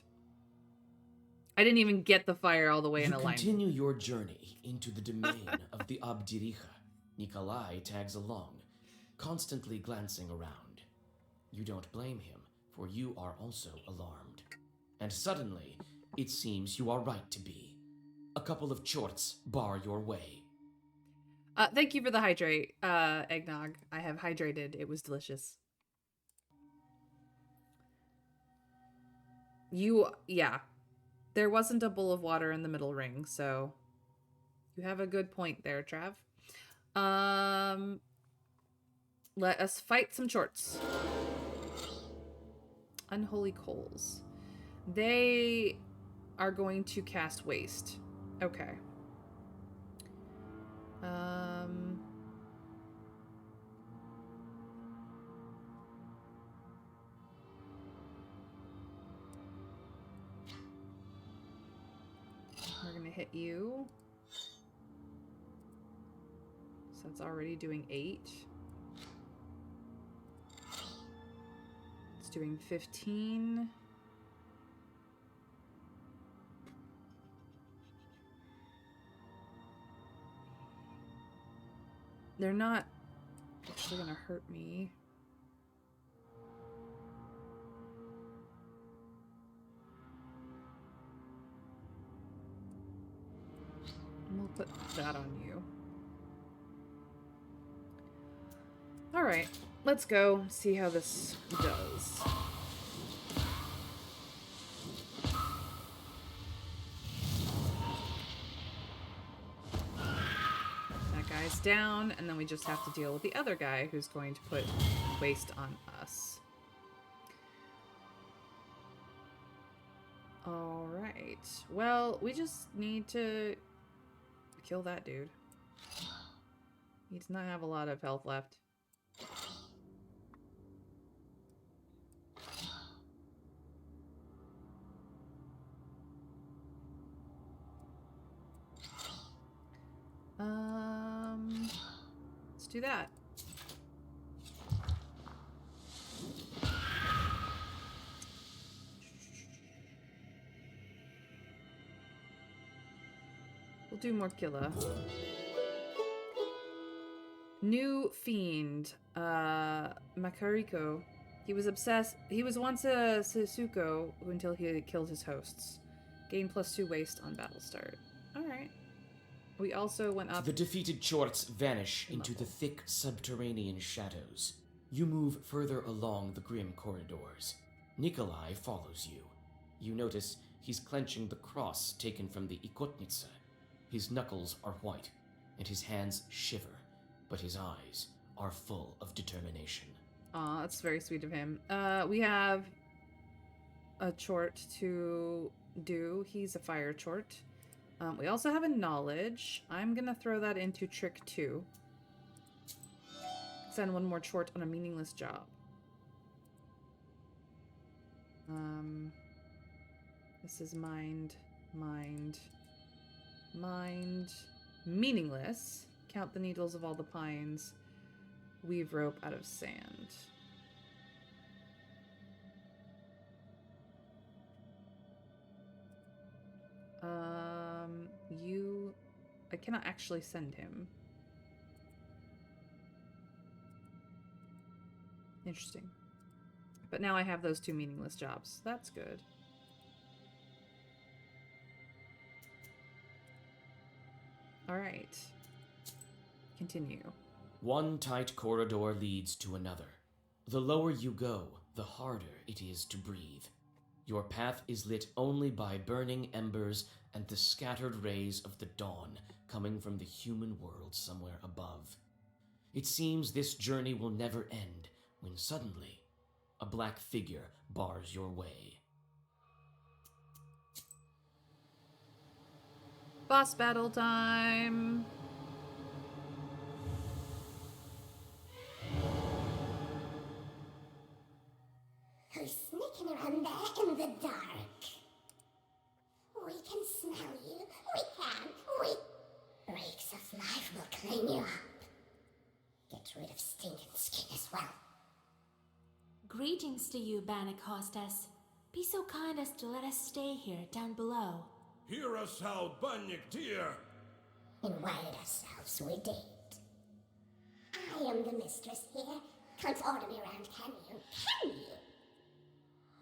I didn't even get the fire all the way in alignment. You continue your journey into the domain of the Abdiricha. Nikolai tags along, constantly glancing around. You don't blame him, for you are also alarmed. And suddenly, it seems you are right to be. A couple of chorts bar your way. Thank you for the hydrate, eggnog. I have hydrated. It was delicious. Yeah. There wasn't a bowl of water in the middle ring, so you have a good point there, Trav. Let us fight some chorts. Unholy coals. They are going to cast waste. Okay. We're gonna hit you. So it's already doing 8. It's doing 15. They're not actually gonna hurt me. We'll put that on you. Alright, let's go see how this does. That guy's down, and then we just have to deal with the other guy who's going to put waste on us. Alright, well, we just need to kill that dude. He does not have a lot of health left. Let's do that. We'll do Morteshka. New fiend, Makariko. He was obsessed. He was once a Sasuko until he killed his hosts. Gain +2 waste on battle start. Alright. We also went up. The defeated chorts vanish into the thick subterranean shadows. You move further along the grim corridors. Nikolai follows you. You notice he's clenching the cross taken from the Ikotnitsa. His knuckles are white, and his hands shiver, but his eyes are full of determination. Aw, that's very sweet of him. We have a chort to do. He's a fire chort. We also have a knowledge. I'm gonna throw that into trick 2. Send one more chort on a meaningless job. This is mind, meaningless. Count the needles of all the pines. Weave rope out of sand. I cannot actually send him. Interesting. But now I have those 2 meaningless jobs. That's good. Alright. Continue. One tight corridor leads to another. The lower you go, the harder it is to breathe. Your path is lit only by burning embers and the scattered rays of the dawn coming from the human world somewhere above. It seems this journey will never end when suddenly a black figure bars your way. Boss battle time. Who's sneaking around there in the dark? We can smell you. We can. Reeks of life will clean you up. Get rid of stinking skin as well. Greetings to you, Bannock hostess. Be so kind as to let us stay here down below. Hear us out, Bannock dear. Invite ourselves, we did. I am the mistress here. Can't order me around, can you? Can you?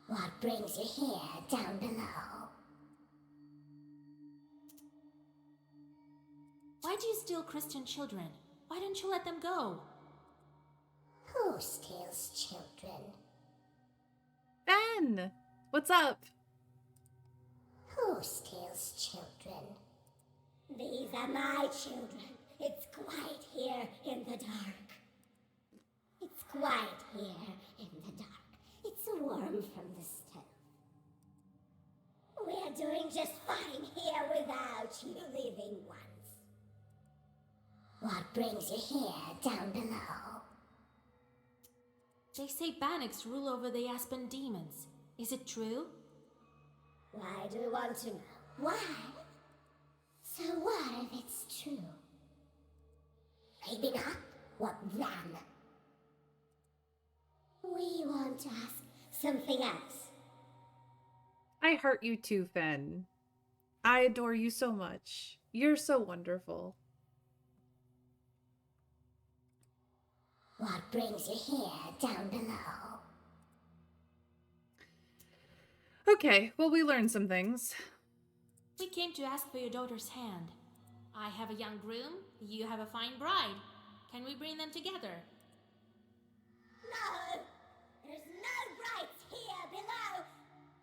What brings you here down below? Why do you steal Christian children? Why don't you let them go? Who steals children? Ben! What's up? Who steals children? These are my children. It's quiet here in the dark. It's quiet here in the dark. It's warm from the stove. We're doing just fine here without you living ones. What brings you here down below? They say Bannocks rule over the Aspen demons. Is it true? Why do you want to know? Why? So what if it's true? Maybe not. What then? We want to ask something else. I heart you too, Fen. I adore you so much. You're so wonderful. What brings you here down below? Okay, well, we learned some things. We came to ask for your daughter's hand. I have a young groom, you have a fine bride. Can we bring them together? No! There's no brights here below!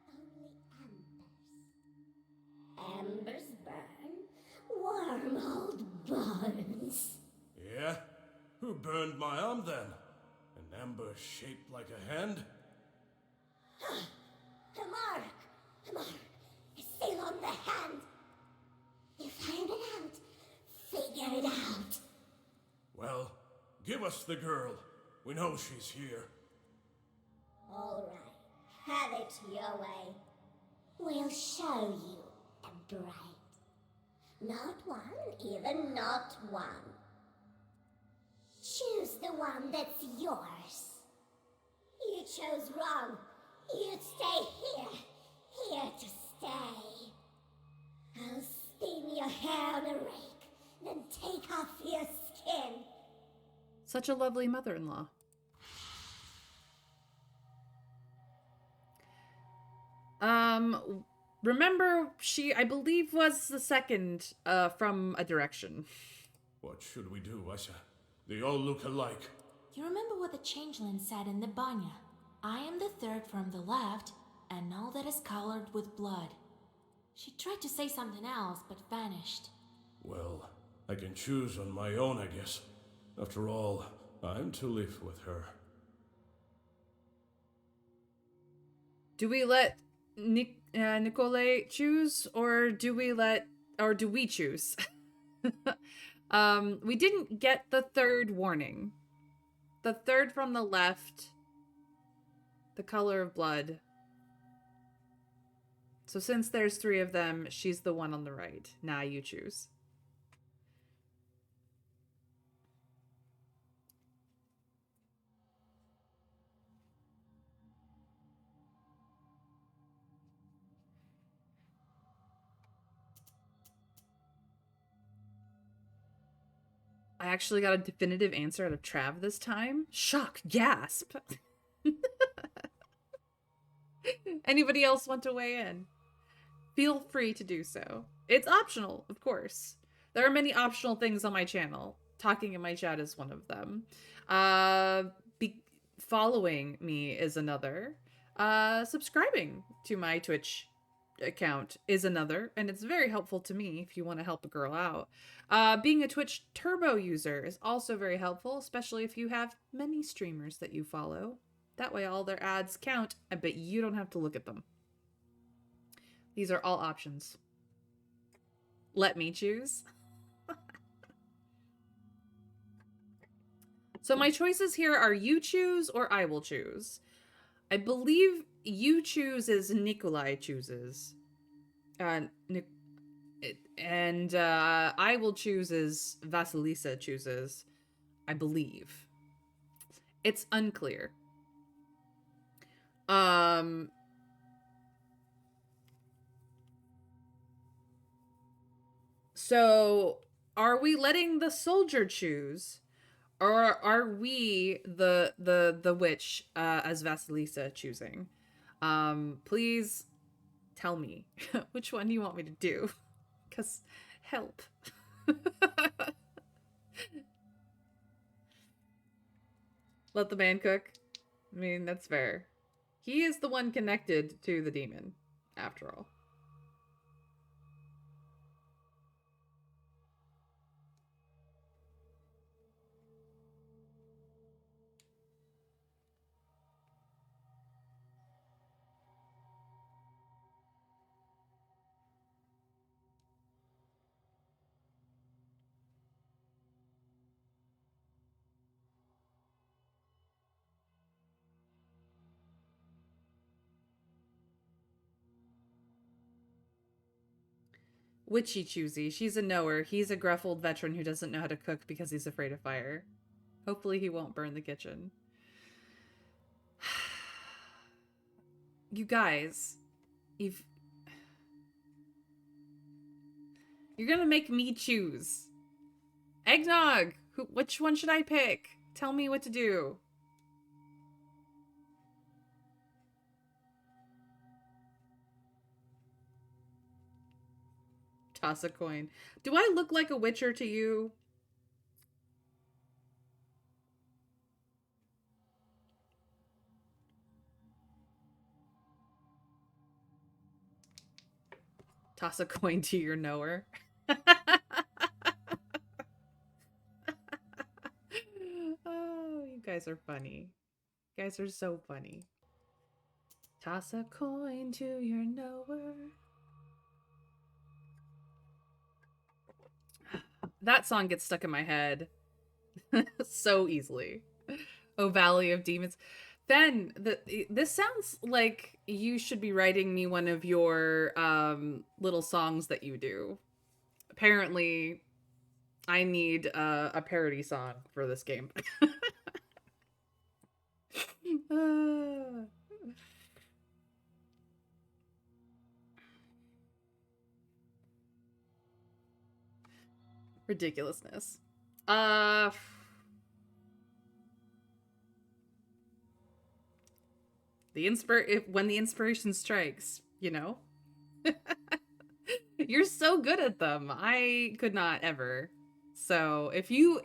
Only embers. Embers burn. Warm old bones. Yeah? Who burned my arm then? An ember shaped like a hand? A mark! A mark! A seal on the hand! You find it out. Figure it out. Well, give us the girl. We know she's here. All right. Have it your way. We'll show you a bride. Not one, even not one. Choose the one that's yours. You chose wrong. You'd stay here. Here to stay. I'll spin your hair on a rake, then take off your skin. Such a lovely mother-in-law. Remember, she, I believe, was the second, from a direction. What should we do, Asha? They all look alike. You remember what the changeling said in the banya? I am the third from the left, and all that is colored with blood. She tried to say something else, but vanished. Well, I can choose on my own, I guess. After all, I'm to live with her. Do we let Nicole choose, or do we choose? We didn't get the third warning. The third from the left. The color of blood. So since there's 3 of them, she's the one on the right. Now you choose. I actually got a definitive answer out of Trav this time. Shock, gasp. Anybody else want to weigh in? Feel free to do so. It's optional, of course. There are many optional things on my channel. Talking in my chat is one of them. Following me is another. Subscribing to my Twitch account is another, and it's very helpful to me if you want to help a girl out. Being a Twitch Turbo user is also very helpful, especially if you have many streamers that you follow. That way all their ads count, but you don't have to look at them. These are all options. Let me choose. So my choices here are you choose or I will choose. I believe you choose is Nikolai chooses. I will choose is Vasilisa chooses. I believe. It's unclear. So are we letting the soldier choose? Or are we the witch as Vasilisa choosing? Please tell me which one you want me to do. Cause help. Let the man cook. I mean, that's fair. He is the one connected to the demon, after all. Witchy choosy. She's a knower. He's a gruff old veteran who doesn't know how to cook because he's afraid of fire. Hopefully he won't burn the kitchen. You guys, you're gonna make me choose. Eggnog! Which one should I pick? Tell me what to do. Toss a coin. Do I look like a witcher to you? Toss a coin to your knower. Oh, you guys are funny. You guys are so funny. Toss a coin to your knower. That song gets stuck in my head so easily. Oh, Valley of Demons. Ben, this sounds like you should be writing me one of your little songs that you do. Apparently, I need a parody song for this game. Ridiculousness. When the inspiration strikes, you know? You're so good at them. I could not ever. So if you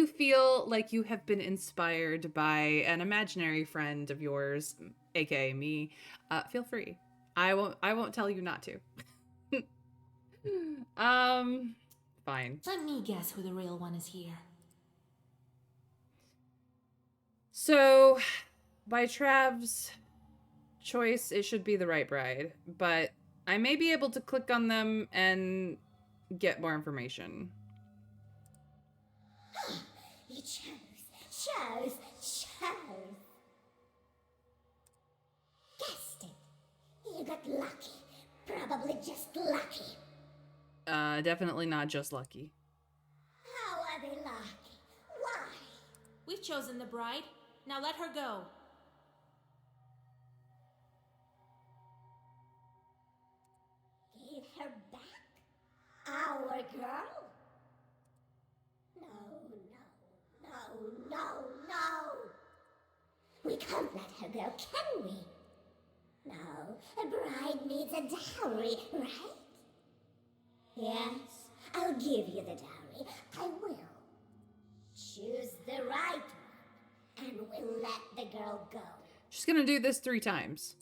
feel like you have been inspired by an imaginary friend of yours, aka me, feel free. I won't tell you not to. Fine. Let me guess who the real one is here. So, by Trav's choice, it should be the right bride, but I may be able to click on them and get more information. You chose. Guessed it. You got lucky. Probably just lucky. Definitely not just lucky. How are they lucky? Why? We've chosen the bride. Now let her go. Give her back? Our girl? No. We can't let her go, can we? No, a bride needs a dowry, right? Yes, I'll give you the dowry. I will. gonna do this 3 times.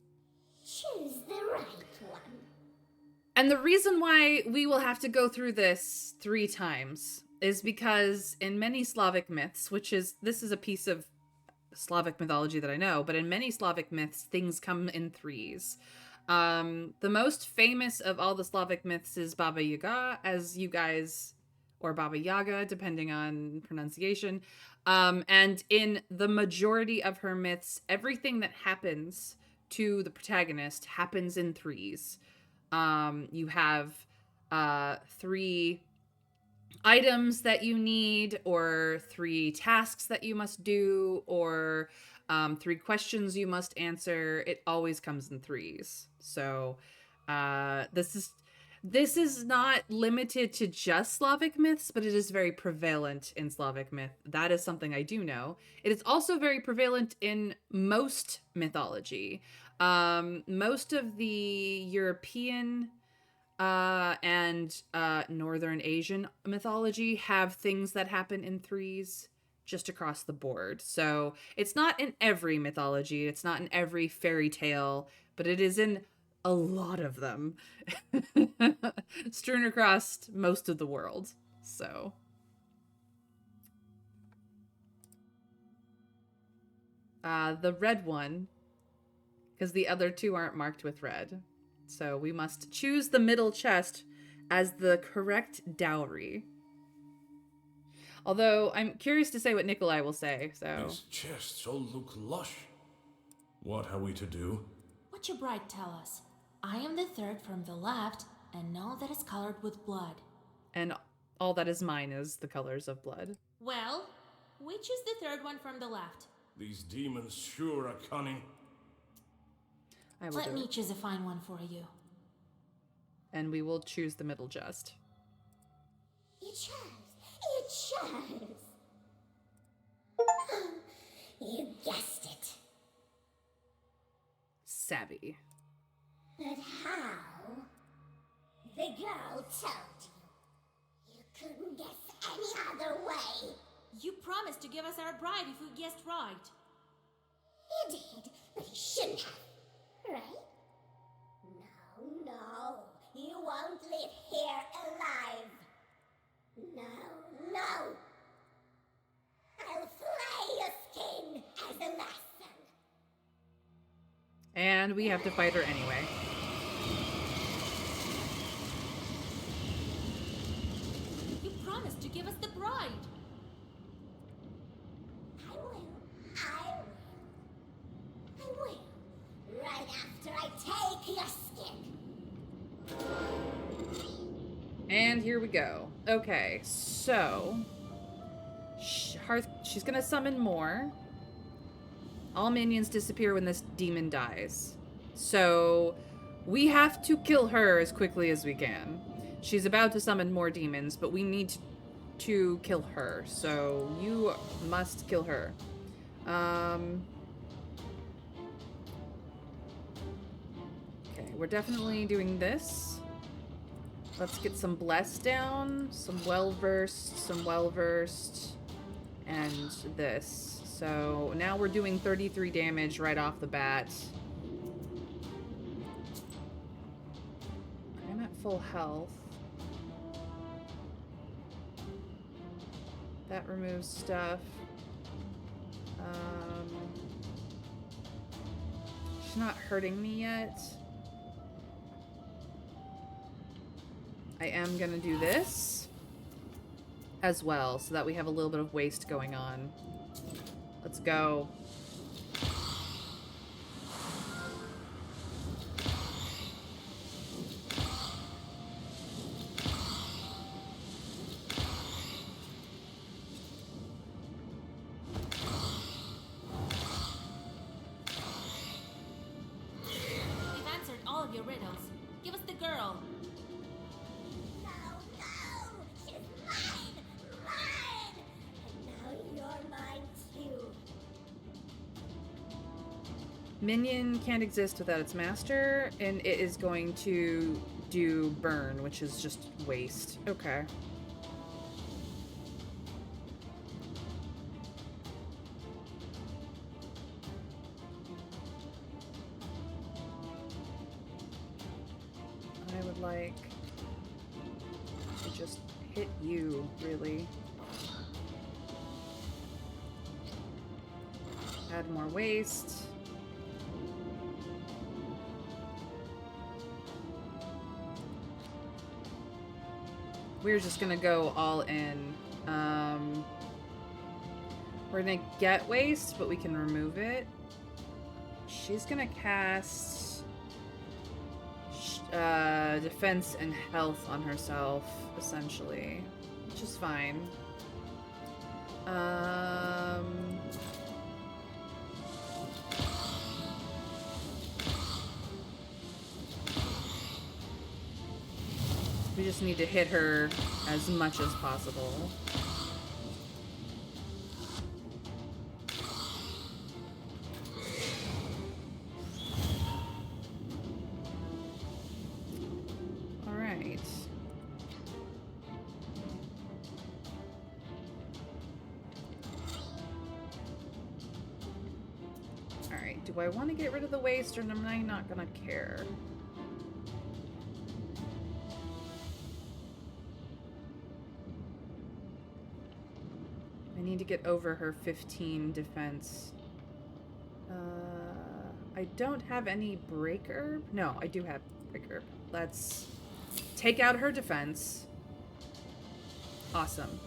Choose the right one. And the reason why we will have to go through this 3 times is because in many Slavic myths, this is a piece of Slavic mythology that I know, but in many Slavic myths, things come in 3s. The most famous of all the Slavic myths is Baba Yaga, or Baba Yaga, depending on pronunciation. And in the majority of her myths, everything that happens to the protagonist happens in 3s. You have 3 items that you need, or 3 tasks that you must do, or 3 questions you must answer. It always comes in 3s. So this is not limited to just Slavic myths, but it is very prevalent in Slavic myth. That is something I do know. It is also very prevalent in most mythology. Most of the European and Northern Asian mythology have things that happen in 3s just across the board. So it's not in every mythology, it's not in every fairy tale, but it is in a lot of them. Strewn across most of the world. So the red one, because the other 2 aren't marked with red. So we must choose the middle chest as the correct dowry. Although I'm curious to say what Nikolai will say, so... These chests all look lush. What are we to do? What your bride tell us? I am the 3rd from the left, and all that is colored with blood. And all that is mine is the colors of blood. Well, which is the 3rd one from the left? These demons sure are cunning. Let me choose a fine one for you. And we will choose the middle chest. You chose. You guessed it. Savvy. But how? The girl told you. You couldn't guess any other way. You promised to give us our bride if we guessed right. You did, but you shouldn't have. Right? No. You won't live here alive. No. I'll flay your skin as a lesson. And we have to fight her anyway. You promised to give us the bride. I will. Right after I take your skin. And here we go. Okay, so... she's gonna summon more. All minions disappear when this demon dies. So we have to kill her as quickly as we can. She's about to summon more demons, but we need to kill her. So you must kill her. Okay, we're definitely doing this. Let's get some bless down, some well-versed, and this. So now we're doing 33 damage right off the bat. I'm at full health. That removes stuff. She's not hurting me yet. I am gonna do this as well, so that we have a little bit of waste going on. Let's go. We've answered all of your riddles. Give us the girl. No, she's mine! And now you're mine too. Minion can't exist without its master, and it is going to do burn, which is just waste. Okay. hit you, really. Add more waste. We're just gonna go all in. We're gonna get waste, but we can remove it. She's gonna cast defense and health on herself, essentially, which is fine. We just need to hit her as much as possible. All right. All right, do I want to get rid of the waste or am I not gonna care? I need to get over her 15 defense. I don't have any break herb. No, I do have break herb. Let's take out her defense. Awesome.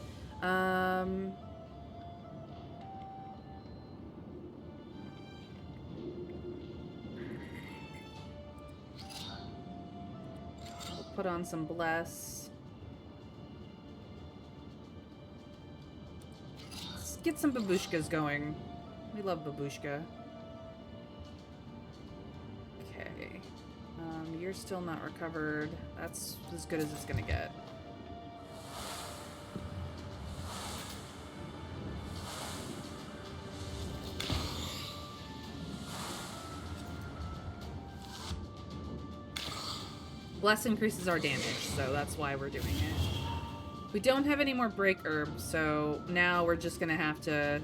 We'll put on some bless. Let's get some babushkas going. We love babushka. Okay. You're still not recovered. That's as good as it's gonna get. Bless increases our damage, so that's why we're doing it. We don't have any more break herbs, so now we're just gonna have to...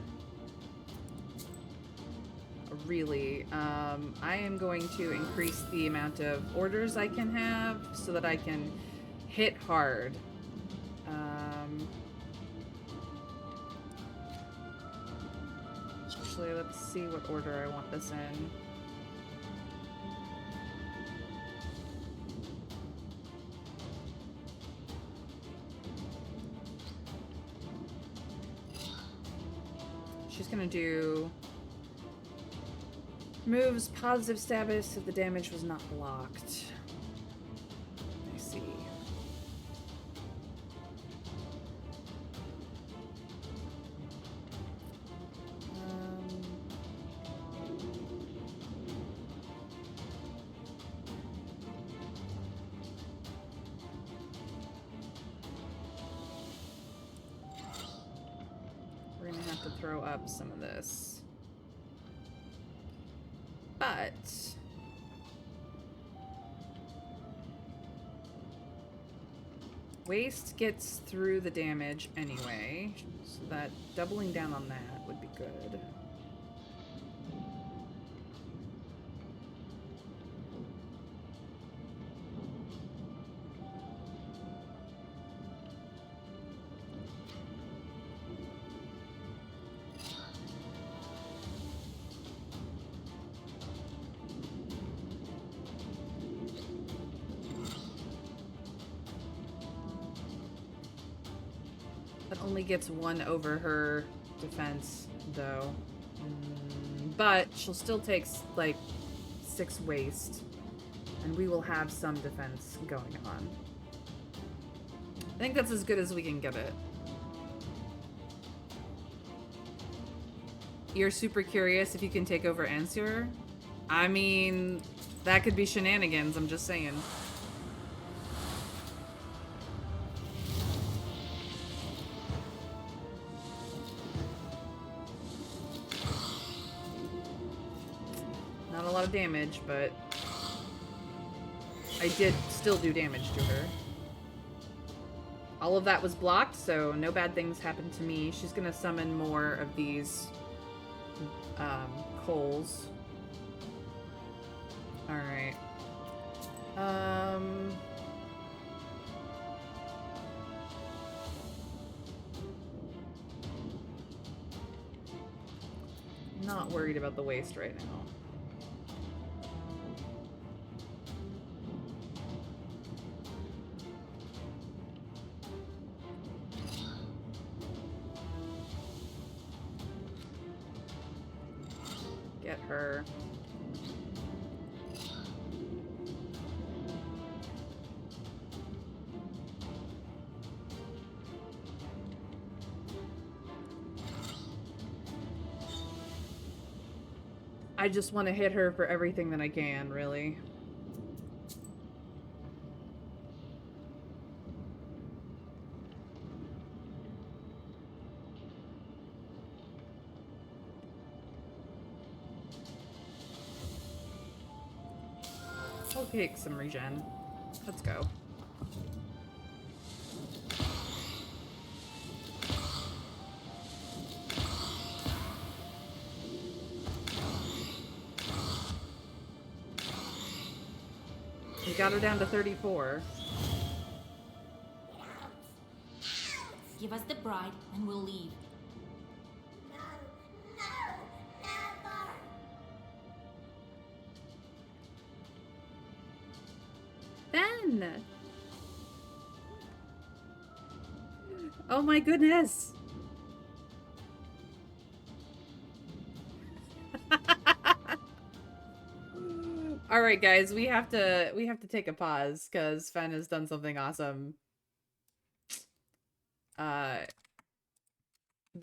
Really, I am going to increase the amount of orders I can have so that I can hit hard. Actually, let's see what order I want this in. She's gonna do moves positive status if the damage was not blocked. I see. We're gonna have to throw up some of this. But waste gets through the damage anyway, so that doubling down on that would be good. Only gets one over her defense, though. But she'll still take, like, 6 waste. And we will have some defense going on. I think that's as good as we can get it. You're super curious if you can take over Ansur? I mean, that could be shenanigans, I'm just saying. Not a lot of damage, but I did still do damage to her. All of that was blocked, so no bad things happened to me. She's gonna summon more of these coals. Alright. Not worried about the waist right now. Get her. I just want to hit her for everything that I can, really. I'll take some regen. Let's go. We got her down to 34. Give us the bride and we'll leave. Ben! Oh my goodness! All right, guys, we have to take a pause because Fen has done something awesome.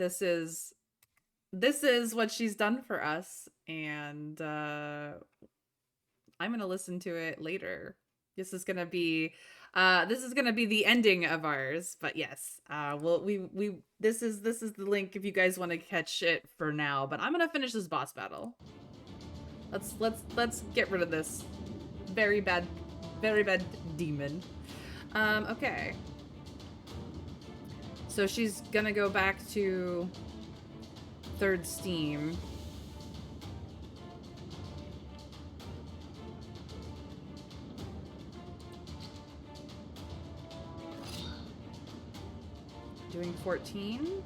This is what she's done for us, and I'm gonna listen to it later. This is gonna be the ending of ours, but yes, this is the link if you guys want to catch it for now. But I'm gonna finish this boss battle. Let's get rid of this very bad demon. Okay. So she's gonna go back to third steam. Doing 14.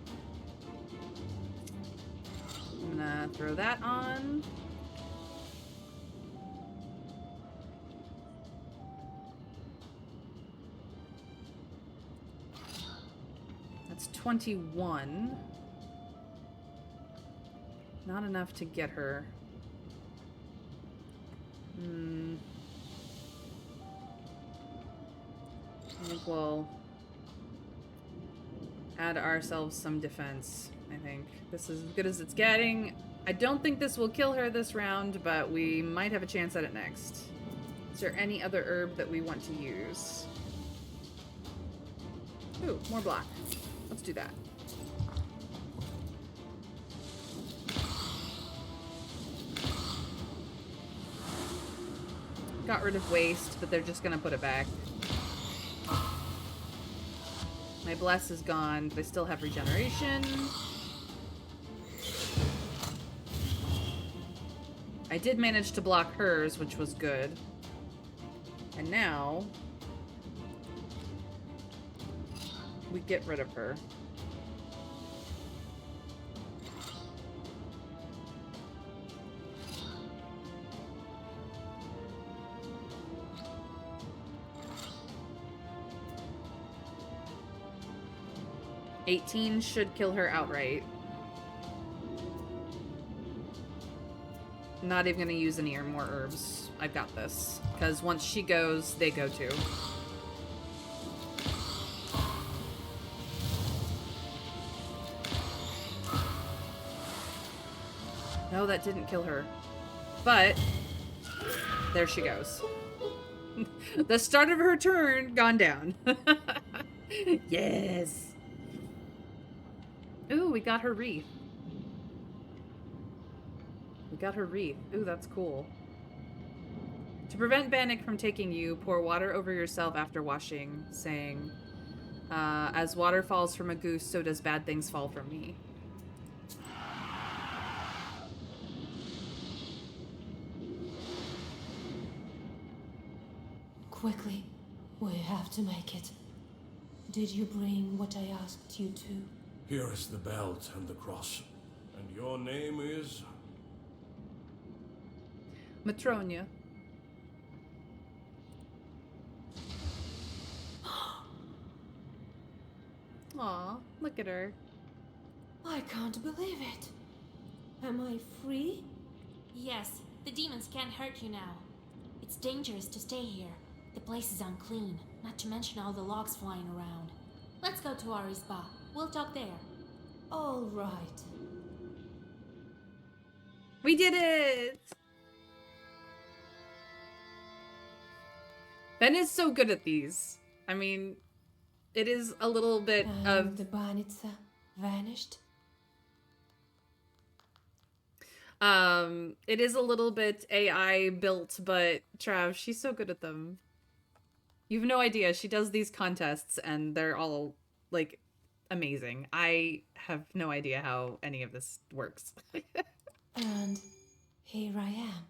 I'm gonna throw that on. That's 21. Not enough to get her. I think we'll add ourselves some defense, I think. This is as good as it's getting. I don't think this will kill her this round, but we might have a chance at it next. Is there any other herb that we want to use? Ooh, more black. Let's do that. Got rid of waste, but they're just gonna put it back. My bless is gone, but I still have regeneration. I did manage to block hers, which was good. And now we get rid of her. $18 should kill her outright. Not even gonna use any more herbs. I've got this. Because once she goes, they go too. No, that didn't kill her. But there she goes. The start of her turn gone down. Yes. Ooh, we got her wreath. We got her wreath. Ooh, that's cool. To prevent Bannock from taking you, pour water over yourself after washing, saying, as water falls from a goose, so does bad things fall from me. Quickly, we have to make it. Did you bring what I asked you to? Here is the belt and the cross. And your name is? Matronia. Aw, look at her. I can't believe it. Am I free? Yes, the demons can't hurt you now. It's dangerous to stay here. The place is unclean, not to mention all the logs flying around. Let's go to our spa. We'll talk there. All right. We did it! Ben is so good at these. I mean, it is a little bit of... the Banitsa vanished? It is a little bit AI built, but Trav, she's so good at them. You've no idea. She does these contests and they're all, like, amazing. I have no idea how any of this works. And here I am.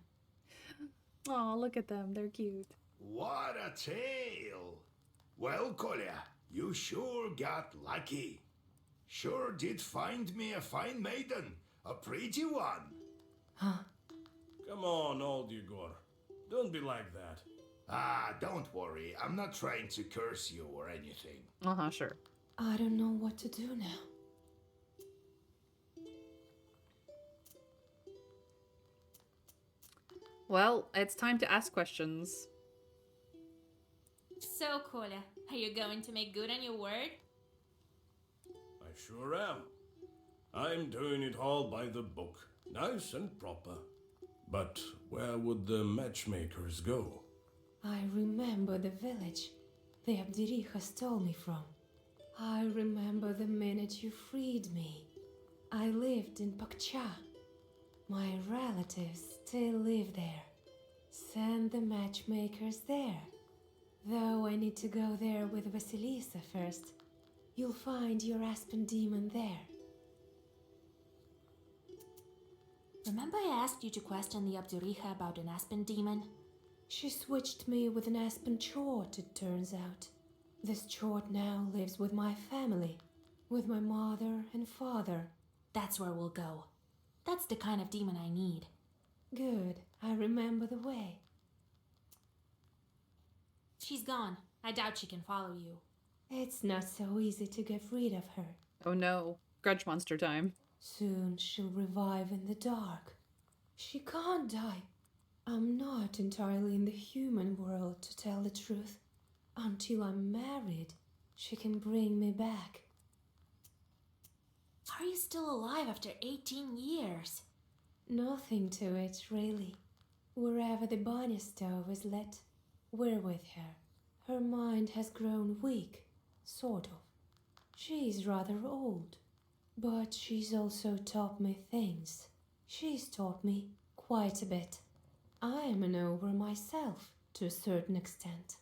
Aw, look at them. They're cute. What a tale! Well, Kolya, you sure got lucky. Sure did find me a fine maiden, a pretty one. Huh? Come on, old Igor. Don't be like that. Ah, don't worry. I'm not trying to curse you or anything. Uh-huh, sure. I don't know what to do now. Well, it's time to ask questions. So, Kola, are you going to make good on your word? I sure am. I'm doing it all by the book, nice and proper. But where would the matchmakers go? I remember the village the Abdiricha stole me from. I remember the minute you freed me. I lived in Pakcha. My relatives still live there. Send the matchmakers there. Though I need to go there with Vasilisa first. You'll find your Aspen demon there. Remember I asked you to question the Abduriha about an Aspen demon? She switched me with an Aspen chort, it turns out. This chort now lives with my family, with my mother and father. That's where we'll go. That's the kind of demon I need. Good, I remember the way. She's gone. I doubt she can follow you. It's not so easy to get rid of her. Oh no. Grudge monster time. Soon she'll revive in the dark. She can't die. I'm not entirely in the human world, to tell the truth. Until I'm married, she can bring me back. How are you still alive after 18 years? Nothing to it, really. Wherever the Banya stove is lit, we're with her. Her mind has grown weak, sort of. She's rather old, but she's also taught me things. She's taught me quite a bit. I am an ogre myself, to a certain extent.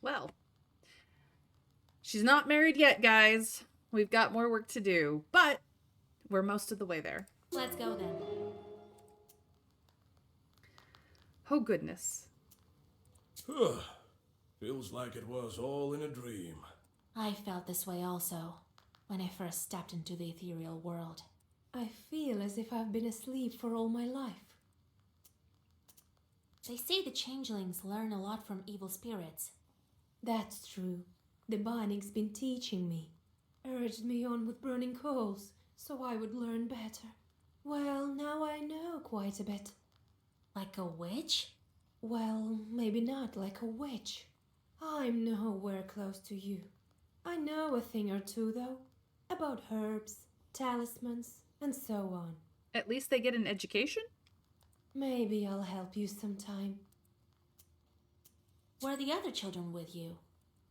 Well, she's not married yet, guys. We've got more work to do, but we're most of the way there. Let's go then. Oh, goodness. Feels like it was all in a dream. I felt this way also, when I first stepped into the ethereal world. I feel as if I've been asleep for all my life. They say the changelings learn a lot from evil spirits. That's true. The Banig's been teaching me. Urged me on with burning coals, so I would learn better. Well, now I know quite a bit. Like a witch? Well, maybe not like a witch. I'm nowhere close to you. I know a thing or two, though. About herbs, talismans, and so on. At least they get an education? Maybe I'll help you sometime. Were the other children with you?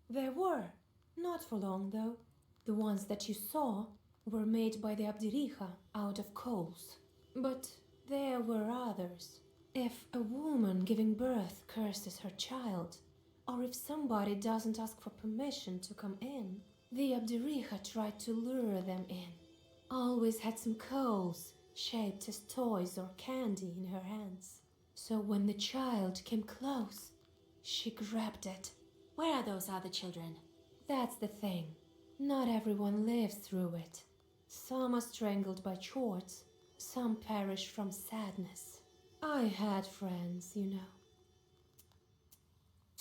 There were. Not for long, though. The ones that you saw were made by the Abdiricha out of coals. But there were others. If a woman giving birth curses her child, or if somebody doesn't ask for permission to come in, the Abdiricha tried to lure them in. Always had some coals, shaped as toys or candy in her hands. So when the child came close, she grabbed it. Where are those other children? That's the thing. Not everyone lives through it. Some are strangled by chords, some perish from sadness. I had friends, you know.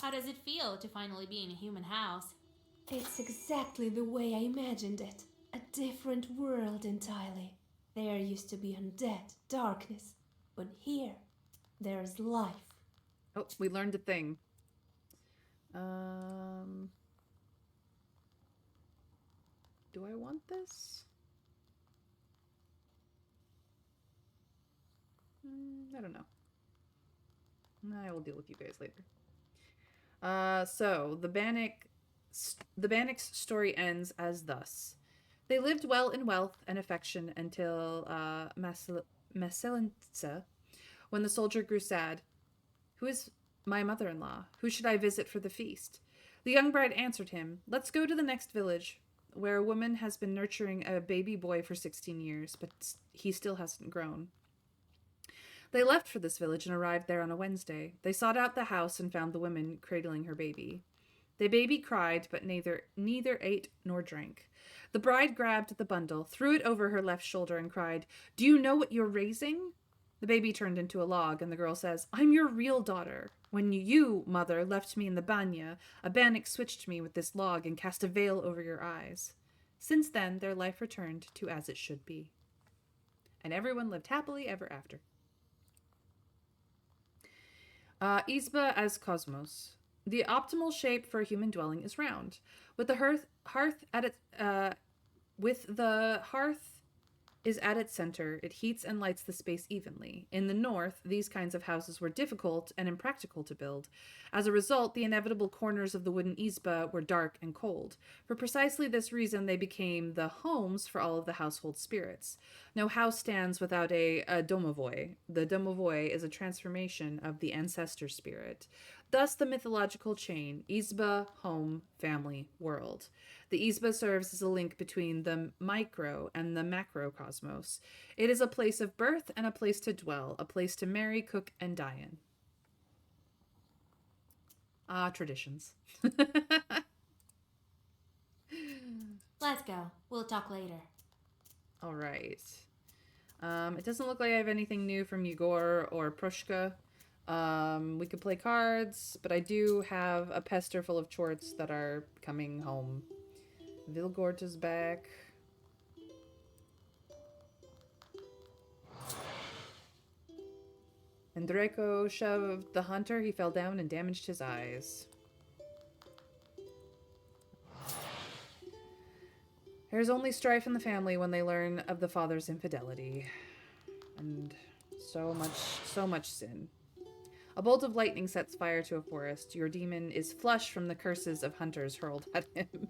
How does it feel to finally be in a human house? It's exactly the way I imagined it. A different world entirely. There used to be undead, darkness. But here, there's life. Oh, we learned a thing. Do I want this? I don't know. I will deal with you guys later. So the Bannock's story ends as thus. They lived well in wealth and affection until Maselinsa, when the soldier grew sad. Who is my mother-in-law? Who should I visit for the feast? The young bride answered him, let's go to the next village, where a woman has been nurturing a baby boy for 16 years, but he still hasn't grown. They left for this village and arrived there on a Wednesday. They sought out the house and found the woman cradling her baby. The baby cried, but neither ate nor drank. The bride grabbed the bundle, threw it over her left shoulder, and cried, do you know what you're raising? The baby turned into a log, and the girl says, I'm your real daughter. When you, mother, left me in the banya, a bannock switched me with this log and cast a veil over your eyes. Since then, their life returned to as it should be. And everyone lived happily ever after. Izba as cosmos. The optimal shape for a human dwelling is round, with the hearth is at its center. It heats and lights the space evenly. In the north, these kinds of houses were difficult and impractical to build. As a result, the inevitable corners of the wooden izba were dark and cold. For precisely this reason, they became the homes for all of the household spirits. No house stands without a domovoi. The domovoi is a transformation of the ancestor spirit. Thus, the mythological chain, izba, home, family, world. The izba serves as a link between the micro and the macrocosmos. It is a place of birth and a place to dwell, a place to marry, cook, and die in. Traditions. Let's go. We'll talk later. All right. It doesn't look like I have anything new from Yegor or Prushka. We could play cards, but I do have a pester full of chorts that are coming home. Vilgort is back. And Draco shoved the hunter. He fell down and damaged his eyes. There's only strife in the family when they learn of the father's infidelity. And so much sin. A bolt of lightning sets fire to a forest. Your demon is flush from the curses of hunters hurled at him.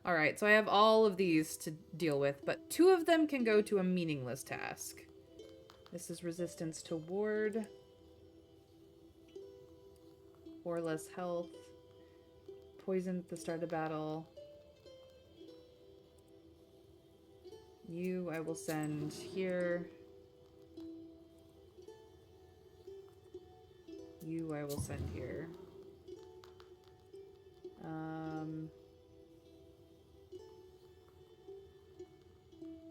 Alright, so I have all of these to deal with, but 2 of them can go to a meaningless task. This is resistance to ward. 4 less health. Poison at the start of battle. You I will send here. You I will send here.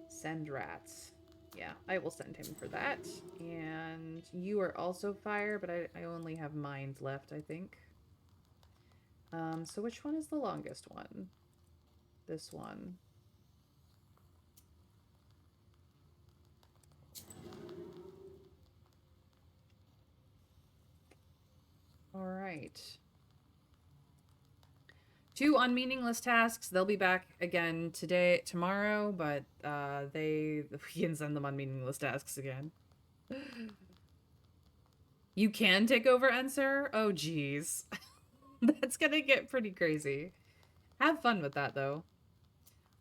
Send rats. Yeah, I will send him for that. And you are also fire, but I only have mind left, I think. So which one is the longest one? This one. All right. 2 unmeaningless tasks. They'll be back again tomorrow, but we can send them on meaningless tasks again. You can take over Enser? Oh, geez. That's gonna get pretty crazy. Have fun with that, though.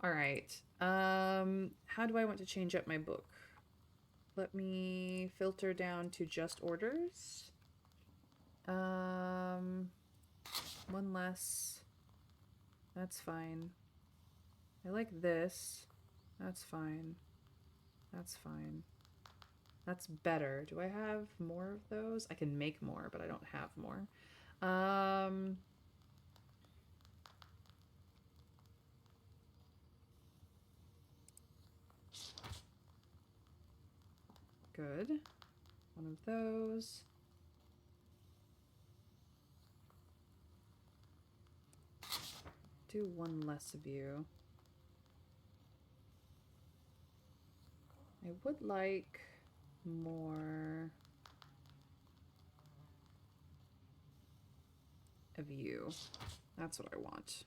All right. How do I want to change up my book? Let me filter down to just orders. 1 less. That's fine. I like this. That's fine. That's fine. That's better. Do I have more of those? I can make more, but I don't have more. Good. one of those. Do one less of you. I would like more of you. That's what I want.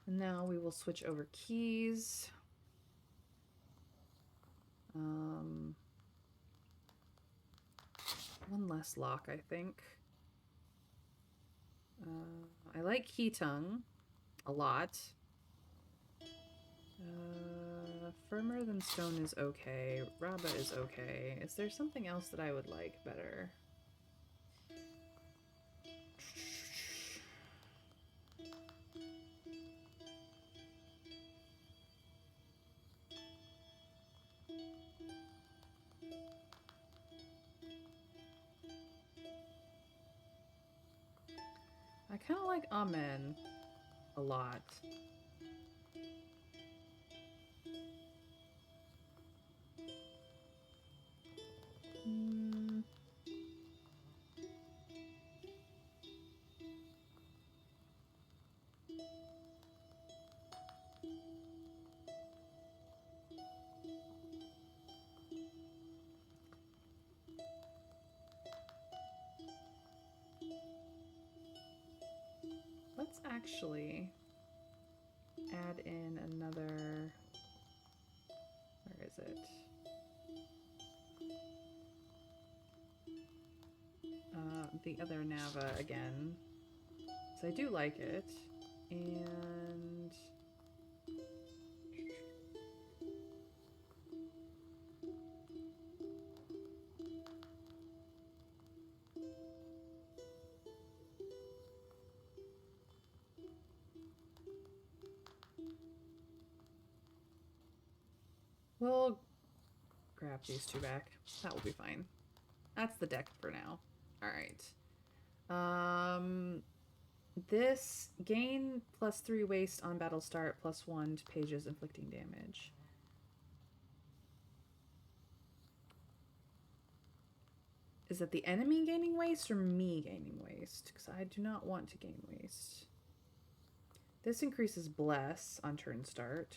And now we will switch over keys. One less lock, I think. I like key tongue a lot. Firmer than stone is okay. Raba is okay. Is there something else that I would like better? I kind of like Amen a lot. Let's actually add in another, where is it? The other Nava again. So I do like it. And we'll grab these two back. That will be fine. That's the deck for now. All right. This gain +3 waste on battle start, +1 to pages inflicting damage. Is it the enemy gaining waste or me gaining waste? Because I do not want to gain waste. This increases bless on turn start.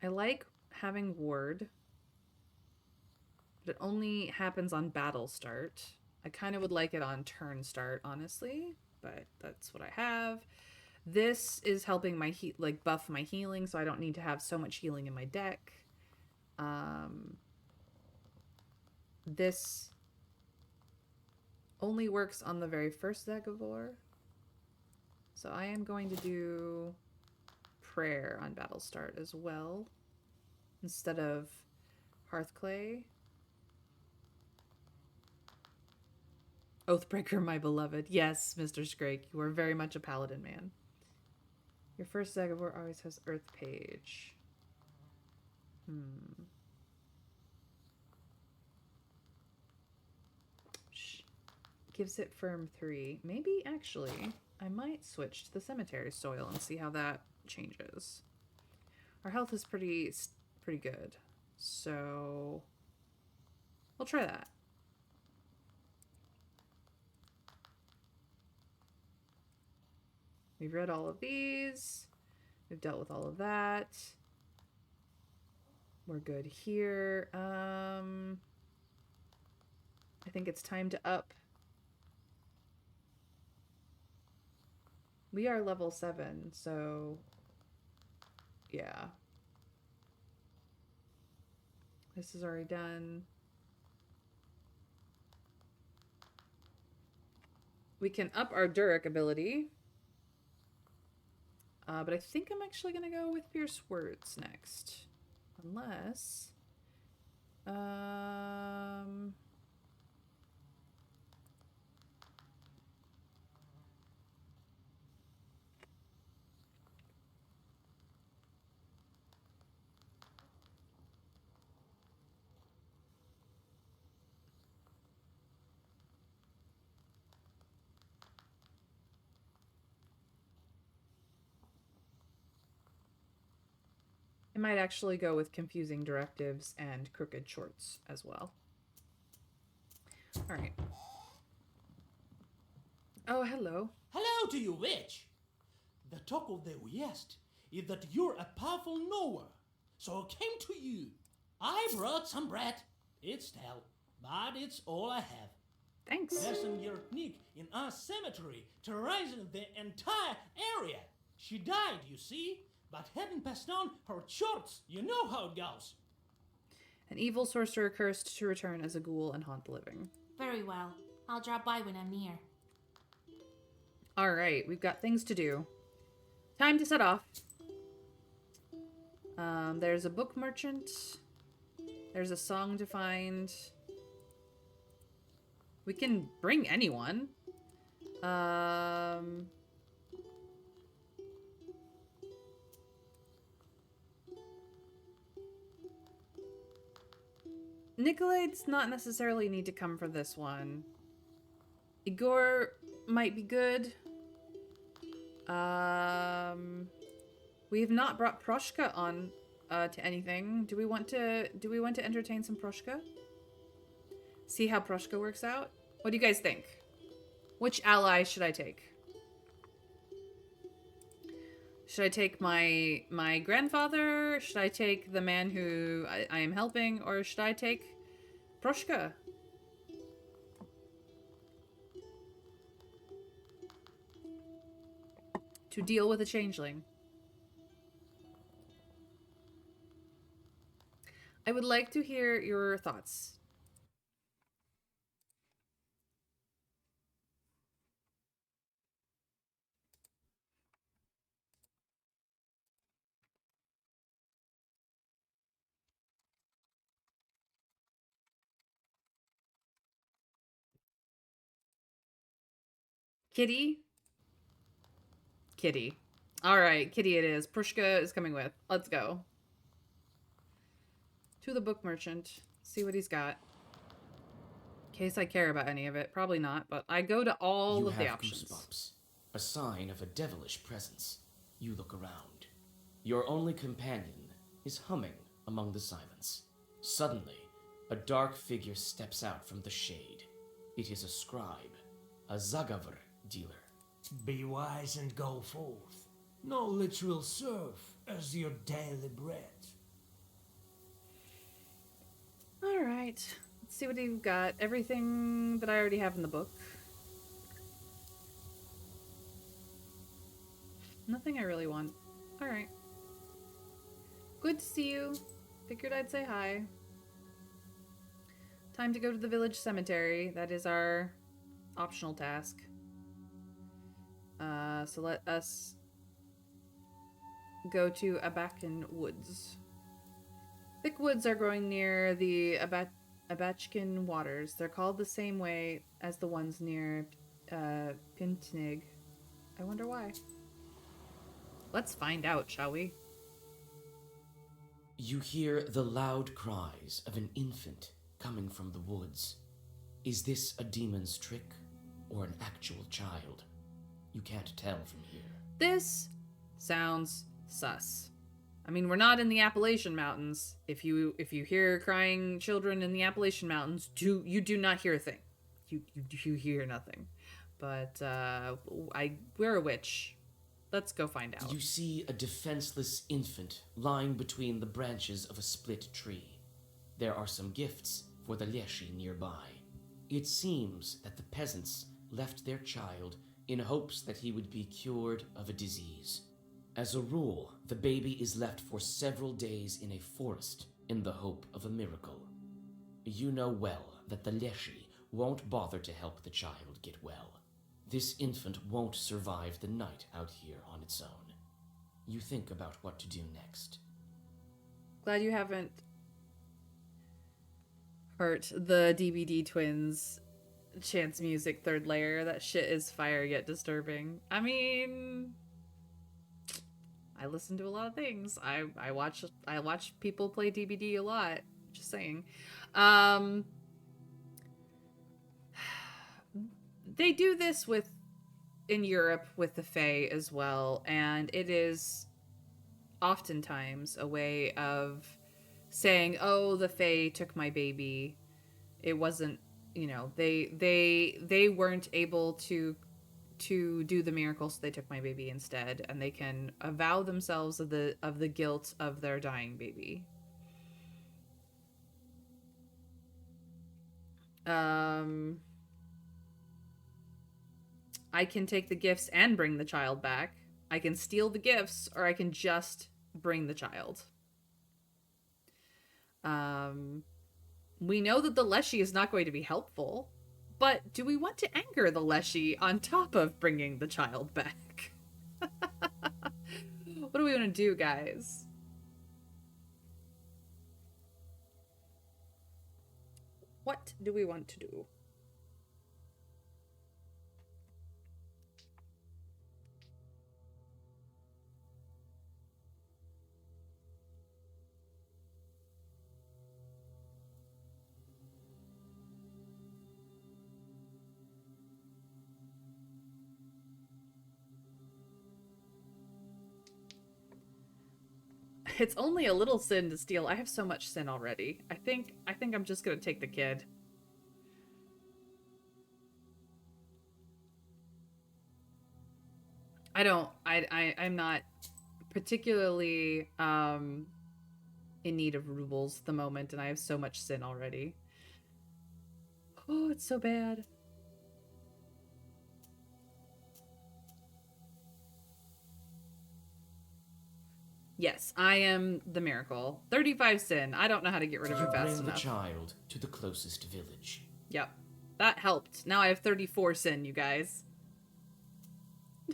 I like having ward, but it only happens on battle start. I kind of would like it on turn start, honestly, but that's what I have. This is helping my buff my healing, so I don't need to have so much healing in my deck. This only works on the very first Zagavor. So I am going to do prayer on battle start as well, instead of Hearthclay. Oathbreaker, my beloved. Yes, Mr. Scrake, you are very much a paladin man. Your first Zagavor always has Earth Page. Gives it firm 3. Maybe, actually, I might switch to the cemetery soil and see how that changes. Our health is pretty good, so we'll try that. We've read all of these. We've dealt with all of that. We're good here. I think it's time to up. We are level 7, so yeah. This is already done. We can up our Durek ability. But I think I'm actually going to go with Fierce Words next. Unless... I might actually go with confusing directives and crooked shorts as well. All right. Oh, hello. Hello to you, witch. The talk of the West is that you're a powerful knower, so I came to you. I brought some bread. It's stale, but it's all I have. Thanks. There's some Yerknik in our cemetery terrorizing the entire area. She died, you see, but hadn't passed on her shorts. You know how it goes. An evil sorcerer cursed to return as a ghoul and haunt the living. Very well. I'll drop by when I'm near. All right, we've got things to do. Time to set off. There's a book merchant. There's a song to find. We can bring anyone. Nikolai's not necessarily need to come for this one. Igor might be good. We have not brought Proshka on to anything. Do we want to entertain some Proshka? See how Proshka works out? What do you guys think? Which ally should I take? Should I take my grandfather? Should I take the man who I am helping? Or should I take Proshka? To deal with a changeling. I would like to hear your thoughts. Kitty? Kitty. Alright, Kitty it is. Prushka is coming with. Let's go. To the book merchant. See what he's got. In case I care about any of it. Probably not, but I go to all of the options. Goosebumps. A sign of a devilish presence. You look around. Your only companion is humming among the silence. Suddenly, a dark figure steps out from the shade. It is a scribe, a Zagavr dealer. Be wise and go forth. No literal serve as your daily bread. Alright. Let's see what you've got. Everything that I already have in the book. Nothing I really want. Alright. Good to see you. Figured I'd say hi. Time to go to the village cemetery. That is our optional task. So let us go to Abakan Woods. Thick woods are growing near the Abachkin waters. They're called the same way as the ones near Pintnig. I wonder why. Let's find out, shall we? You hear the loud cries of an infant coming from the woods. Is this a demon's trick or an actual child? You can't tell from here. This sounds sus. I mean, we're not in the Appalachian Mountains. If you hear crying children in the Appalachian Mountains, you do not hear a thing. You hear nothing. But we're a witch. Let's go find out. You see a defenseless infant lying between the branches of a split tree. There are some gifts for the Leshy nearby. It seems that the peasants left their child in hopes that he would be cured of a disease. As a rule, the baby is left for several days in a forest in the hope of a miracle. You know well that the Leshy won't bother to help the child get well. This infant won't survive the night out here on its own. You think about what to do next. Glad you haven't hurt the DBD twins chance music third layer. That shit is fire yet disturbing. I mean, I listen to a lot of things. I watch people play DBD a lot. Just saying. They do this in Europe with the Fae as well, and it is oftentimes a way of saying, "Oh, the Fae took my baby." It wasn't, they weren't able to do the miracle, so they took my baby instead, and they can avow themselves of the guilt of their dying baby. I can take the gifts and bring the child back. I can steal the gifts, or I can just bring the child. We know that the Leshy is not going to be helpful, but do we want to anger the Leshy on top of bringing the child back? What do we want to do, guys? What do we want to do? It's only a little sin to steal. I have so much sin already. I think I'm just gonna take the kid. I'm not particularly in need of rubles at the moment, and I have so much sin already. Oh, it's so bad. Yes, I am the miracle. 35 sin. I don't know how to get rid of it fast enough. You bring the child to the closest village. Yep. That helped. Now I have 34 sin, you guys.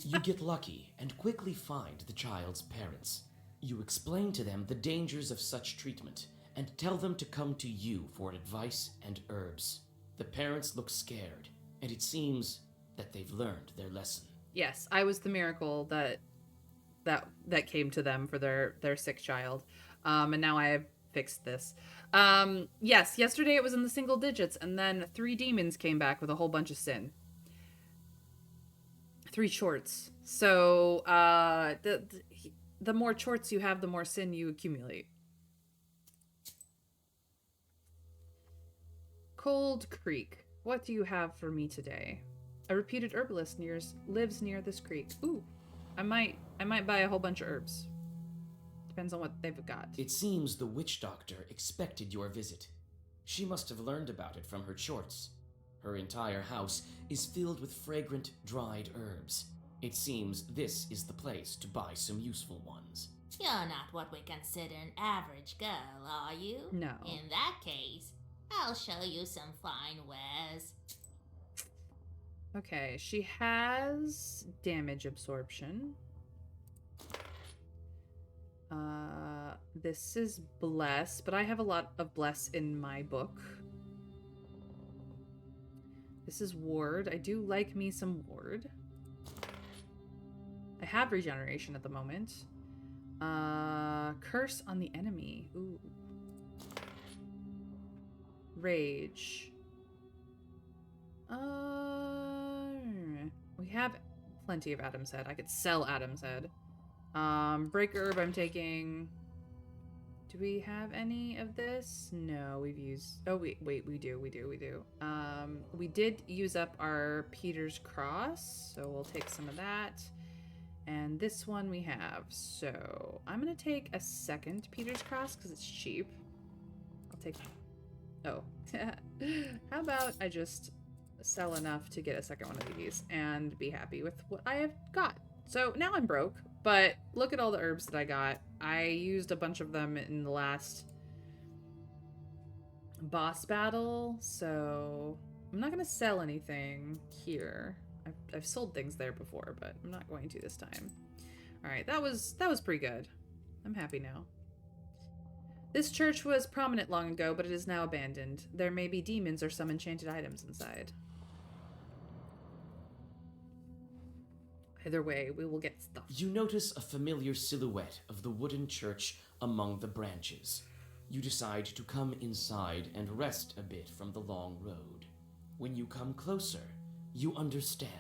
You get lucky and quickly find the child's parents. You explain to them the dangers of such treatment and tell them to come to you for advice and herbs. The parents look scared, and it seems that they've learned their lesson. Yes, I was the miracle that came to them for their sick child. And now I have fixed this. Yes, yesterday it was in the single digits, and then 3 demons came back with a whole bunch of sin. 3 shorts. So the more chorts you have, the more sin you accumulate. Cold Creek. What do you have for me today? A reputed herbalist lives near this creek. Ooh, I might buy a whole bunch of herbs. Depends on what they've got. It seems the witch doctor expected your visit. She must have learned about it from her shorts. Her entire house is filled with fragrant, dried herbs. It seems this is the place to buy some useful ones. You're not what we consider an average girl, are you? No. In that case, I'll show you some fine wares. Okay, she has damage absorption. This is Bless, but I have a lot of Bless in my book. This is Ward. I do like me some Ward. I have regeneration at the moment. Curse on the enemy. Ooh. Rage. We have plenty of Adam's Head. I could sell Adam's Head. Break Herb I'm taking. Do we have any of this? No, we've used... Oh, wait, we do. We did use up our Peter's Cross, so we'll take some of that. And this one we have. So I'm going to take a second Peter's Cross because it's cheap. I'll take... Oh. How about I just sell enough to get a second one of these and be happy with what I have got. So now I'm broke, but look at all the herbs that I got. I used a bunch of them in the last boss battle, so I'm not going to sell anything here. I've sold things there before, but I'm not going to this time. All right, that was pretty good. I'm happy now. This church was prominent long ago, but it is now abandoned. There may be demons or some enchanted items inside. Either way, we will get stuff. You notice a familiar silhouette of the wooden church among the branches. You decide to come inside and rest a bit from the long road. When you come closer, you understand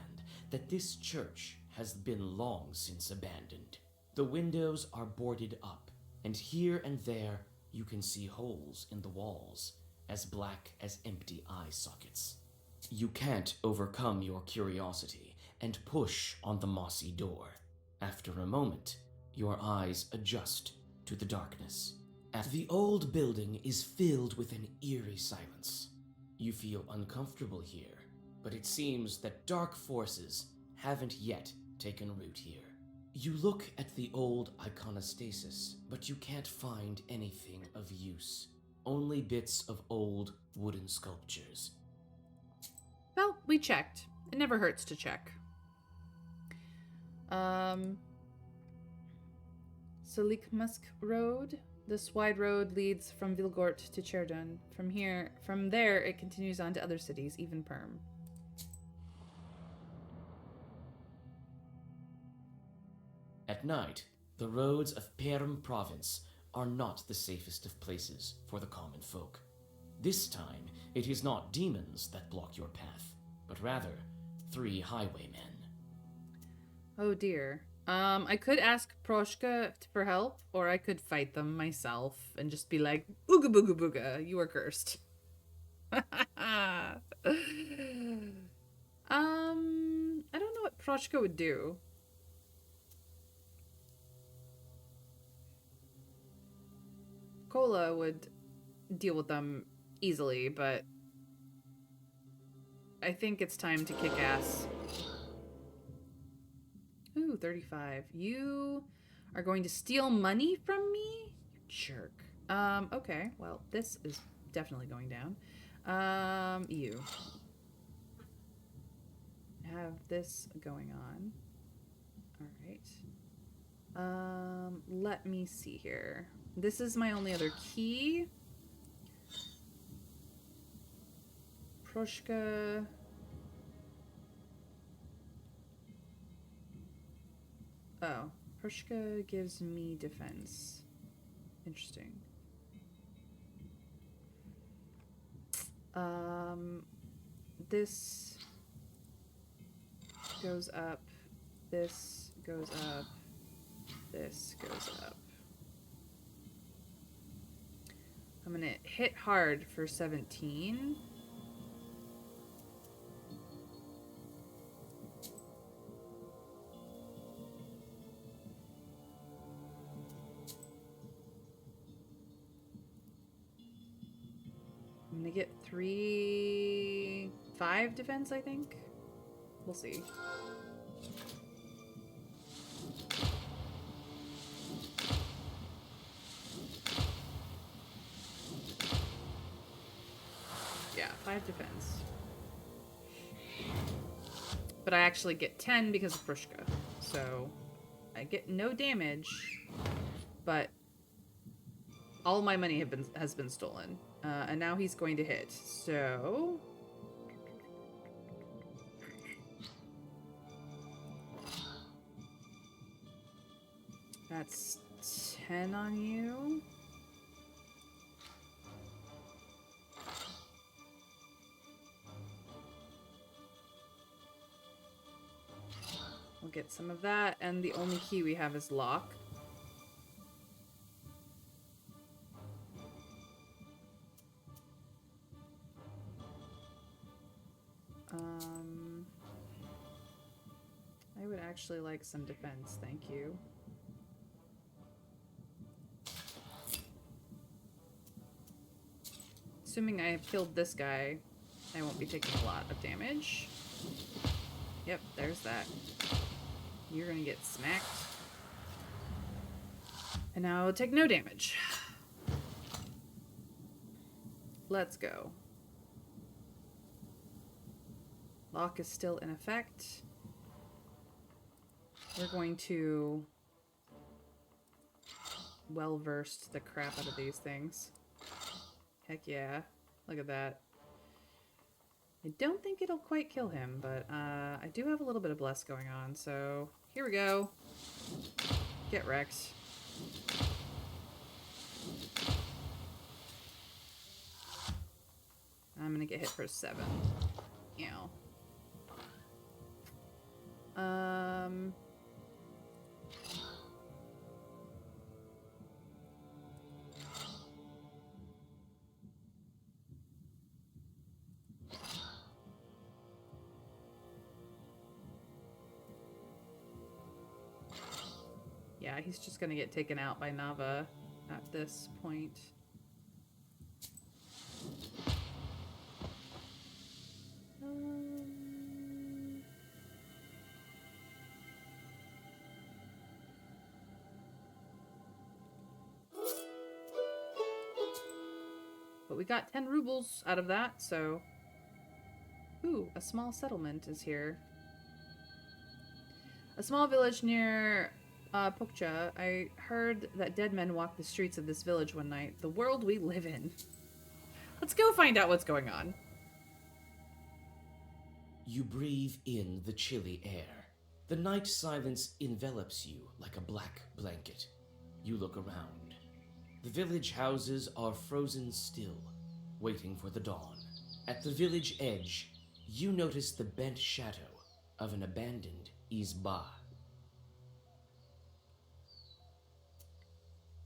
that this church has been long since abandoned. The windows are boarded up, and here and there you can see holes in the walls, as black as empty eye sockets. You can't overcome your curiosity and push on the mossy door. After a moment, your eyes adjust to the darkness. The old building is filled with an eerie silence. You feel uncomfortable here, but it seems that dark forces haven't yet taken root here. You look at the old iconostasis, but you can't find anything of use. Only bits of old wooden sculptures. Well, we checked. It never hurts to check. Solikmusk Road. This wide road leads from Vilgort to Cherdun. From there, it continues on to other cities, even Perm. At night, the roads of Perm province are not the safest of places for the common folk. This time, it is not demons that block your path, but rather 3 highwaymen. Oh dear. I could ask Proshka for help, or I could fight them myself and just be like, "Ooga booga booga, you are cursed." I don't know what Proshka would do. Kola would deal with them easily, but I think it's time to kick ass. Ooh, 35. You are going to steal money from me? You jerk. Okay. Well, this is definitely going down. You. Have this going on. Alright. Let me see here. This is my only other key. Proshka. Oh, Proshka gives me defense. Interesting. This goes up. This goes up. This goes up. I'm gonna hit hard for 17. I'm gonna get 5 defense, I think. We'll see. Yeah, 5 defense. But I actually get 10 because of Prushka. So I get no damage, but all my money has been stolen. And now he's going to hit. So that's 10 on you. We'll get some of that, and the only key we have is lock. I would actually like some defense, thank you. Assuming I have killed this guy, I won't be taking a lot of damage. Yep, there's that. You're gonna get smacked. And now I'll take no damage. Let's go. Lock is still in effect. We're going to well-versed the crap out of these things. Heck yeah. Look at that. I don't think it'll quite kill him, but I do have a little bit of bless going on, so here we go. Get wrecked. I'm gonna get hit for 7. Ew. Yeah, he's just gonna get taken out by Nava at this point. But we got 10 rubles out of that, so... Ooh, a small settlement is here. A small village near Pokcha. I heard that dead men walk the streets of this village one night. The world we live in. Let's go find out what's going on. You breathe in the chilly air. The night silence envelops you like a black blanket. You look around. The village houses are frozen still, waiting for the dawn. At the village edge, you notice the bent shadow of an abandoned izba.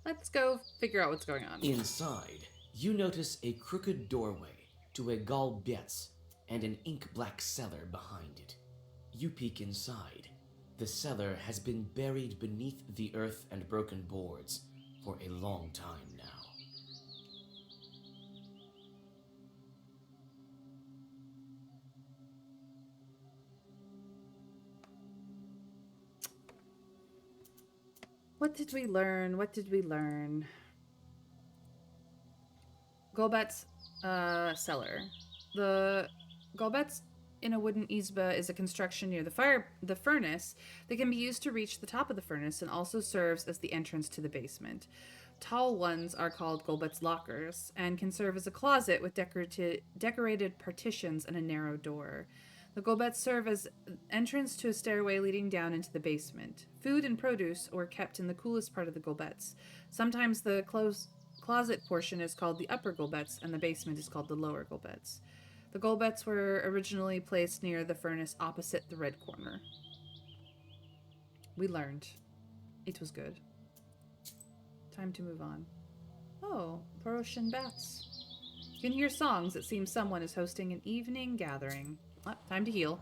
Let's go figure out what's going on. Inside, you notice a crooked doorway to a galbetz and an ink-black cellar behind it. You peek inside. The cellar has been buried beneath the earth and broken boards for a long time now. What did we learn? What did we learn? Golbet's cellar. The Golbet's in a wooden izba is a construction near the furnace that can be used to reach the top of the furnace and also serves as the entrance to the basement. Tall ones are called Golbet's lockers and can serve as a closet with decorated partitions and a narrow door. The Golbets serve as entrance to a stairway leading down into the basement. Food and produce were kept in the coolest part of the Golbets. Sometimes the closet portion is called the upper Golbets and the basement is called the lower Golbets. The Golbets were originally placed near the furnace opposite the red corner. We learned. It was good. Time to move on. Oh, Poroshin bats. You can hear songs. It seems someone is hosting an evening gathering. Time to heal.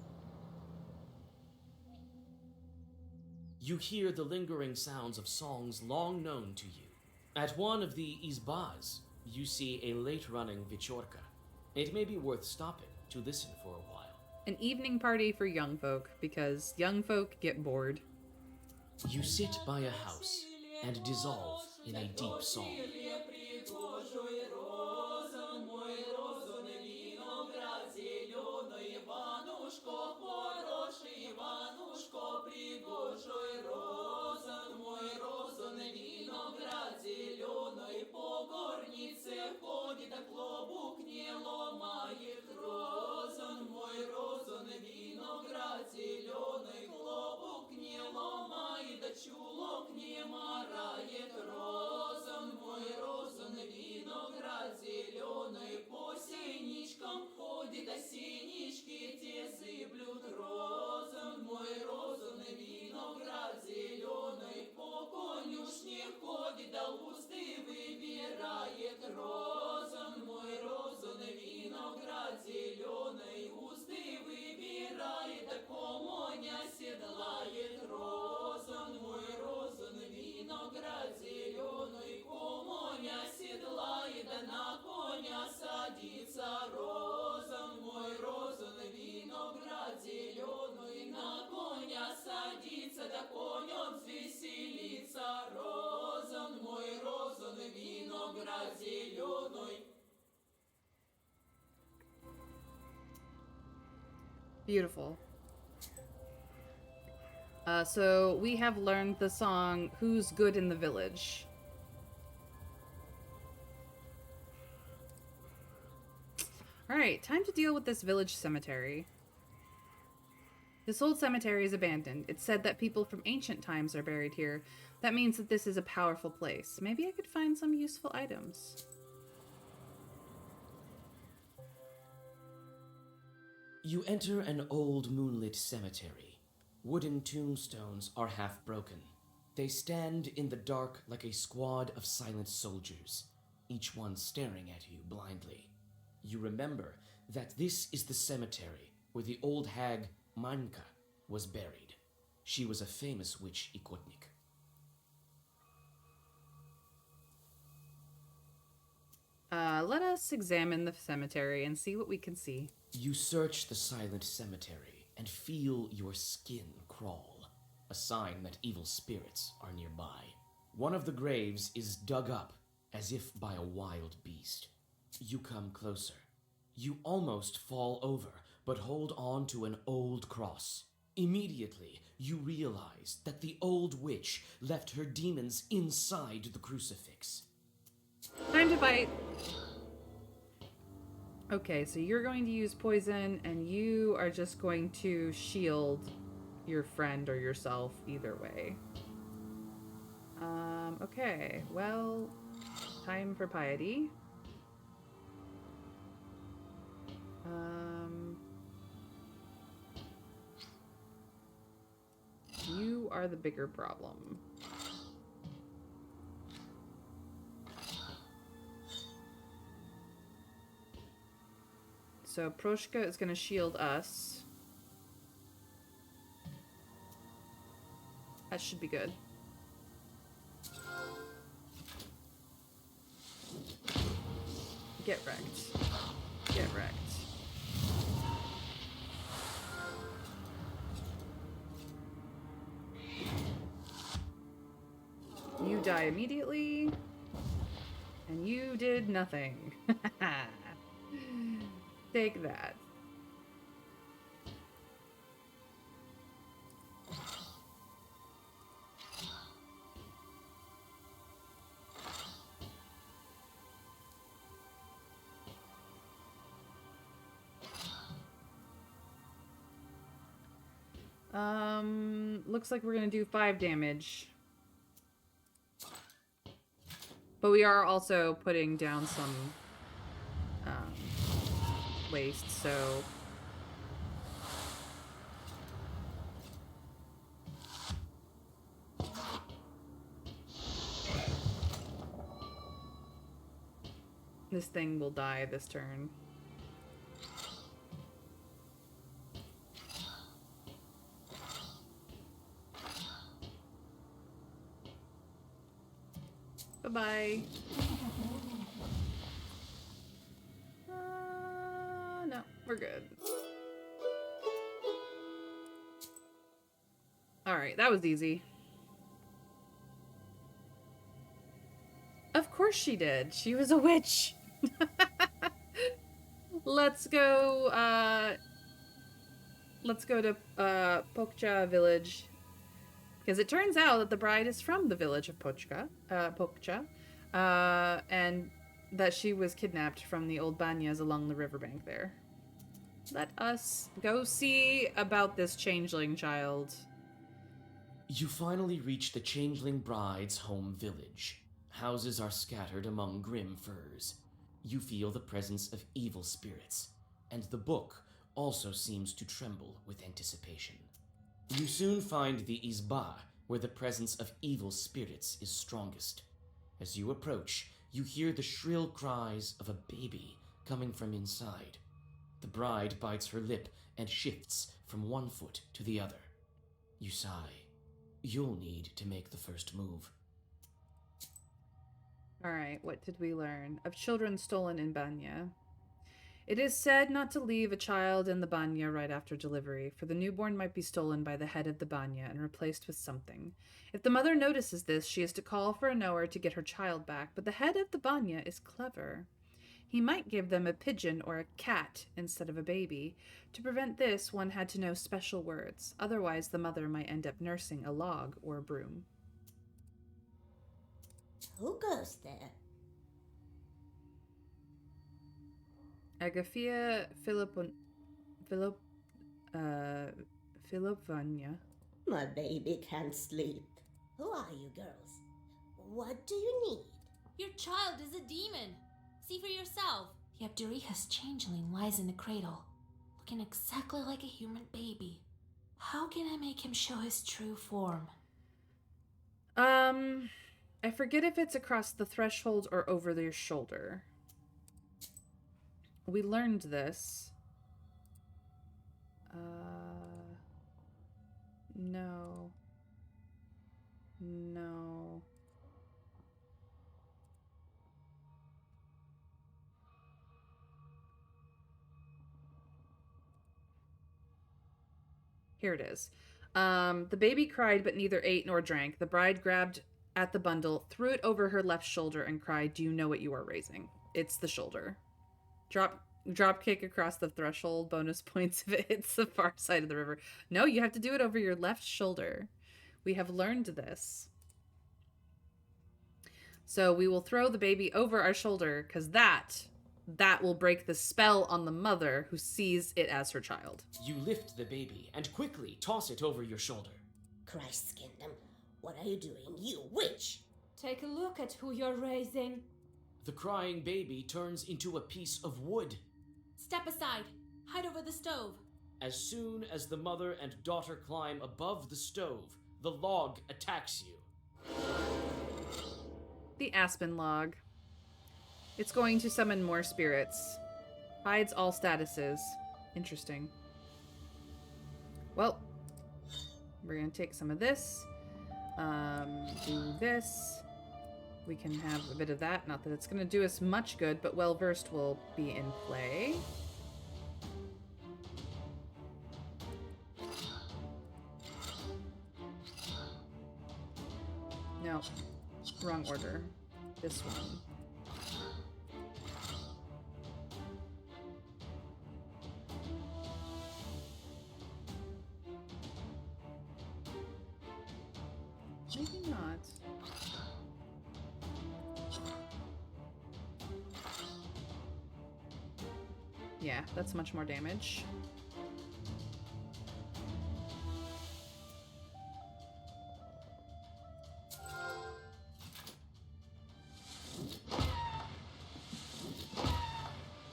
You hear the lingering sounds of songs long known to you. At one of the izbas, you see a late-running vichorka. It may be worth stopping to listen for a while. An evening party for young folk, because young folk get bored. You sit by a house and dissolve in a deep song. Beautiful. So we have learned the song Who's Good in the Village. Alright, time to deal with this village cemetery. This old cemetery is abandoned. It's said that people from ancient times are buried here. That means that this is a powerful place. Maybe I could find some useful items. You enter an old moonlit cemetery. Wooden tombstones are half broken. They stand in the dark like a squad of silent soldiers, each one staring at you blindly. You remember that this is the cemetery where the old hag Manka was buried. She was a famous witch Ikotnik. Let us examine the cemetery and see what we can see. You search the silent cemetery and feel your skin crawl, a sign that evil spirits are nearby. One of the graves is dug up as if by a wild beast. You come closer. You almost fall over, but hold on to an old cross. Immediately, you realize that the old witch left her demons inside the crucifix. Time to bite. Okay, so you're going to use poison, and you are just going to shield your friend or yourself either way. Okay, well, time for piety. You are the bigger problem. So Proshka is going to shield us. That should be good. Get wrecked. Get wrecked. You die immediately. And you did nothing. Take that. Looks like we're gonna do 5 damage. But we are also putting down some waste, so this thing will die this turn. Bye-bye. No, we're good. Alright, that was easy. Of course she did. She was a witch. Let's go to Pokcha village. Because it turns out that the bride is from the village of Pokcha, and that she was kidnapped from the old banyas along the riverbank there. Let us go see about this changeling child. You finally reach the changeling bride's home village. Houses are scattered among grim firs. You feel the presence of evil spirits, and the book also seems to tremble with anticipation. You soon find the Izba, where the presence of evil spirits is strongest. As you approach, you hear the shrill cries of a baby coming from inside. The bride bites her lip and shifts from one foot to the other. You sigh. You'll need to make the first move. Alright, what did we learn? Of children stolen in Banya. It is said not to leave a child in the banya right after delivery, for the newborn might be stolen by the head of the banya and replaced with something. If the mother notices this, she is to call for a knower to get her child back, but the head of the banya is clever. He might give them a pigeon or a cat instead of a baby. To prevent this, one had to know special words. Otherwise, the mother might end up nursing a log or a broom. Who goes there? Agafia Philipovna. My baby can't sleep. Who are you girls? What do you need? Your child is a demon. See for yourself. The Abduriha's changeling lies in the cradle, looking exactly like a human baby. How can I make him show his true form? I forget if it's across the threshold or over their shoulder. We learned this. No. No. Here it is. The baby cried, but neither ate nor drank. The bride grabbed at the bundle, threw it over her left shoulder, and cried, "Do you know what you are raising?" It's the shoulder. Drop kick across the threshold. Bonus points if it hits the far side of the river. No, you have to do it over your left shoulder. We have learned this. So we will throw the baby over our shoulder because that will break the spell on the mother who sees it as her child. You lift the baby and quickly toss it over your shoulder. Christ skinned what are you doing, you witch? Take a look at who you're raising. The crying baby turns into a piece of wood. Step aside. Hide over the stove. As soon as the mother and daughter climb above the stove, the log attacks you. The aspen log. It's going to summon more spirits. Hides all statuses. Interesting. Well, we're going to take some of this. Do this. We can have a bit of that. Not that it's going to do us much good, but well-versed will be in play. No. Wrong order. This one. Maybe not. Yeah, that's much more damage.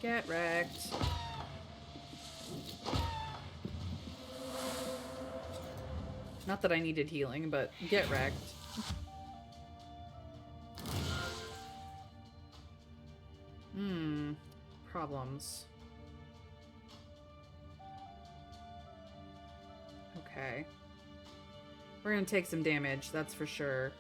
Get wrecked. Not that I needed healing, but get wrecked. Problems. Okay. We're gonna take some damage, that's for sure.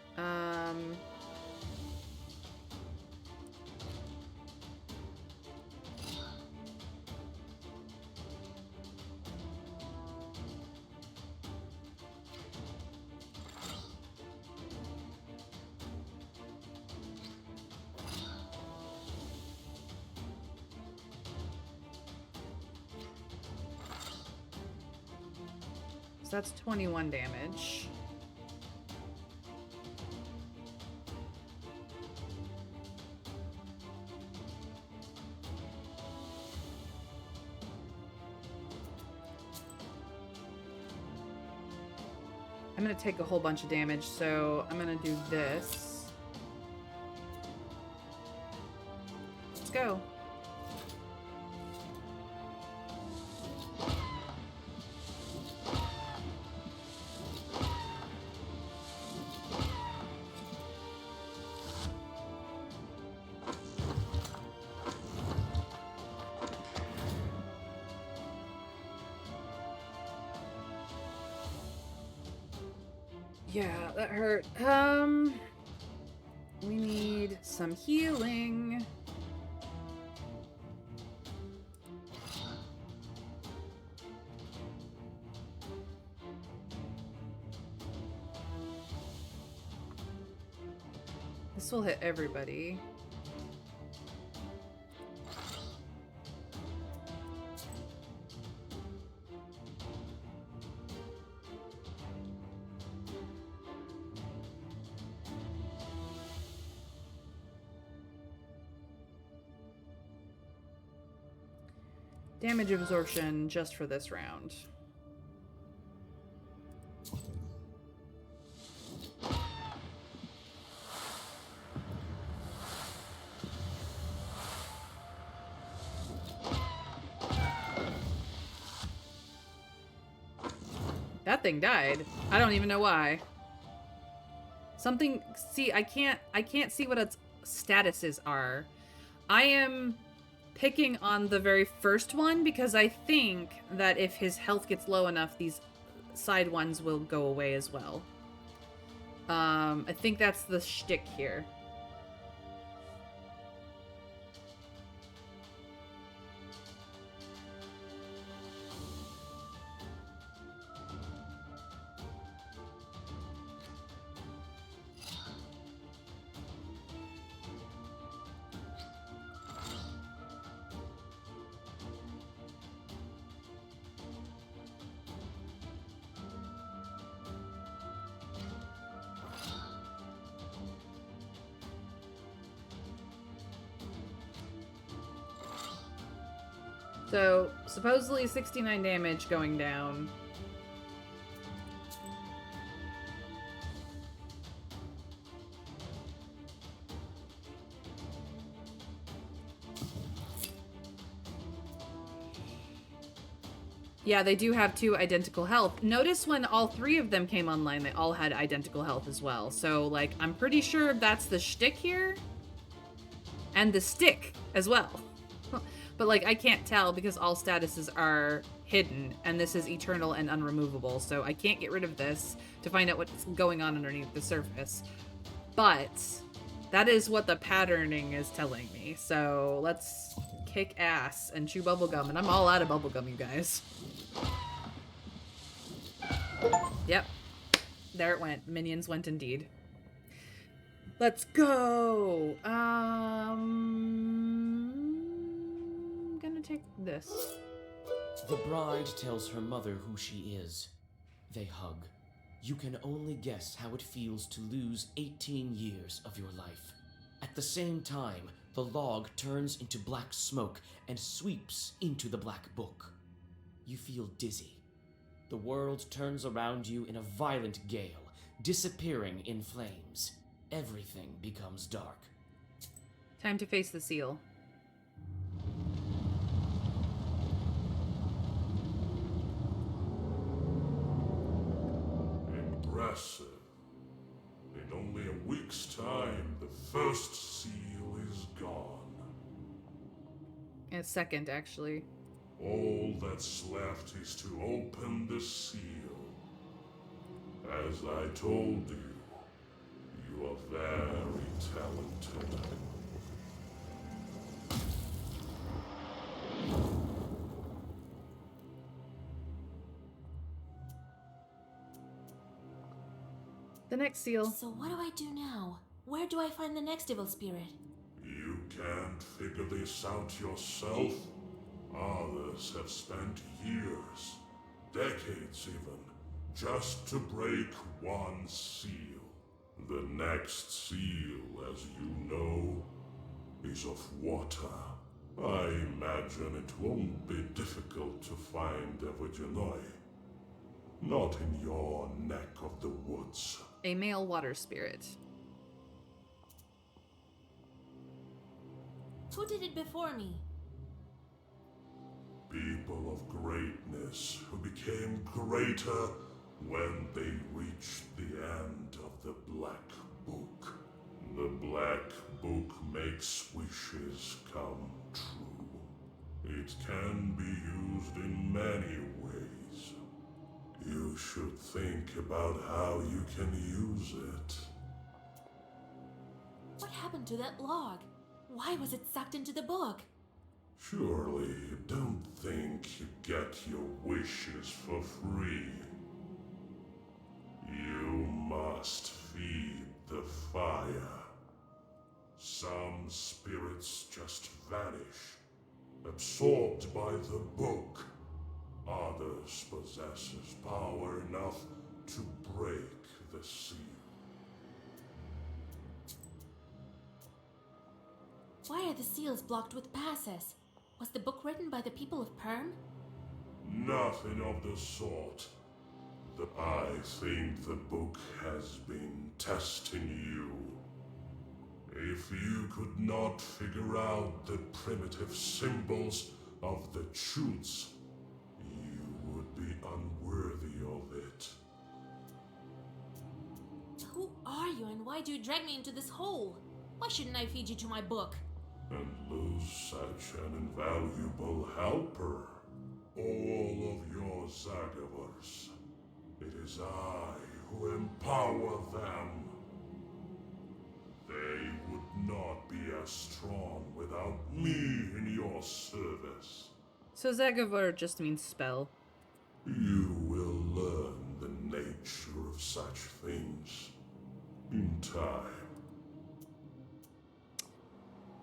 So that's 21 damage. I'm gonna take a whole bunch of damage, so I'm gonna do this. Let's go. Yeah, that hurt. We need some healing. This will hit everybody. Damage absorption just for this round. That thing died. I don't even know why. Something, see, I can't see what its statuses are. I am picking on the very first one because I think that if his health gets low enough, these side ones will go away as well. I think that's the shtick here. So, supposedly 69 damage going down. Yeah, they do have 2 identical health. Notice when all 3 of them came online, they all had identical health as well. So, like, I'm pretty sure that's the shtick here. And the stick as well. But, like, I can't tell because all statuses are hidden. And this is eternal and unremovable. So I can't get rid of this to find out what's going on underneath the surface. But that is what the patterning is telling me. So let's kick ass and chew bubblegum. And I'm all out of bubblegum, you guys. Yep. There it went. Minions went indeed. Let's go. I'm gonna take this. The bride tells her mother who she is. They hug. You can only guess how it feels to lose 18 years of your life. At the same time, the log turns into black smoke and sweeps into the black book. You feel dizzy. The world turns around you in a violent gale, disappearing in flames. Everything becomes dark. Time to face the seal. Impressive. In only a week's time, the first seal is gone. And second, actually. All that's left is to open the seal. As I told you, you are very talented. The next seal. So what do I do now? Where do I find the next evil spirit? You can't figure this out yourself? Others have spent years, decades even, just to break one seal. The next seal, as you know, is of water. I imagine it won't be difficult to find Evagenoi. Not in your neck of the woods. A male water spirit. Who did it before me? People of greatness who became greater when they reached the end of the Black Book. The Black Book makes wishes come true. It can be used in many ways. You should think about how you can use it. What happened to that log? Why was it sucked into the book? Surely you don't think you get your wishes for free. You must feed the fire. Some spirits just vanish, absorbed by the book. Others possesses power enough to break the seal. Why are the seals blocked with passes? Was the book written by the people of Perm? Nothing of the sort. I think the book has been testing you. If you could not figure out the primitive symbols of the truths, you would be unworthy of it. Who are you and why do you drag me into this hole? Why shouldn't I feed you to my book? And lose such an invaluable helper. All of your Zagavars. It is I who empower them. They would not be as strong without me in your service. So Zagavar just means spell. You will learn the nature of such things in time.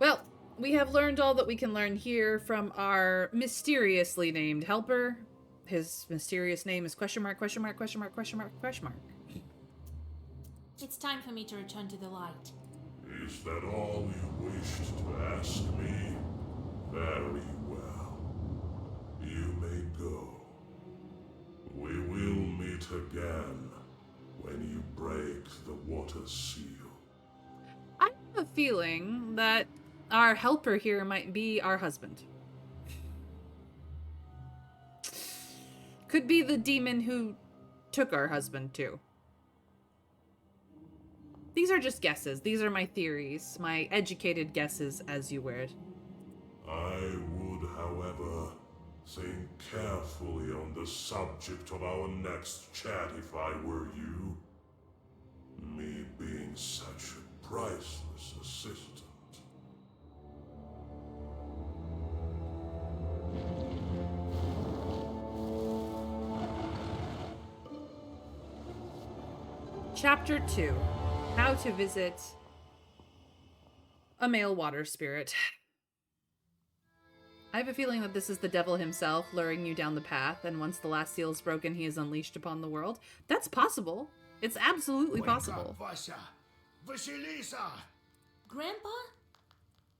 Well, we have learned all that we can learn here from our mysteriously named helper. His mysterious name is question mark, question mark, question mark, question mark, question mark. It's time for me to return to the light. Is that all you wished to ask me? Very well. go. We will meet again when you break the water seal. I have a feeling that our helper here might be our husband. Could be the demon who took our husband, too. These are just guesses. These are my theories. My educated guesses, as you would. I would, however, think carefully on the subject of our next chat if I were you. Me being such a priceless assistant. Chapter 2. How to visit a male water spirit. I have a feeling that this is the devil himself luring you down the path, and once the last seal is broken, he is unleashed upon the world. That's possible. It's absolutely possible. Wake up, Vasya! Vasilisa! Grandpa?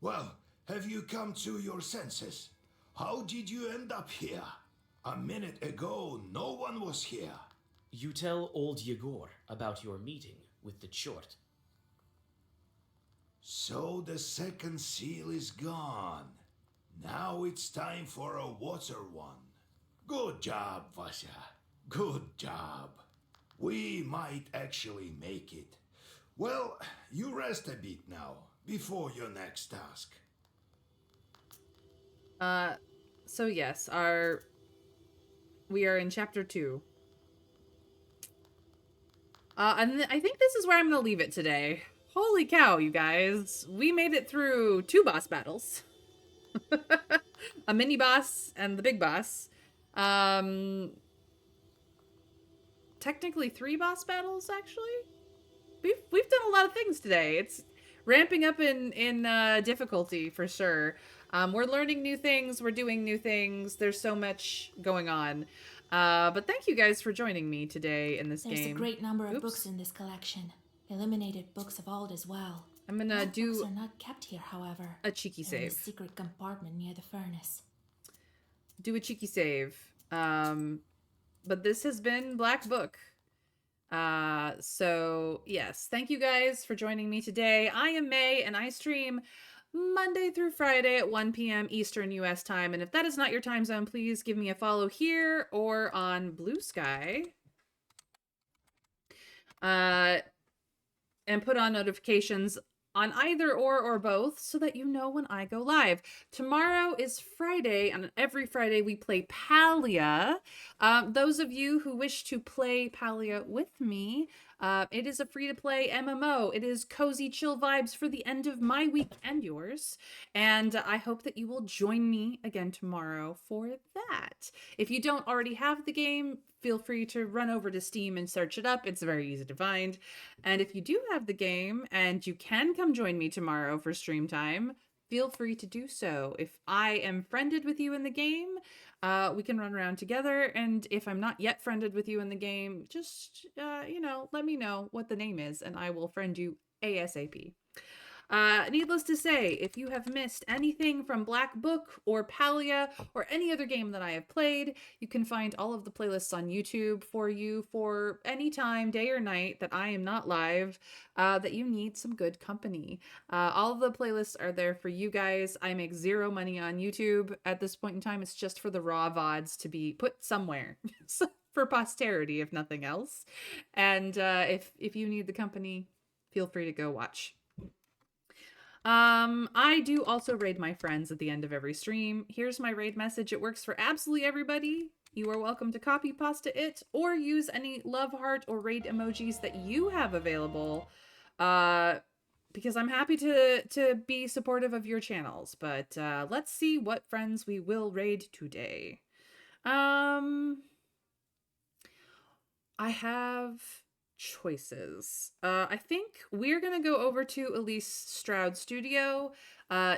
Well, have you come to your senses? How did you end up here? A minute ago, no one was here. You tell old Yegor about your meeting with the Chort. So the second seal is gone. Now it's time for a water one. Good job, Vasya. Good job. We might actually make it. Well, you rest a bit now, before your next task. So yes, we are in chapter 2. And I think this is where I'm gonna leave it today. Holy cow, you guys. We made it through 2 boss battles. A mini boss and the big boss. Technically 3 boss battles, actually. We've done a lot of things today. It's ramping up in difficulty for sure. We're learning new things. We're doing new things. There's so much going on. But thank you guys for joining me today in this game. There's a great number of books in this collection. Eliminated books of old as well. I'm gonna do books are not kept here, however. a cheeky They're in a save. secret compartment near the furnace. Do a cheeky save. But this has been Black Book. So yes, thank you guys for joining me today. I am May, and I stream Monday through Friday at 1 p.m. Eastern US time. And if that is not your time zone, please give me a follow here or on Blue Sky. And put on notifications on either or both so that you know when I go live. Tomorrow is Friday, and every Friday we play Palia. Those of you who wish to play Palia with me, it is a free-to-play MMO. It is cozy, chill vibes for the end of my week and yours. And I hope that you will join me again tomorrow for that. If you don't already have the game, feel free to run over to Steam and search it up. It's very easy to find. And if you do have the game and you can come join me tomorrow for stream time, feel free to do so. If I am friended with you in the game, we can run around together. And if I'm not yet friended with you in the game, just, let me know what the name is and I will friend you ASAP. Needless to say, if you have missed anything from Black Book or Palia or any other game that I have played, you can find all of the playlists on YouTube for you for any time, day or night, that I am not live, that you need some good company. All of the playlists are there for you guys. I make zero money on YouTube at this point in time. It's just for the raw VODs to be put somewhere. For posterity, if nothing else. And if you need the company, feel free to go watch. I do also raid my friends at the end of every stream. Here's my raid message. It works for absolutely everybody. You are welcome to copy pasta it or use any love heart or raid emojis that you have available. Because I'm happy to be supportive of your channels. But let's see what friends we will raid today. I have choices. I think we're gonna go over to Elise Stroud's studio.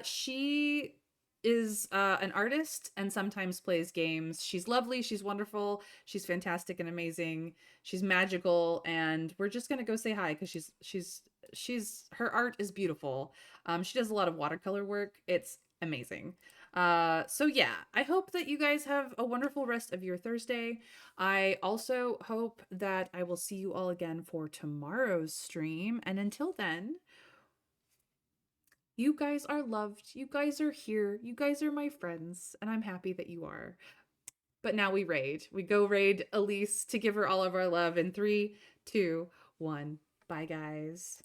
She is an artist and sometimes plays games. She's lovely, she's wonderful, she's fantastic and amazing, she's magical, and we're just gonna go say hi because she's her art is beautiful. She does a lot of watercolor work. It's amazing. So yeah, I hope that you guys have a wonderful rest of your Thursday. I also hope that I will see you all again for tomorrow's stream. And until then, you guys are loved. You guys are here. You guys are my friends, and I'm happy that you are. But now we raid. We go raid Elise to give her all of our love in 3, 2, 1. Bye, guys.